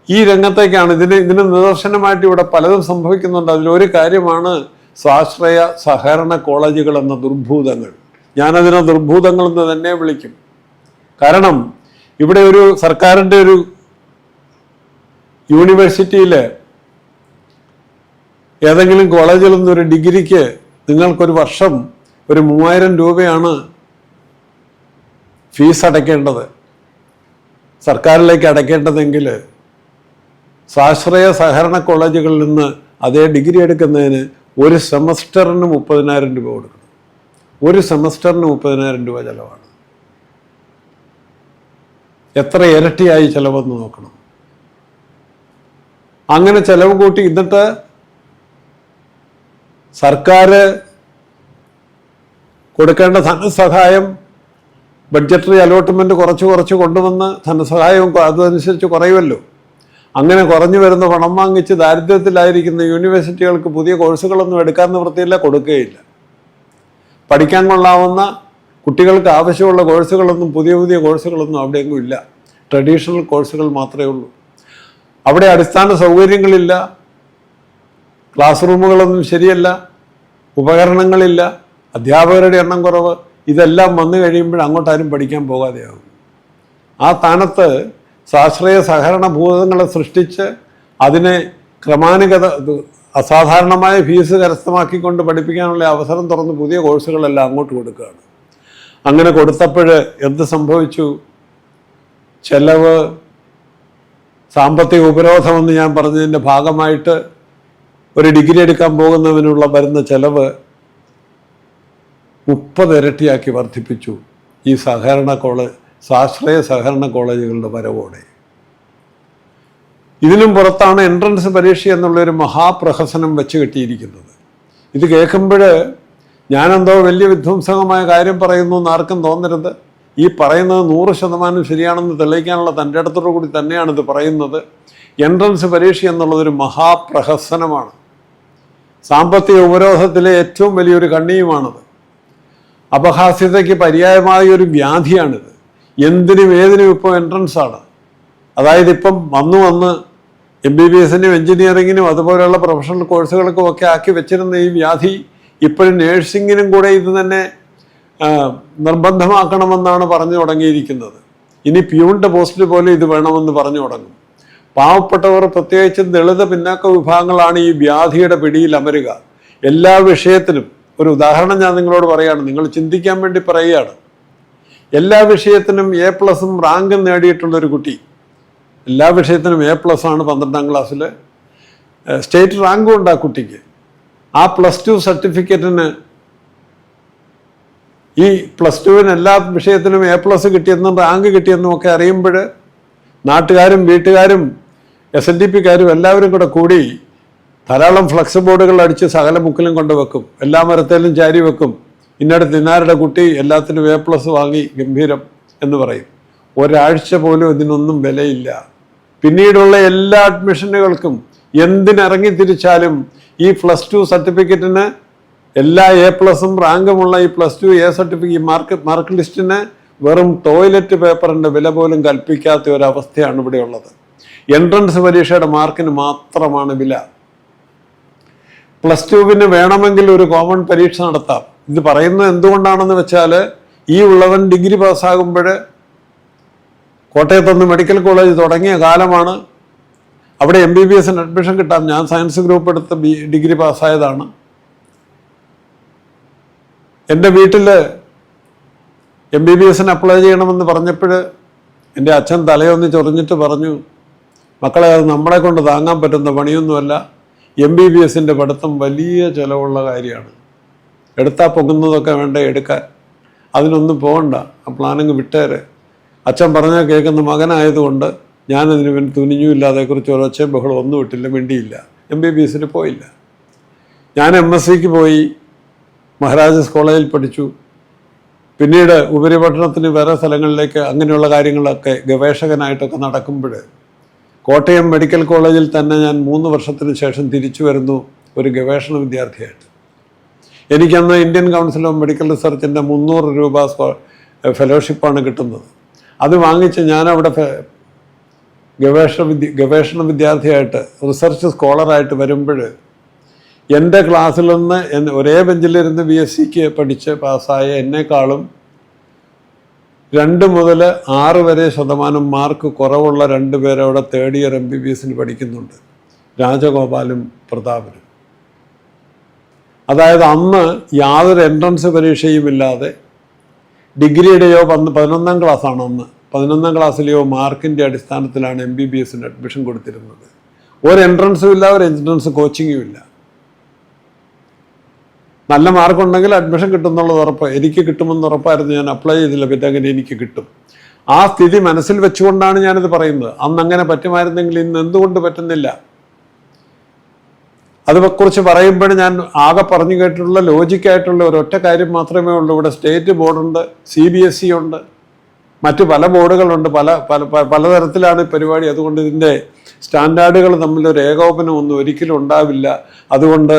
ഈ രംഗത്തേക്കാണ് ഇതിന് നിദർശനമായിട്ട് ഇവിടെ പലതും സംഭവിക്കുന്നുണ്ട്. അതിലൊരു കാര്യമാണ് സ്വാശ്രയ സഹകരണ കോളേജുകൾ എന്ന ദുർഭൂതങ്ങൾ. ഞാനതിനെ ദുർഭൂതങ്ങൾ എന്ന് തന്നെ വിളിക്കും. കാരണം ഇവിടെ ഒരു സർക്കാരിൻ്റെ ഒരു യൂണിവേഴ്സിറ്റിയിൽ ഏതെങ്കിലും കോളേജിൽ നിന്നൊരു ഡിഗ്രിക്ക് നിങ്ങൾക്കൊരു വർഷം ഒരു 3000 രൂപയാണ് ഫീസ് അടയ്ക്കേണ്ടത്, സർക്കാരിലേക്ക് അടയ്ക്കേണ്ടതെങ്കിൽ സ്വാശ്രയ സഹകരണ കോളേജുകളിൽ നിന്ന് അതേ ഡിഗ്രി എടുക്കുന്നതിന് ഒരു സെമസ്റ്ററിന് 30,000 രൂപ കൊടുക്കണം. ഒരു സെമസ്റ്ററിന് 30,000 രൂപ ചിലവാണ്. എത്ര ഇരട്ടിയായി ചിലവെന്ന് നോക്കണം. അങ്ങനെ ചിലവ് കൂട്ടി എന്നിട്ട് സർക്കാർ കൊടുക്കേണ്ട ധനസഹായം ബഡ്ജറ്ററി അലോട്ട്മെൻറ്റ് കുറച്ച് കൊണ്ടുവന്ന് ധനസഹായവും അതനുസരിച്ച് കുറയുമല്ലോ. അങ്ങനെ കുറഞ്ഞു വരുന്ന പണം വാങ്ങിച്ച് ദാരിദ്ര്യത്തിലായിരിക്കുന്ന യൂണിവേഴ്സിറ്റികൾക്ക് പുതിയ കോഴ്സുകളൊന്നും എടുക്കാൻ നിവൃത്തിയില്ല, കൊടുക്കുകയില്ല. പഠിക്കാൻ കൊള്ളാവുന്ന കുട്ടികൾക്ക് ആവശ്യമുള്ള കോഴ്സുകളൊന്നും പുതിയ കോഴ്സുകളൊന്നും അവിടെയെങ്ങും ഇല്ല. ട്രഡീഷണൽ കോഴ്സുകൾ മാത്രമേ ഉള്ളൂ. അവിടെ അടിസ്ഥാന സൗകര്യങ്ങളില്ല, ക്ലാസ് റൂമുകളൊന്നും ശരിയല്ല, ഉപകരണങ്ങളില്ല, അധ്യാപകരുടെ എണ്ണം കുറവ്. ഇതെല്ലാം വന്നു കഴിയുമ്പോൾ അങ്ങോട്ടാരും പഠിക്കാൻ പോകാതെയാകും. ആ സ്ഥാനത്ത് സ്വാശ്രയ സഹകരണ ഭൂതങ്ങളെ സൃഷ്ടിച്ച് അതിനെ ക്രമാനുഗത അസാധാരണമായ ഫീസ് കരസ്ഥമാക്കിക്കൊണ്ട് പഠിപ്പിക്കാനുള്ള അവസരം തുറന്ന് പുതിയ കോഴ്സുകളെല്ലാം അങ്ങോട്ട് കൊടുക്കുകയാണ്. അങ്ങനെ കൊടുത്തപ്പോൾ എന്ത് സംഭവിച്ചു? ചെലവ്, സാമ്പത്തിക ഉപരോധമെന്ന് ഞാൻ പറഞ്ഞതിൻ്റെ ഭാഗമായിട്ട് ഒരു ഡിഗ്രി എടുക്കാൻ പോകുന്നതിനുള്ള വരുന്ന ചെലവ് 30 ഇരട്ടിയാക്കി വർദ്ധിപ്പിച്ചു ഈ സ്വാശ്രയ സഹകരണ കോളേജുകളുടെ വരവോടെ. ഇതിനും പുറത്താണ് എൻട്രൻസ് പരീക്ഷ എന്നുള്ളൊരു മഹാപ്രഹസനം വെച്ച് കെട്ടിയിരിക്കുന്നത്. ഇത് കേൾക്കുമ്പോൾ ഞാനെന്തോ വലിയ വിധ്വംസകമായ കാര്യം പറയുന്നു എന്ന് ആർക്കും തോന്നരുത്. ഈ പറയുന്നത് 100% ശരിയാണെന്ന് തെളിയിക്കാനുള്ള തൻ്റെ അടുത്തോടു കൂടി തന്നെയാണ് ഇത് പറയുന്നത്. എൻട്രൻസ് പരീക്ഷ എന്നുള്ളതൊരു മഹാപ്രഹസനമാണ്. സാമ്പത്തിക ഉപരോധത്തിലെ ഏറ്റവും വലിയൊരു കണ്ണിയുമാണത്. അപഹാസ്യതയ്ക്ക് പര്യായമായ ഒരു വ്യാധിയാണിത്. എന്തിനും ഏതിനും ഇപ്പോൾ എൻട്രൻസാണ്. അതായത് ഇപ്പം വന്ന് MBBS-നും എഞ്ചിനീയറിങ്ങിനും അതുപോലെയുള്ള പ്രൊഫഷണൽ കോഴ്സുകൾക്കും ഒക്കെ ആക്കി വെച്ചിരുന്ന ഈ വ്യാധി ഇപ്പോഴും നേഴ്സിങ്ങിനും കൂടെ ഇത് തന്നെ നിർബന്ധമാക്കണമെന്നാണ് പറഞ്ഞു തുടങ്ങിയിരിക്കുന്നത്. ഇനി പ്യൂണിൻ്റെ പോസ്റ്റിൽ പോലും ഇത് വേണമെന്ന് പറഞ്ഞു തുടങ്ങും. പാവപ്പെട്ടവർ, പ്രത്യേകിച്ചും ദളിത് പിന്നാക്ക വിഭാഗങ്ങളാണ് ഈ വ്യാധിയുടെ പിടിയിൽ അമരുക. എല്ലാ വിഷയത്തിനും ഒരു ഉദാഹരണം ഞാൻ നിങ്ങളോട് പറയുകയാണ്, നിങ്ങൾ ചിന്തിക്കാൻ വേണ്ടി പറയുകയാണ്. എല്ലാ വിഷയത്തിനും A+ റാങ്കും നേടിയിട്ടുള്ളൊരു കുട്ടി, എല്ലാ വിഷയത്തിനും A+ ആണ് 12ാം ക്ലാസ്സിൽ, സ്റ്റേറ്റ് റാങ്കും ഉണ്ട് ആ കുട്ടിക്ക്. ആ +2 സർട്ടിഫിക്കറ്റിന് ഈ +2-ന് എല്ലാ വിഷയത്തിനും A+ കിട്ടിയെന്നും റാങ്ക് കിട്ടിയെന്നും ഒക്കെ അറിയുമ്പോൾ നാട്ടുകാരും വീട്ടുകാരും SNDP-കാരും എല്ലാവരും കൂടി ധാരാളം ഫ്ലക്സ് ബോർഡുകൾ അടിച്ച് സകല മുക്കിലും കൊണ്ടുവെക്കും, എല്ലാ മരത്തേലും ചാരി വെക്കും. ഇന്നടത്ത് ഇന്നാരുടെ കുട്ടി എല്ലാത്തിനും A+ വാങ്ങി ഗംഭീരം എന്ന് പറയും. ഒരാഴ്ച പോലും ഇതിനൊന്നും വിലയില്ല. പിന്നീടുള്ള എല്ലാ അഡ്മിഷനുകൾക്കും എന്തിനിറങ്ങി തിരിച്ചാലും ഈ +2 സർട്ടിഫിക്കറ്റിന് എല്ലാ A+ റാങ്കുമുള്ള ഈ +2 A സർട്ടിഫിക്കറ്റ് മാർക്ക് ലിസ്റ്റിന് വെറും ടോയ്ലറ്റ് പേപ്പറിൻ്റെ വില പോലും കൽപ്പിക്കാത്ത ഒരവസ്ഥയാണ് ഇവിടെ ഉള്ളത്. എൻട്രൻസ് പരീക്ഷയുടെ മാർക്കിന് മാത്രമാണ് വില. +2-ന് വേണമെങ്കിൽ ഒരു കോമൺ പരീക്ഷ നടത്താം. ഇത് പറയുന്നത് എന്തുകൊണ്ടാണെന്ന് വെച്ചാൽ, ഈ ഉള്ളവൻ ഡിഗ്രി പാസ്സാകുമ്പോൾ കോട്ടയത്തുനിന്ന് മെഡിക്കൽ കോളേജ് തുടങ്ങിയ കാലമാണ്. അവിടെ MBBS-ന് അഡ്മിഷൻ കിട്ടാം. ഞാൻ സയൻസ് ഗ്രൂപ്പ് എടുത്ത് ഡിഗ്രി പാസ്സായതാണ്. എൻ്റെ വീട്ടിൽ MBBS-ന് അപ്ലൈ ചെയ്യണമെന്ന് പറഞ്ഞപ്പോൾ എൻ്റെ അച്ഛൻ തലയൊന്ന് ചൊറിഞ്ഞിട്ട് പറഞ്ഞു, മക്കളെ, അത് നമ്മളെ കൊണ്ട് താങ്ങാൻ പറ്റുന്ന പണിയൊന്നുമല്ല. MBBS-ൻ്റെ പഠിത്തം വലിയ ചിലവുള്ള കാര്യമാണ്. എടുത്താൽ പൊങ്ങുന്നതൊക്കെ വേണ്ട എടുക്കാൻ, അതിനൊന്നും പോകണ്ട, ആ പ്ലാനങ്ങ് വിട്ടേരെ. അച്ഛൻ പറഞ്ഞാൽ കേൾക്കുന്ന മകനായതുകൊണ്ട് ഞാനതിന് വേണ്ടി തുനിഞ്ഞുമില്ല. അതേക്കുറിച്ച് ഒരൊച്ചയും ബഹളം ഒന്നും ഇട്ടില്ല, മിണ്ടിയില്ല. MBBS-ന് പോയില്ല. ഞാൻ MSc-ക്ക് പോയി, മഹാരാജാസ് കോളേജിൽ പഠിച്ചു. പിന്നീട് ഉപരിപഠനത്തിന് വേറെ സ്ഥലങ്ങളിലേക്ക് അങ്ങനെയുള്ള കാര്യങ്ങളൊക്കെ ഗവേഷകനായിട്ടൊക്കെ നടക്കുമ്പോൾ കോട്ടയം മെഡിക്കൽ കോളേജിൽ തന്നെ ഞാൻ 3 വർഷത്തിന് ശേഷം തിരിച്ചു വരുന്നു ഒരു ഗവേഷണ വിദ്യാർത്ഥിയായിട്ട്. എനിക്കന്ന് ഇന്ത്യൻ കൗൺസിൽ ഓഫ് മെഡിക്കൽ റിസർച്ചിൻ്റെ 300 രൂപ ഫെലോഷിപ്പാണ് കിട്ടുന്നത്. അത് വാങ്ങിച്ച് ഞാനവിടെ ഗവേഷണ വിദ്യാർത്ഥിയായിട്ട് റിസർച്ച് സ്കോളറായിട്ട് വരുമ്പോൾ എൻ്റെ ക്ലാസ്സിൽ നിന്ന് ഒരേ ബെഞ്ചിലിരുന്ന് BSc-ക്ക് പഠിച്ച് പാസ്സായ എന്നെക്കാളും 2 മുതൽ 6 വരെ ശതമാനം മാർക്ക് കുറവുള്ള 2 പേര് അവിടെ തേർഡ് ഇയർ MBBS പഠിക്കുന്നുണ്ട്, രാജഗോപാലും പ്രതാപനും. അതായത് അന്ന് യാതൊരു എൻട്രൻസ് പരീക്ഷയുമില്ലാതെ ഡിഗ്രിയുടെയോ 11ാം ക്ലാസ്സാണ് അന്ന്, 11ാം ക്ലാസ്സിലെയോ മാർക്കിൻ്റെ അടിസ്ഥാനത്തിലാണ് MBBS അഡ്മിഷൻ കൊടുത്തിരുന്നത്. ഒരു എൻട്രൻസും ഇല്ല, ഒരു എൻട്രൻസ് കോച്ചിങ്ങും ഇല്ല. നല്ല മാർക്കുണ്ടെങ്കിൽ അഡ്മിഷൻ കിട്ടുമെന്നുള്ളത് ഉറപ്പ്, എനിക്ക് കിട്ടുമെന്ന് ഉറപ്പായിരുന്നു. ഞാൻ അപ്ലൈ ചെയ്തില്ല, പിന്നെ അങ്ങനെ എനിക്ക് കിട്ടും. ആ സ്ഥിതി മനസ്സിൽ വെച്ചുകൊണ്ടാണ് ഞാനിത് പറയുന്നത്. അന്ന് അങ്ങനെ പറ്റുമായിരുന്നെങ്കിൽ ഇന്ന് എന്തുകൊണ്ട് പറ്റുന്നില്ല? അതിനെക്കുറിച്ച് പറയുമ്പോൾ ഞാൻ ആകെ പറഞ്ഞു കേട്ടിട്ടുള്ള ലോജിക്കായിട്ടുള്ള ഒരൊറ്റ കാര്യം മാത്രമേ ഉള്ളൂ. ഇവിടെ സ്റ്റേറ്റ് ബോർഡുണ്ട്, CBSE ഉണ്ട്, മറ്റു പല ബോർഡുകളുണ്ട്, പലതരത്തിലാണ് ഈ പരിപാടി. അതുകൊണ്ട് ഇതിൻ്റെ സ്റ്റാൻഡേർഡുകൾ തമ്മിലൊരു ഏകോപനം ഒന്നും ഒരിക്കലും ഉണ്ടാവില്ല. അതുകൊണ്ട്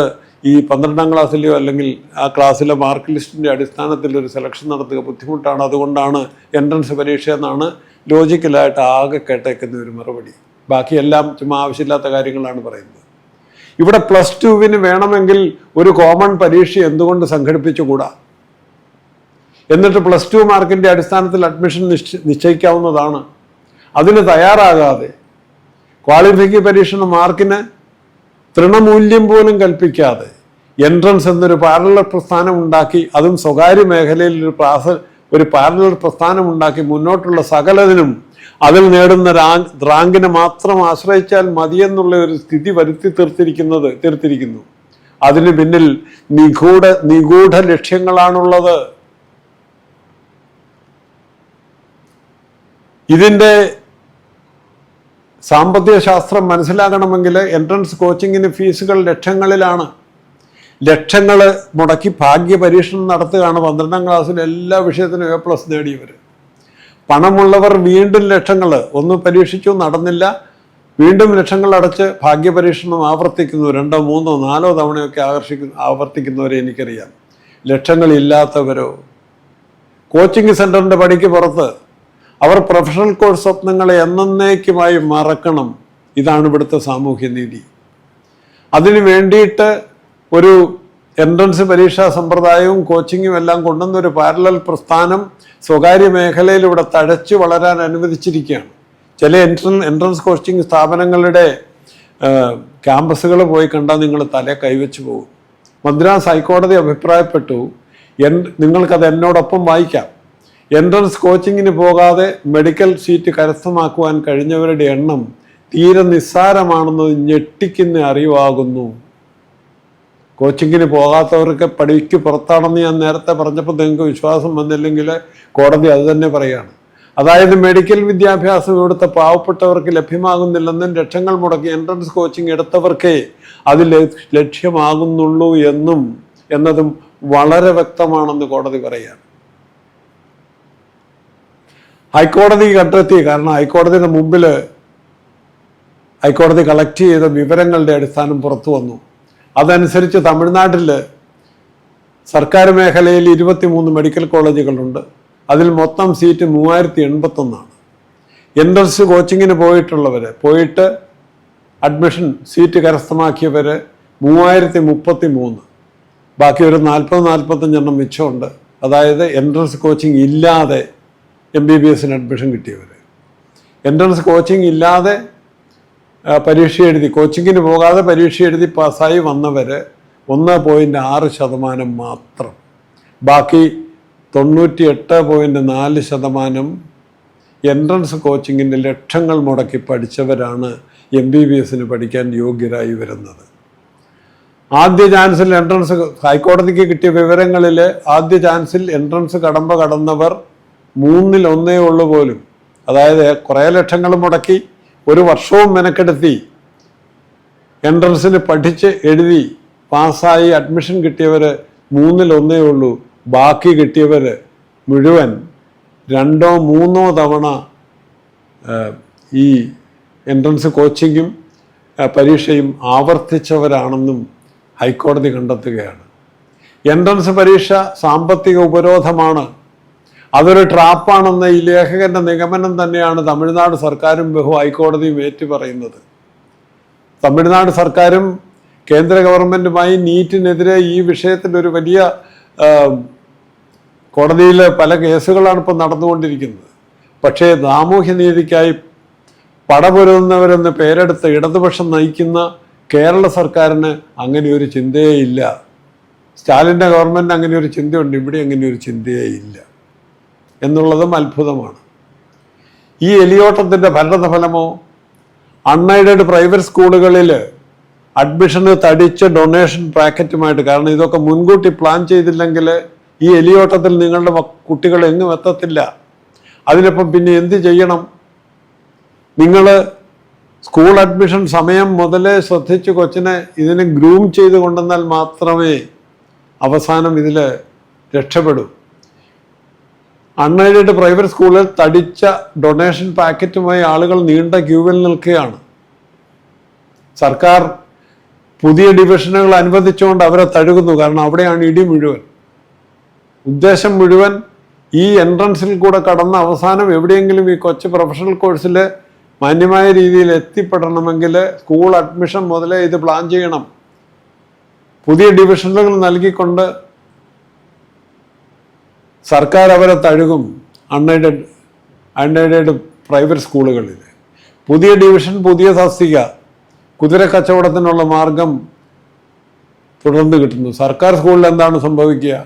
ഈ 12ാം ക്ലാസ്സിലെയോ അല്ലെങ്കിൽ ആ ക്ലാസ്സിലെ മാർക്ക് ലിസ്റ്റിൻ്റെ അടിസ്ഥാനത്തിൽ ഒരു സെലക്ഷൻ നടത്തുക ബുദ്ധിമുട്ടാണ്. അതുകൊണ്ടാണ് എൻട്രൻസ് പരീക്ഷ എന്നാണ് ലോജിക്കലായിട്ട് ആകെ കേട്ടേക്കുന്ന ഒരു മറുപടി. ബാക്കിയെല്ലാം ചുമ്മാ ആവശ്യമില്ലാത്ത കാര്യങ്ങളാണ് പറയുന്നത്. ഇവിടെ +2 വേണമെങ്കിൽ ഒരു കോമൺ പരീക്ഷ എന്തുകൊണ്ട് സംഘടിപ്പിച്ചുകൂടാ? എന്നിട്ട് +2 മാർക്കിൻ്റെ അടിസ്ഥാനത്തിൽ അഡ്മിഷൻ നിശ്ചയിക്കാവുന്നതാണ്. അതിന് തയ്യാറാകാതെ ക്വാളിഫിക്കേഷൻ പരീക്ഷ മാർക്കിന് തൃണമൂല്യം പോലും കൽപ്പിക്കാതെ എൻട്രൻസ് എന്നൊരു പാരലൽ പ്രസ്ഥാനം ഉണ്ടാക്കി, അതും സ്വകാര്യ മേഖലയിൽ ഒരു പാരലൽ പ്രസ്ഥാനം ഉണ്ടാക്കി മുന്നോട്ടുള്ള സകലതിനും അതിൽ നേടുന്ന റാങ്കിനെ മാത്രം ആശ്രയിച്ചാൽ മതിയെന്നുള്ള ഒരു സ്ഥിതി വരുത്തി തീർത്തിരിക്കുന്നു. അതിന് പിന്നിൽ നിഗൂഢ ലക്ഷ്യങ്ങളാണുള്ളത്. ഇതിൻ്റെ സാമ്പത്തിക ശാസ്ത്രം മനസ്സിലാകണമെങ്കിൽ എൻട്രൻസ് കോച്ചിങ്ങിന് ഫീസുകൾ ലക്ഷങ്ങളിലാണ്. ലക്ഷങ്ങൾ മുടക്കി ഭാഗ്യ പരീക്ഷണം നടത്തുകയാണ് 12ാം ക്ലാസ്സിൽ എല്ലാ വിഷയത്തിനും A+ നേടിയവർ. പണമുള്ളവർ വീണ്ടും ലക്ഷങ്ങൾ ഒന്ന് പരീക്ഷിച്ചു, നടന്നില്ല, വീണ്ടും ലക്ഷങ്ങൾ അടച്ച് ഭാഗ്യപരീക്ഷണം ആവർത്തിക്കുന്നു. 2, 3, 4 തവണയൊക്കെ ആവർത്തിക്കുന്നവരെ എനിക്കറിയാം. ലക്ഷങ്ങളില്ലാത്തവരോ കോച്ചിങ് സെൻ്ററിൻ്റെ പടിക്ക് പുറത്ത് അവർ പ്രൊഫഷണൽ കോഴ്സ് സ്വപ്നങ്ങളെ എന്നേക്കുമായി മറക്കണം. ഇതാണ് ഇവിടുത്തെ സാമൂഹ്യനീതി. അതിനു വേണ്ടിയിട്ട് ഒരു എൻട്രൻസ് പരീക്ഷാ സമ്പ്രദായവും കോച്ചിങ്ങും എല്ലാം കൊണ്ടുവന്നൊരു പാരലൽ പ്രസ്ഥാനം സ്വകാര്യ മേഖലയിൽ ഇവിടെ തഴച്ചു വളരാൻ അനുവദിച്ചിരിക്കുകയാണ്. ചില എൻട്രൻസ് കോച്ചിങ് സ്ഥാപനങ്ങളുടെ ക്യാമ്പസുകൾ പോയി കണ്ടാൽ നിങ്ങൾ തല കൈവച്ച് പോകും. മദ്രാസ് ഹൈക്കോടതി അഭിപ്രായപ്പെട്ടു, നിങ്ങൾക്കത് എന്നോടൊപ്പം വായിക്കാം, എൻട്രൻസ് കോച്ചിങ്ങിന് പോകാതെ മെഡിക്കൽ സീറ്റ് കരസ്ഥമാക്കുവാൻ കഴിഞ്ഞവരുടെ എണ്ണം തീരെ നിസ്സാരമാണെന്നത് ഞെട്ടിക്കുന്ന അറിവാകുന്നു. കോച്ചിങ്ങിന് പോകാത്തവർക്ക് പടിക്ക് പുറത്താണെന്ന് ഞാൻ നേരത്തെ പറഞ്ഞപ്പോൾ നിങ്ങൾക്ക് വിശ്വാസം വന്നില്ലെങ്കിൽ കോടതി അത് തന്നെ പറയുകയാണ്. അതായത് മെഡിക്കൽ വിദ്യാഭ്യാസം ഇവിടുത്തെ പാവപ്പെട്ടവർക്ക് ലഭ്യമാകുന്നില്ലെന്നും ലക്ഷങ്ങൾ മുടക്കി എൻട്രൻസ് കോച്ചിങ് എടുത്തവർക്കേ അത് ലക്ഷ്യമാകുന്നുള്ളൂ എന്നതും വളരെ വ്യക്തമാണെന്ന് കോടതി പറയുകയാണ്. ഹൈക്കോടതി കണ്ടെത്തി, കാരണം ഹൈക്കോടതിയുടെ മുമ്പിൽ ഹൈക്കോടതി കളക്ട് ചെയ്ത വിവരങ്ങളുടെ അടിസ്ഥാനം പുറത്തു വന്നു. അതനുസരിച്ച് തമിഴ്നാട്ടിൽ സർക്കാർ മേഖലയിൽ 23 മെഡിക്കൽ കോളേജുകളുണ്ട്. അതിൽ മൊത്തം സീറ്റ് 3081. എൻട്രൻസ് കോച്ചിങ്ങിന് പോയിട്ട് അഡ്മിഷൻ സീറ്റ് കരസ്ഥമാക്കിയവർ 3033. ബാക്കി ഒരു 40-45 മിച്ചമുണ്ട്. അതായത് എൻട്രൻസ് കോച്ചിങ് ഇല്ലാതെ MBBS അഡ്മിഷൻ കിട്ടിയവർ. എൻട്രൻസ് കോച്ചിങ് ഇല്ലാതെ പരീക്ഷ എഴുതി, കോച്ചിങ്ങിന് പോകാതെ പരീക്ഷ എഴുതി പാസ്സായി വന്നവർ 1.6% മാത്രം. ബാക്കി 98.4% എൻട്രൻസ് കോച്ചിങ്ങിൻ്റെ ലക്ഷങ്ങൾ മുടക്കി പഠിച്ചവരാണ് MBBS പഠിക്കാൻ യോഗ്യരായി വരുന്നത്. ആദ്യ ചാൻസിൽ എൻട്രൻസ്, ഹൈക്കോടതിക്ക് കിട്ടിയ വിവരങ്ങളിൽ ആദ്യ ചാൻസിൽ എൻട്രൻസ് കടന്നവർ 1/3 പോലും. അതായത് കുറേ ലക്ഷങ്ങൾ മുടക്കി ഒരു വർഷവും മെനക്കെടുത്തി എൻട്രൻസിന് പഠിച്ച് എഴുതി പാസ്സായി അഡ്മിഷൻ കിട്ടിയവർ 1/3. ബാക്കി കിട്ടിയവർ മുഴുവൻ 2, 3 തവണ ഈ എൻട്രൻസ് കോച്ചിങ്ങും പരീക്ഷയും ആവർത്തിച്ചവരാണെന്നും ഹൈക്കോടതി കണ്ടെത്തുകയാണ്. എൻട്രൻസ് പരീക്ഷ സാമ്പത്തിക ഉപരോധമാണ്, അതൊരു ട്രാപ്പാണെന്ന ഈ ലേഖകന്റെ നിഗമനം തന്നെയാണ് തമിഴ്നാട് സർക്കാരും ഹൈക്കോടതിയും ഏറ്റുപറയുന്നത്. തമിഴ്നാട് സർക്കാരും കേന്ദ്ര ഗവൺമെൻറ്റുമായി നീറ്റിനെതിരെ ഈ വിഷയത്തിൽ ഒരു വലിയ കോടതിയിൽ പല കേസുകളാണ് ഇപ്പോൾ നടന്നുകൊണ്ടിരിക്കുന്നത്. പക്ഷേ സാമൂഹ്യനീതിക്കായി പടപൊരുന്നവരെന്ന് പേരെടുത്ത് ഇടതുപക്ഷം നയിക്കുന്ന കേരള സർക്കാരിന് അങ്ങനെ ഒരു ചിന്തയേ ഇല്ല. സ്റ്റാലിൻ്റെ ഗവൺമെൻറ് അങ്ങനെ ഒരു ചിന്തയുണ്ട്, ഇവിടെ അങ്ങനെ ഒരു ചിന്തയേ ഇല്ല എന്നുള്ളതും അത്ഭുതമാണ്. ഈ എലിയോട്ടത്തിൻ്റെ ഫലമോ അൺഎയ്ഡഡ് പ്രൈവറ്റ് സ്കൂളുകളിൽ അഡ്മിഷന് തടിച്ച ഡൊണേഷൻ പാക്കറ്റുമായിട്ട്, കാരണം ഇതൊക്കെ മുൻകൂട്ടി പ്ലാൻ ചെയ്തില്ലെങ്കിൽ ഈ എലിയോട്ടത്തിൽ നിങ്ങളുടെ കുട്ടികൾ എങ്ങും എത്തത്തില്ല. അതിനൊപ്പം പിന്നെ എന്ത് ചെയ്യണം? നിങ്ങൾ സ്കൂൾ അഡ്മിഷൻ സമയം മുതലേ ശ്രദ്ധിച്ച് കൊച്ചിനെ ഇതിനെ ഗ്രൂം ചെയ്ത് കൊണ്ടുവന്നാൽ മാത്രമേ അവസാനം ഇതിൽ രക്ഷപ്പെടൂ. അൺഎയ്ഡഡ് പ്രൈവറ്റ് സ്കൂളിൽ തടിച്ച ഡൊണേഷൻ പാക്കറ്റുമായി ആളുകൾ നീണ്ട ക്യൂവിൽ നിൽക്കുകയാണ്. സർക്കാർ പുതിയ ഡിവിഷനുകൾ അനുവദിച്ചുകൊണ്ട് അവരെ തഴുകുന്നു. കാരണം അവിടെയാണ് ഇടി മുഴുവൻ. ഉദ്ദേശം മുഴുവൻ ഈ എൻട്രൻസിൽ കൂടെ കടന്ന അവസാനം എവിടെയെങ്കിലും ഈ കൊച്ചു പ്രൊഫഷണൽ കോഴ്സിൽ മാന്യമായ രീതിയിൽ എത്തിപ്പെടണമെങ്കിൽ സ്കൂൾ അഡ്മിഷൻ മുതലേ ഇത് പ്ലാൻ ചെയ്യണം. പുതിയ ഡിവിഷനുകൾ നൽകിക്കൊണ്ട് സർക്കാർ അവരെ തഴുകും. അൺഎയ്ഡഡ് പ്രൈവറ്റ് സ്കൂളുകളിൽ പുതിയ ഡിവിഷൻ, പുതിയ തസ്തിക, കുതിര കച്ചവടത്തിനുള്ള മാർഗം തുടർന്ന് കിട്ടുന്നു. സർക്കാർ സ്കൂളിൽ എന്താണ് സംഭവിക്കുക?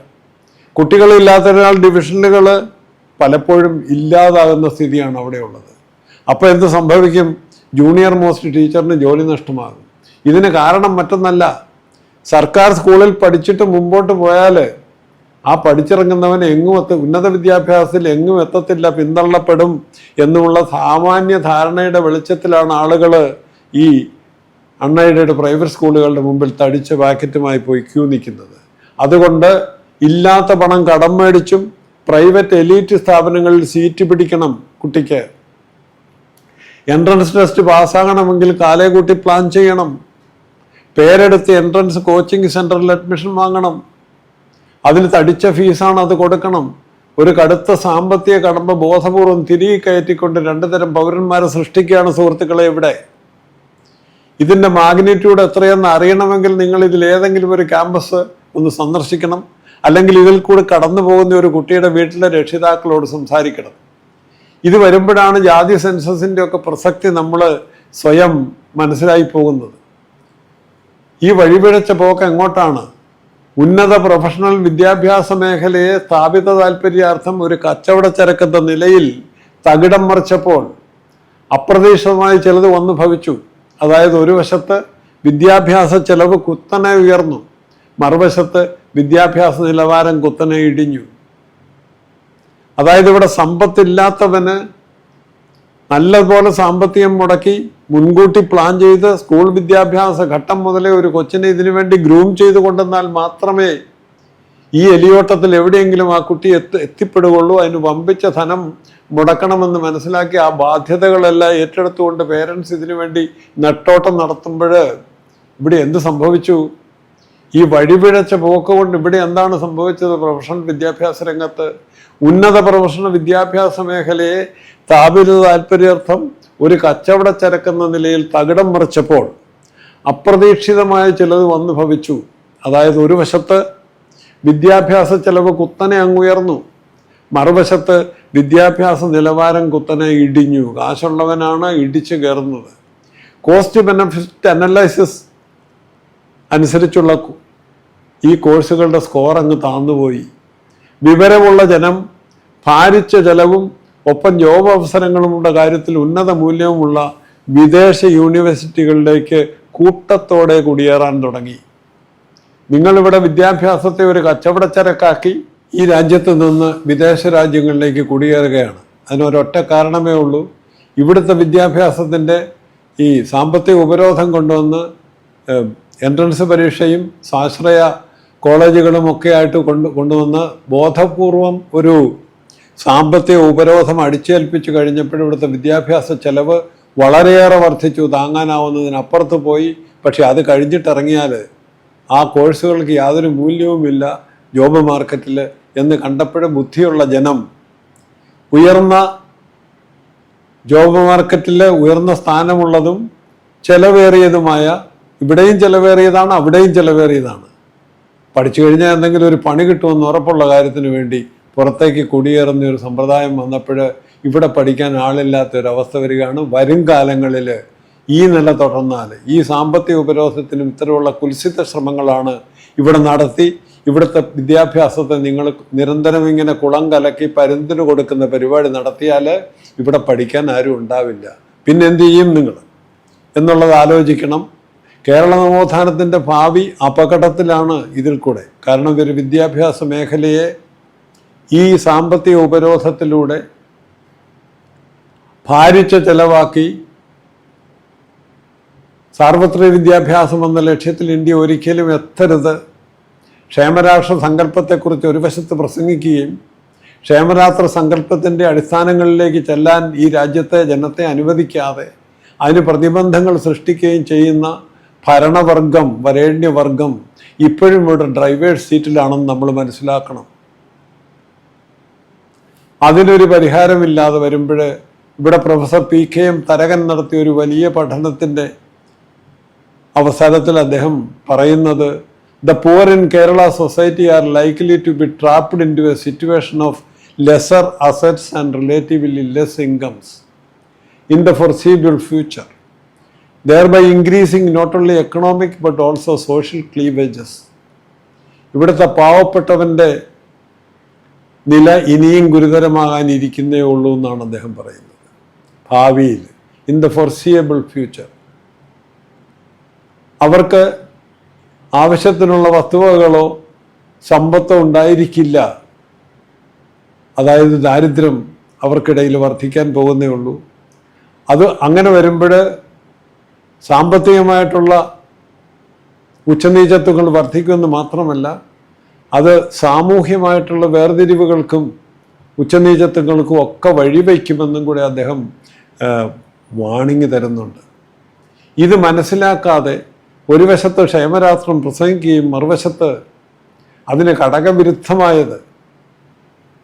കുട്ടികളില്ലാത്തതിനാൽ ഡിവിഷനുകൾ പലപ്പോഴും ഇല്ലാതാകുന്ന സ്ഥിതിയാണ് അവിടെയുള്ളത്. അപ്പോൾ എന്ത് സംഭവിക്കും? ജൂനിയർ മോസ്റ്റ് ടീച്ചറിന് ജോലി നഷ്ടമാകും. ഇതിന് കാരണം മറ്റൊന്നല്ല, സർക്കാർ സ്കൂളിൽ പഠിച്ചിട്ട് മുമ്പോട്ട് പോയാൽ ആ പഠിച്ചിറങ്ങുന്നവൻ ഉന്നത വിദ്യാഭ്യാസത്തിൽ എങ്ങും എത്തത്തില്ല, പിന്തള്ളപ്പെടും എന്നുള്ള സാമാന്യ ധാരണയുടെ വെളിച്ചത്തിലാണ് ആളുകൾ ഈ അൺഎയ്ഡഡ് പ്രൈവറ്റ് സ്കൂളുകളുടെ മുമ്പിൽ തടിച്ച പാക്കറ്റുമായി പോയി ക്യൂ നിൽക്കുന്നത്. അതുകൊണ്ട് ഇല്ലാത്ത പണം കടം മേടിച്ചും പ്രൈവറ്റ് എലീറ്റ് സ്ഥാപനങ്ങളിൽ സീറ്റ് പിടിക്കണം. കുട്ടിക്ക് എൻട്രൻസ് ടെസ്റ്റ് പാസ്സാകണമെങ്കിൽ കാലേ കൂട്ടി പ്ലാൻ ചെയ്യണം. പേരെടുത്ത് എൻട്രൻസ് കോച്ചിങ് സെൻറ്ററിൽ അഡ്മിഷൻ വാങ്ങണം. അതിന് തടിച്ച ഫീസാണ്, അത് കൊടുക്കണം. ഒരു കടുത്ത സാമ്പത്തിക കടമ്പ ബോധപൂർവം തിരികെ കയറ്റിക്കൊണ്ട് രണ്ടു തരം പൗരന്മാരെ സൃഷ്ടിക്കുകയാണ് സുഹൃത്തുക്കളെ ഇവിടെ. ഇതിൻ്റെ മാഗ്നിറ്റ്യൂഡ് എത്രയെന്ന് അറിയണമെങ്കിൽ നിങ്ങൾ ഇതിലേതെങ്കിലും ഒരു ക്യാമ്പസ് ഒന്ന് സന്ദർശിക്കണം. അല്ലെങ്കിൽ ഇതിൽ കൂടെ കടന്നു പോകുന്ന ഒരു കുട്ടിയുടെ വീട്ടിലെ രക്ഷിതാക്കളോട് സംസാരിക്കണം. ഇത് വരുമ്പോഴാണ് ജാതി സെൻസസിൻ്റെ ഒക്കെ പ്രസക്തി നമ്മൾ സ്വയം മനസ്സിലായി പോകുന്നത്. ഈ വഴിപിഴച്ച പോക്ക് എങ്ങോട്ടാണ്? ഉന്നത പ്രൊഫഷണൽ വിദ്യാഭ്യാസ മേഖലയെ സ്ഥാപിത താല്പര്യാർത്ഥം ഒരു കച്ചവടച്ചരക്കെന്ന നിലയിൽ തകിടം മറിച്ചപ്പോൾ അപ്രതീക്ഷിതമായി ചിലത് വന്നു ഭവിച്ചു. അതായത് ഒരു വശത്ത് വിദ്യാഭ്യാസ ചെലവ് കുത്തനെ ഉയർന്നു, മറുവശത്ത് വിദ്യാഭ്യാസ നിലവാരം കുത്തനെ ഇടിഞ്ഞു. അതായത് ഇവിടെ സമ്പത്തില്ലാത്തവന് നല്ലപോലെ സാമ്പത്തികം മുടക്കി മുൻകൂട്ടി പ്ലാൻ ചെയ്ത് സ്കൂൾ വിദ്യാഭ്യാസ ഘട്ടം മുതലേ ഒരു കൊച്ചിനെ ഇതിനു വേണ്ടി ഗ്രൂം ചെയ്ത് കൊണ്ടുവന്നാൽ മാത്രമേ ഈ എലിയോട്ടത്തിൽ എവിടെയെങ്കിലും ആ കുട്ടി എത്തിപ്പെടുകയുള്ളൂ. അതിന് വമ്പിച്ച ധനം മുടക്കണമെന്ന് മനസ്സിലാക്കി ആ ബാധ്യതകളെല്ലാം ഏറ്റെടുത്തുകൊണ്ട് പേരൻസ് ഇതിനു വേണ്ടി നെട്ടോട്ടം നടത്തുമ്പോൾ ഇവിടെ എന്ത് സംഭവിച്ചു? ഈ വഴിപിഴച്ച പോക്ക് കൊണ്ട് ഇവിടെ എന്താണ് സംഭവിച്ചത്? പ്രൊഫഷണൽ വിദ്യാഭ്യാസ രംഗത്ത് ഉന്നത പ്രൊഫഷണൽ വിദ്യാഭ്യാസ മേഖലയെ സ്ഥാപിത താല്പര്യാർത്ഥം ഒരു കച്ചവടച്ചരക്കെന്ന നിലയിൽ തകിടം മറിച്ചപ്പോൾ അപ്രതീക്ഷിതമായ ചിലത് വന്നു ഭവിച്ചു. അതായത് ഒരു വശത്ത് വിദ്യാഭ്യാസ ചെലവ് കുത്തനെ അങ്ങുയർന്നു, മറുവശത്ത് വിദ്യാഭ്യാസ നിലവാരം കുത്തനെ ഇടിഞ്ഞു. കാശുള്ളവനാണ് ഇടിച്ചു കയറുന്നത്. കോസ്റ്റ് ബെനഫിറ്റ് അനലൈസിസ് അനുസരിച്ചുള്ള ഈ കോഴ്സുകളുടെ സ്കോർ അങ്ങ് താന്നുപോയി. വിവരമുള്ള ജനം ഭാരിച്ച ചെലവും ഒപ്പം ജോബ് അവസരങ്ങളുമുള്ള കാര്യത്തിൽ ഉന്നത മൂല്യവുമുള്ള വിദേശ യൂണിവേഴ്സിറ്റികളിലേക്ക് കൂട്ടത്തോടെ കുടിയേറാൻ തുടങ്ങി. നിങ്ങളിവിടെ വിദ്യാഭ്യാസത്തെ ഒരു കച്ചവടച്ചരക്കാക്കി ഈ രാജ്യത്ത് നിന്ന് വിദേശ രാജ്യങ്ങളിലേക്ക് കുടിയേറുകയാണ്. അതിനൊരൊറ്റ കാരണമേ ഉള്ളൂ. ഇവിടുത്തെ വിദ്യാഭ്യാസത്തിൻ്റെ ഈ സാമ്പത്തിക ഉപരോധം കൊണ്ടുവന്ന് എൻട്രൻസ് പരീക്ഷയും സ്വാശ്രയ കോളേജുകളും ഒക്കെ ആയിട്ട് കൊണ്ടുവന്ന് ബോധപൂർവം ഒരു സാമ്പത്തിക ഉപരോധം അടിച്ചേൽപ്പിച്ചു കഴിഞ്ഞപ്പോൾ ഇവിടുത്തെ വിദ്യാഭ്യാസ ചെലവ് വളരെയേറെ വർദ്ധിച്ചു, താങ്ങാനാവുന്നതിനപ്പുറത്ത് പോയി. പക്ഷെ അത് കഴിഞ്ഞിട്ടിറങ്ങിയാൽ ആ കോഴ്സുകൾക്ക് യാതൊരു മൂല്യവുമില്ല ജോബ് മാർക്കറ്റിൽ എന്ന് കണ്ടപ്പോൾ ബുദ്ധിയുള്ള ജനം ഉയർന്ന ജോബ് മാർക്കറ്റിൽ ഉയർന്ന സ്ഥാനമുള്ളതും ചെലവേറിയതുമായ, ഇവിടെയും ചെലവേറിയതാണ് അവിടെയും ചെലവേറിയതാണ്, പഠിച്ചു കഴിഞ്ഞാൽ എന്തെങ്കിലും ഒരു പണി കിട്ടുമെന്ന് ഉറപ്പുള്ള കാര്യത്തിന് വേണ്ടി പുറത്തേക്ക് കുടിയേറുന്ന ഒരു സമ്പ്രദായം വന്നപ്പോൾ ഇവിടെ പഠിക്കാൻ ആളില്ലാത്ത ഒരു അവസ്ഥ വരികയാണ്. വരും കാലങ്ങളിൽ ഈ നില തുടർന്നാൽ ഈ സാമ്പത്തിക ഉപരോധത്തിനും ഇത്തരമുള്ള കുൽസിത ശ്രമങ്ങളാണ് ഇവിടെ നടത്തി ഇവിടുത്തെ വിദ്യാഭ്യാസത്തെ നിങ്ങൾ നിരന്തരം ഇങ്ങനെ കുളം കലക്കി പരുന്തിന് കൊടുക്കുന്ന പരിപാടി നടത്തിയാൽ ഇവിടെ പഠിക്കാൻ ആരും ഉണ്ടാവില്ല. പിന്നെ എന്ത് ചെയ്യും നിങ്ങൾ എന്നുള്ളത് ആലോചിക്കണം. കേരള നവോത്ഥാനത്തിൻ്റെ ഭാവി അപകടത്തിലാണ് ഇതിൽ കൂടെ. കാരണം ഇതൊരു വിദ്യാഭ്യാസ മേഖലയെ ഈ സാമ്പത്തിക ഉപരോധത്തിലൂടെ ഭാരിച്ച ചെലവാക്കി സാർവത്രിക വിദ്യാഭ്യാസം എന്ന ലക്ഷ്യത്തിൽ ഇന്ത്യ ഒരിക്കലും എത്തരുത്. ക്ഷേമരാഷ്ട്ര സങ്കല്പത്തെക്കുറിച്ച് ഒരു വശത്ത് പ്രസംഗിക്കുകയും ക്ഷേമരാഷ്ട്ര സങ്കല്പത്തിൻ്റെ അടിസ്ഥാനങ്ങളിലേക്ക് ചെല്ലാൻ ഈ രാജ്യത്തെ ജനത്തെ അനുവദിക്കാതെ അതിന് പ്രതിബന്ധങ്ങൾ സൃഷ്ടിക്കുകയും ചെയ്യുന്ന ഭരണവർഗം, വരേണ്യവർഗം ഇപ്പോഴും ഇവിടെ ഡ്രൈവേഴ്സ് സീറ്റിലാണെന്ന് നമ്മൾ മനസ്സിലാക്കണം. അതിനൊരു പരിഹാരമില്ലാതെ വരുമ്പോൾ ഇവിടെ പ്രൊഫസർ PKM തരകൻ നടത്തിയ ഒരു വലിയ പഠനത്തിൻ്റെ അവസരത്തിൽ അദ്ദേഹം പറയുന്നത് the poor in Kerala society are likely to be trapped into a situation of lesser assets and relatively less incomes in the foreseeable future, thereby increasing not only economic but also social cleavages. ഇവിടുത്തെ പാവപ്പെട്ടവൻ്റെ നില ഇനിയും ഗുരുതരമാകാനിരിക്കുന്നേ ഉള്ളൂ എന്നാണ് അദ്ദേഹം പറയുന്നത്. ഭാവിയിൽ in the ഫോർസിയബിൾ future അവർക്ക് ആവശ്യത്തിനുള്ള വസ്തുവകകളോ സമ്പത്തോ ഉണ്ടായിരിക്കില്ല. അതായത് ദാരിദ്ര്യം അവർക്കിടയിൽ വർദ്ധിക്കാൻ പോകുന്നേ ഉള്ളൂ. അത് അങ്ങനെ വരുമ്പോൾ സാമ്പത്തികമായിട്ടുള്ള ഉച്ചനീചത്വങ്ങൾ വർദ്ധിക്കുമെന്ന് മാത്രമല്ല അത് സാമൂഹ്യമായിട്ടുള്ള വേർതിരിവുകൾക്കും ഉച്ചനീചത്വങ്ങൾക്കും ഒക്കെ വഴിവെക്കുമെന്നും കൂടെ അദ്ദേഹം വാണിംഗ് തരുന്നുണ്ട്. ഇത് മനസ്സിലാക്കാതെ ഒരു വശത്ത് ക്ഷേമരാഷ്ട്രം പ്രസംഗിക്കുകയും മറുവശത്ത് അതിന്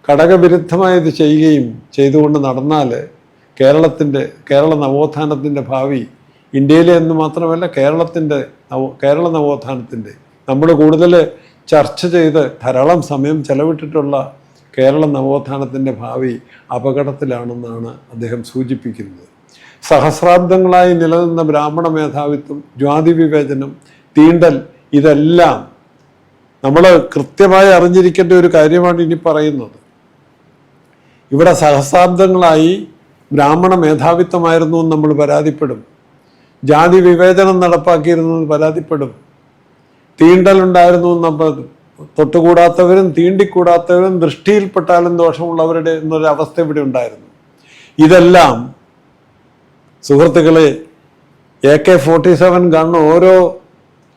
ഘടകവിരുദ്ധമായത് ചെയ്യുകയും ചെയ്തുകൊണ്ട് നടന്നാൽ കേരള നവോത്ഥാനത്തിൻ്റെ ഭാവി ഇന്ത്യയിലെ എന്ന് മാത്രമല്ല കേരള നവോത്ഥാനത്തിൻ്റെ നമ്മൾ കൂടുതൽ ചർച്ച ചെയ്ത് ധാരാളം സമയം ചെലവിട്ടിട്ടുള്ള കേരള നവോത്ഥാനത്തിൻ്റെ ഭാവി അപകടത്തിലാണെന്നാണ് അദ്ദേഹം സൂചിപ്പിക്കുന്നത്. സഹസ്രാബ്ദങ്ങളായി നിലനിന്ന ബ്രാഹ്മണ മേധാവിത്വം, ജാതി വിവേചനം, തീണ്ടൽ ഇതെല്ലാം നമ്മൾ കൃത്യമായി അറിഞ്ഞിരിക്കേണ്ട ഒരു കാര്യമാണ് ഇനി പറയുന്നത്. ഇവിടെ സഹസ്രാബ്ദങ്ങളായി ബ്രാഹ്മണ മേധാവിത്വമായിരുന്നു എന്ന് നമ്മൾ പരാതിപ്പെടും. ജാതി വിവേചനം നടപ്പാക്കിയിരുന്നു എന്ന് പരാതിപ്പെടും. തീണ്ടലുണ്ടായിരുന്നു നമ്മൾ തൊട്ടുകൂടാത്തവരും തീണ്ടിക്കൂടാത്തവരും ദൃഷ്ടിയിൽപ്പെട്ടാലും ദോഷമുള്ളവരുടെ എന്നൊരവസ്ഥ ഇവിടെ ഉണ്ടായിരുന്നു. ഇതെല്ലാം സുഹൃത്തുക്കളെ AK-47 ഗൺ ഓരോ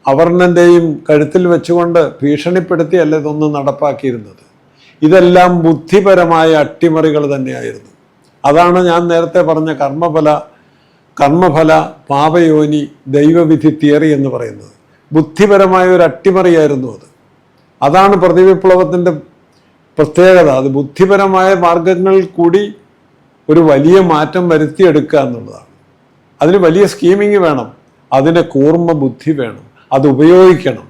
അവർണൻ്റെയും കഴുത്തിൽ വെച്ചുകൊണ്ട് ഭീഷണിപ്പെടുത്തിയല്ല ഇതൊന്നും നടപ്പാക്കിയിരുന്നത്. ഇതെല്ലാം ബുദ്ധിപരമായ അട്ടിമറികൾ തന്നെയായിരുന്നു. അതാണ് ഞാൻ നേരത്തെ പറഞ്ഞ കർമ്മഫല പാപയോനി ദൈവവിധി തിയറി എന്ന് പറയുന്നത്. ബുദ്ധിപരമായ ഒരു അട്ടിമറിയായിരുന്നു അത്. അതാണ് പ്രതിവിപ്ലവത്തിൻ്റെ പ്രത്യേകത. അത് ബുദ്ധിപരമായ മാർഗങ്ങളിൽ കൂടി ഒരു വലിയ മാറ്റം വരുത്തിയെടുക്കുക എന്നുള്ളതാണ്. അതിന് വലിയ സ്കീമിങ് വേണം, അതിന് കൂർമ്മ ബുദ്ധി വേണം, അത് ഉപയോഗിക്കണം.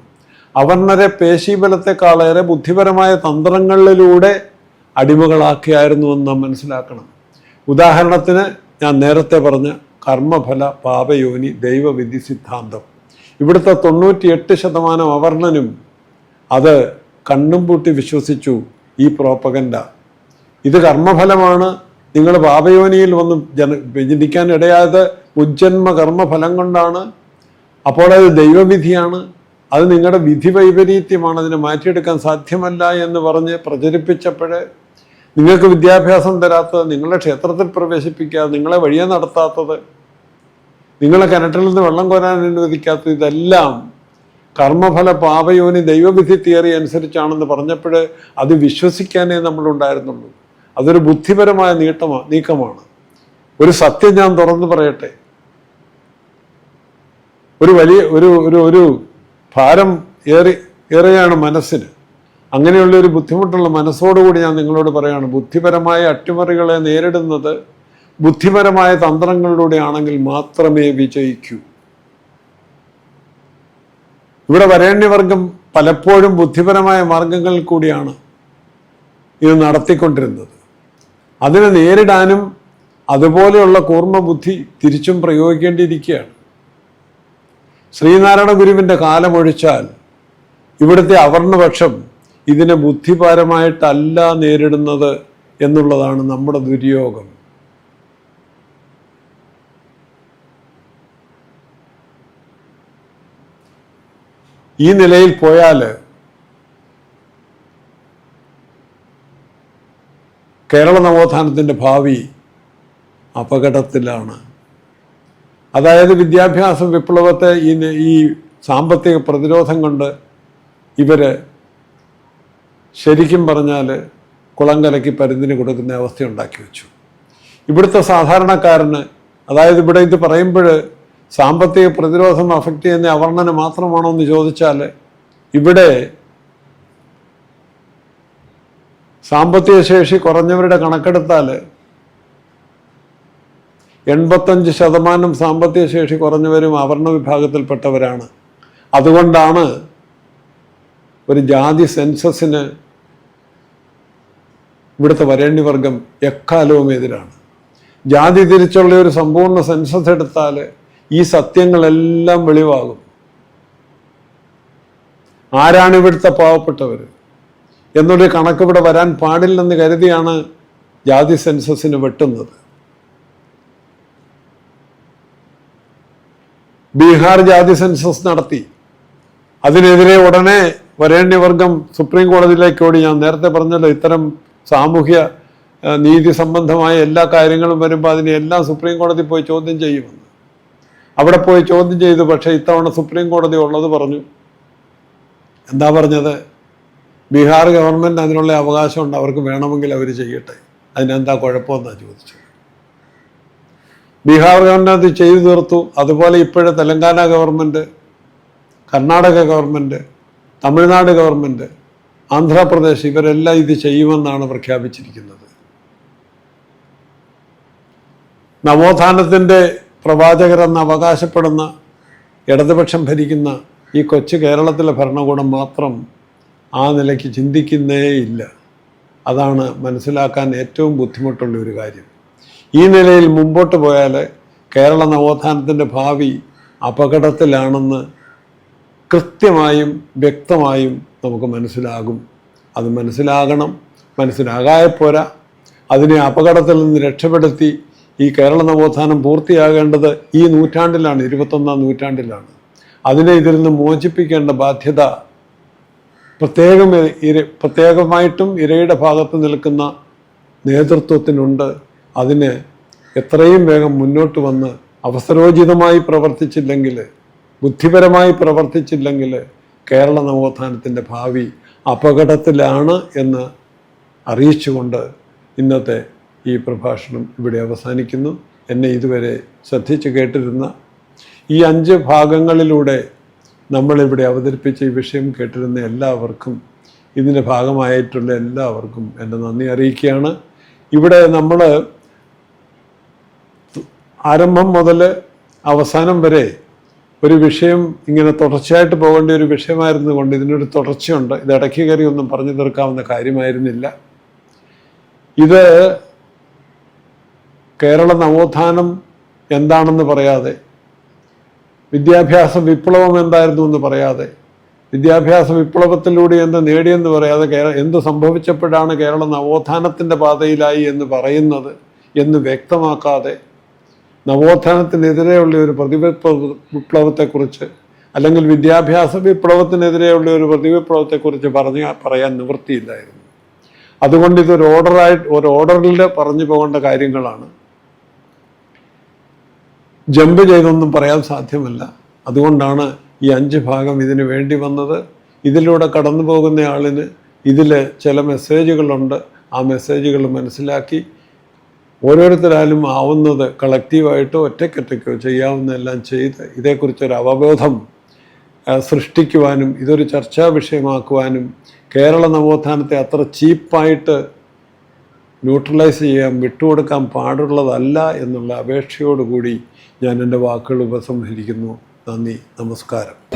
അവർണരെ പേശീബലത്തെക്കാളേറെ ബുദ്ധിപരമായ തന്ത്രങ്ങളിലൂടെ അടിമകളാക്കിയായിരുന്നു എന്ന് നാം മനസ്സിലാക്കണം. ഉദാഹരണത്തിന് ഞാൻ നേരത്തെ പറഞ്ഞ കർമ്മഫല പാപയോനി ദൈവവിധി സിദ്ധാന്തം. ഇവിടുത്തെ 98% അവർണനും അത് കണ്ണും പൂട്ടി വിശ്വസിച്ചു. ഈ പ്രോപ്പഗൻഡ ഇത് കർമ്മഫലമാണ്, നിങ്ങൾ പാപയോനിയിൽ വന്ന് ജനിക്കാൻ ഇടയായത് ഉജ്ജന്മ കർമ്മഫലം കൊണ്ടാണ്, അപ്പോൾ അത് ദൈവവിധിയാണ്, അത് നിങ്ങളുടെ വിധി വൈപരീത്യമാണ്, അതിനെ മാറ്റിയെടുക്കാൻ സാധ്യമല്ല എന്ന് പറഞ്ഞ് പ്രചരിപ്പിച്ചപ്പോൾ നിങ്ങൾക്ക് വിദ്യാഭ്യാസം തരാത്തത്, നിങ്ങളെ ക്ഷേത്രത്തിൽ പ്രവേശിപ്പിക്കാതെ, നിങ്ങളെ വഴിയെ നടത്താത്തത്, നിങ്ങളെ കിണറ്റിൽ നിന്ന് വെള്ളം കോരാൻ അനുവദിക്കാത്തത്, ഇതെല്ലാം കർമ്മഫല പാപയോനി ദൈവവിധി തിയറി അനുസരിച്ചാണെന്ന് പറഞ്ഞപ്പോൾ അത് വിശ്വസിക്കാനേ നമ്മളുണ്ടായിരുന്നുള്ളൂ. അതൊരു ബുദ്ധിപരമായ നീക്കമാണ്. ഒരു സത്യം ഞാൻ തുറന്നു പറയട്ടെ, ഒരു വലിയ ഒരു ഭാരം ഏറെയാണ് മനസ്സിന്. അങ്ങനെയുള്ളൊരു ബുദ്ധിമുട്ടുള്ള മനസ്സോടുകൂടി ഞാൻ നിങ്ങളോട് പറയാണ്, ബുദ്ധിപരമായ അട്ടിമറികളെ നേരിടുന്നത് ബുദ്ധിപരമായ തന്ത്രങ്ങളിലൂടെ ആണെങ്കിൽ മാത്രമേ വിജയിക്കൂ. ഇവിടെ വരേണ്യവർഗം പലപ്പോഴും ബുദ്ധിപരമായ മാർഗങ്ങളിൽ കൂടിയാണ് ഇത് നടത്തിക്കൊണ്ടിരുന്നത്. അതിനെ നേരിടാനും അതുപോലെയുള്ള കൂർമ്മ ബുദ്ധി തിരിച്ചും പ്രയോഗിക്കേണ്ടിയിരിക്കുകയാണ്. ശ്രീനാരായണ ഗുരുവിൻ്റെ കാലമൊഴിച്ചാൽ ഇവിടുത്തെ അവർണപക്ഷം ഇതിനെ ബുദ്ധിപരമായിട്ടല്ല നേരിടുന്നത് എന്നുള്ളതാണ് നമ്മുടെ ദുര്യോഗം. ഈ നിലയിൽ പോയാൽ കേരള നവോത്ഥാനത്തിൻ്റെ ഭാവി അപകടത്തിലാണ്. അതായത് വിദ്യാഭ്യാസ വിപ്ലവത്തെ ഈ സാമ്പത്തിക പ്രതിരോധം കൊണ്ട് ഇവർ ശരിക്കും പറഞ്ഞാൽ കുളം കലക്കി പരുന്തിന് കൊടുക്കുന്ന അവസ്ഥ ഉണ്ടാക്കി വെച്ചു. ഇവിടുത്തെ സാധാരണക്കാരന്, അതായത് ഇവിടെ ഇത് പറയുമ്പോൾ സാമ്പത്തിക പ്രതിരോധം അഫക്റ്റ് ചെയ്യുന്ന അവർണ്ണന മാത്രമാണോ എന്ന് ചോദിച്ചാൽ, ഇവിടെ സാമ്പത്തിക ശേഷി കുറഞ്ഞവരുടെ കണക്കെടുത്താൽ 85% സാമ്പത്തിക ശേഷി കുറഞ്ഞവരും അവർണ്ണ വിഭാഗത്തിൽപ്പെട്ടവരാണ്. അതുകൊണ്ടാണ് ഒരു ജാതി സെൻസസിന് ഇവിടുത്തെ വരേണ്യവർഗം എക്കാലവും എതിരാണ്. ജാതി തിരിച്ചുള്ള ഒരു സമ്പൂർണ്ണ സെൻസസ് എടുത്താൽ ഈ സത്യങ്ങളെല്ലാം വെളിവാകും. ആരാണ് ഇവിടുത്തെ പാവപ്പെട്ടവർ എന്നൊരു കണക്ക് ഇവിടെ വരാൻ പാടില്ലെന്ന് കരുതിയാണ് ജാതി സെൻസസിന് വെട്ടുന്നത്. ബീഹാർ ജാതി സെൻസസ് നടത്തി. അതിനെതിരെ ഉടനെ വരേണ്യവർഗം സുപ്രീം കോടതിയിലേക്ക് ഓടി. ഞാൻ നേരത്തെ പറഞ്ഞല്ലോ, ഇത്തരം സാമൂഹ്യ നീതി സംബന്ധമായ എല്ലാ കാര്യങ്ങളും വരുമ്പോൾ അതിനെല്ലാം സുപ്രീം കോടതി പോയി ചോദ്യം ചെയ്യുമെന്ന്. അവിടെ പോയി ചോദ്യം ചെയ്തു. പക്ഷേ ഇത്തവണ സുപ്രീം കോടതി ഉള്ളത് പറഞ്ഞു. എന്താ പറഞ്ഞത്? ബീഹാർ ഗവൺമെൻറ് അതിനുള്ള അവകാശമുണ്ട്, അവർക്ക് വേണമെങ്കിൽ അവർ ചെയ്യട്ടെ, അതിനെന്താ കുഴപ്പമെന്നാണ് ചോദിച്ചത്. ബീഹാർ ഗവൺമെൻറ് അത് ചെയ്തു തീർത്തു. അതുപോലെ ഇപ്പോഴത്തെ Telangana government, Karnataka government, Tamil Nadu government, Andhra Pradesh ഇവരെല്ലാം ഇത് ചെയ്യുമെന്നാണ് പ്രഖ്യാപിച്ചിരിക്കുന്നത്. നവോത്ഥാനത്തിൻ്റെ പ്രവാചകരെന്ന് അവകാശപ്പെടുന്ന ഇടതുപക്ഷം ഭരിക്കുന്ന ഈ കൊച്ചു കേരളത്തിലെ ഭരണകൂടം മാത്രം ആ നിലയ്ക്ക് ചിന്തിക്കുന്നേയില്ല. അതാണ് മനസ്സിലാക്കാൻ ഏറ്റവും ബുദ്ധിമുട്ടുള്ള ഒരു കാര്യം. ഈ നിലയിൽ മുമ്പോട്ട് പോയാൽ കേരള നവോത്ഥാനത്തിൻ്റെ ഭാവി അപകടത്തിലാണെന്ന് കൃത്യമായും വ്യക്തമായും നമുക്ക് മനസ്സിലാകും. അത് മനസ്സിലാകണം. മനസ്സിലാകാതെ പോരാ. അതിനെ അപകടത്തിൽ നിന്ന് രക്ഷപ്പെടുത്തി ഈ കേരള നവോത്ഥാനം പൂർത്തിയാകേണ്ടത് ഈ നൂറ്റാണ്ടിലാണ്, 21ാം നൂറ്റാണ്ടിലാണ്. അതിനെ ഇതിൽ നിന്ന് മോചിപ്പിക്കേണ്ട ബാധ്യത പ്രത്യേകമായിട്ടും ഇരയുടെ ഭാഗത്ത് നിൽക്കുന്ന നേതൃത്വത്തിനുണ്ട്. അതിന് എത്രയും വേഗം മുന്നോട്ട് വന്ന് അവസരോചിതമായി പ്രവർത്തിച്ചില്ലെങ്കിൽ, ബുദ്ധിപരമായി പ്രവർത്തിച്ചില്ലെങ്കിൽ കേരള നവോത്ഥാനത്തിൻ്റെ ഭാവി അപകടത്തിലാണ് എന്ന് അറിയിച്ചുകൊണ്ട് ഇന്നത്തെ ഈ പ്രഭാഷണം ഇവിടെ അവസാനിക്കുന്നു. എന്നെ ഇതുവരെ ശ്രദ്ധിച്ച് കേട്ടിരുന്ന ഈ 5 ഭാഗങ്ങളിലൂടെ നമ്മളിവിടെ അവതരിപ്പിച്ച ഈ വിഷയം കേട്ടിരുന്ന എല്ലാവർക്കും, ഇതിൻ്റെ ഭാഗമായിട്ടുള്ള എല്ലാവർക്കും എൻ്റെ നന്ദി അറിയിക്കുകയാണ്. ഇവിടെ നമ്മൾ ആരംഭം മുതൽ അവസാനം വരെ ഒരു വിഷയം ഇങ്ങനെ തുടർച്ചയായിട്ട് പോകേണ്ട ഒരു വിഷയമായിരുന്നു കൊണ്ട് ഇതിനൊരു തുടർച്ചയുണ്ട്. ഇത് ഇടയ്ക്ക് കയറി ഒന്നും പറഞ്ഞു തീർക്കാവുന്ന കാര്യമായിരുന്നില്ല. ഇത് കേരള നവോത്ഥാനം എന്താണെന്ന് പറയാതെ, വിദ്യാഭ്യാസ വിപ്ലവം എന്തായിരുന്നു എന്ന് പറയാതെ, വിദ്യാഭ്യാസ വിപ്ലവത്തിലൂടെ എന്ത് നേടിയെന്ന് പറയാതെ, എന്ത് സംഭവിച്ചപ്പോഴാണ് കേരള നവോത്ഥാനത്തിൻ്റെ പാതയിലായി എന്ന് പറയുന്നത് എന്ന് വ്യക്തമാക്കാതെ, നവോത്ഥാനത്തിനെതിരെയുള്ള ഒരു വിപ്ലവത്തെക്കുറിച്ച് അല്ലെങ്കിൽ വിദ്യാഭ്യാസ വിപ്ലവത്തിനെതിരെയുള്ള ഒരു പ്രതിവിപ്ലവത്തെക്കുറിച്ച് പറയാൻ നിവൃത്തിയില്ലായിരുന്നു. അതുകൊണ്ട് ഇതൊരു ഓർഡറിൽ പറഞ്ഞു പോകേണ്ട കാര്യങ്ങളാണ്. ജമ്പ് ചെയ്തൊന്നും പറയാൻ സാധ്യമല്ല. അതുകൊണ്ടാണ് ഈ 5 ഭാഗം ഇതിന് വേണ്ടി വന്നത്. ഇതിലൂടെ കടന്നു പോകുന്ന ആളിന് ഇതിൽ ചില മെസ്സേജുകളുണ്ട്. ആ മെസ്സേജുകൾ മനസ്സിലാക്കി ഓരോരുത്തരാലും ആവുന്നത് കളക്റ്റീവായിട്ടോ ഒറ്റയ്ക്കൊറ്റയ്ക്കോ ചെയ്യാവുന്നതെല്ലാം ചെയ്ത് ഇതേക്കുറിച്ചൊരു അവബോധം സൃഷ്ടിക്കുവാനും ഇതൊരു ചർച്ചാ വിഷയമാക്കുവാനും കേരള നവോത്ഥാനത്തെ അത്ര ചീപ്പായിട്ട് ന്യൂട്രലൈസ് ചെയ്യാൻ വിട്ടുകൊടുക്കാൻ പാടുള്ളതല്ല എന്നുള്ള അപേക്ഷയോടുകൂടി ഞാൻ എൻ്റെ വാക്കുകൾ ഉപസംഹരിക്കുന്നു. നന്ദി, നമസ്കാരം.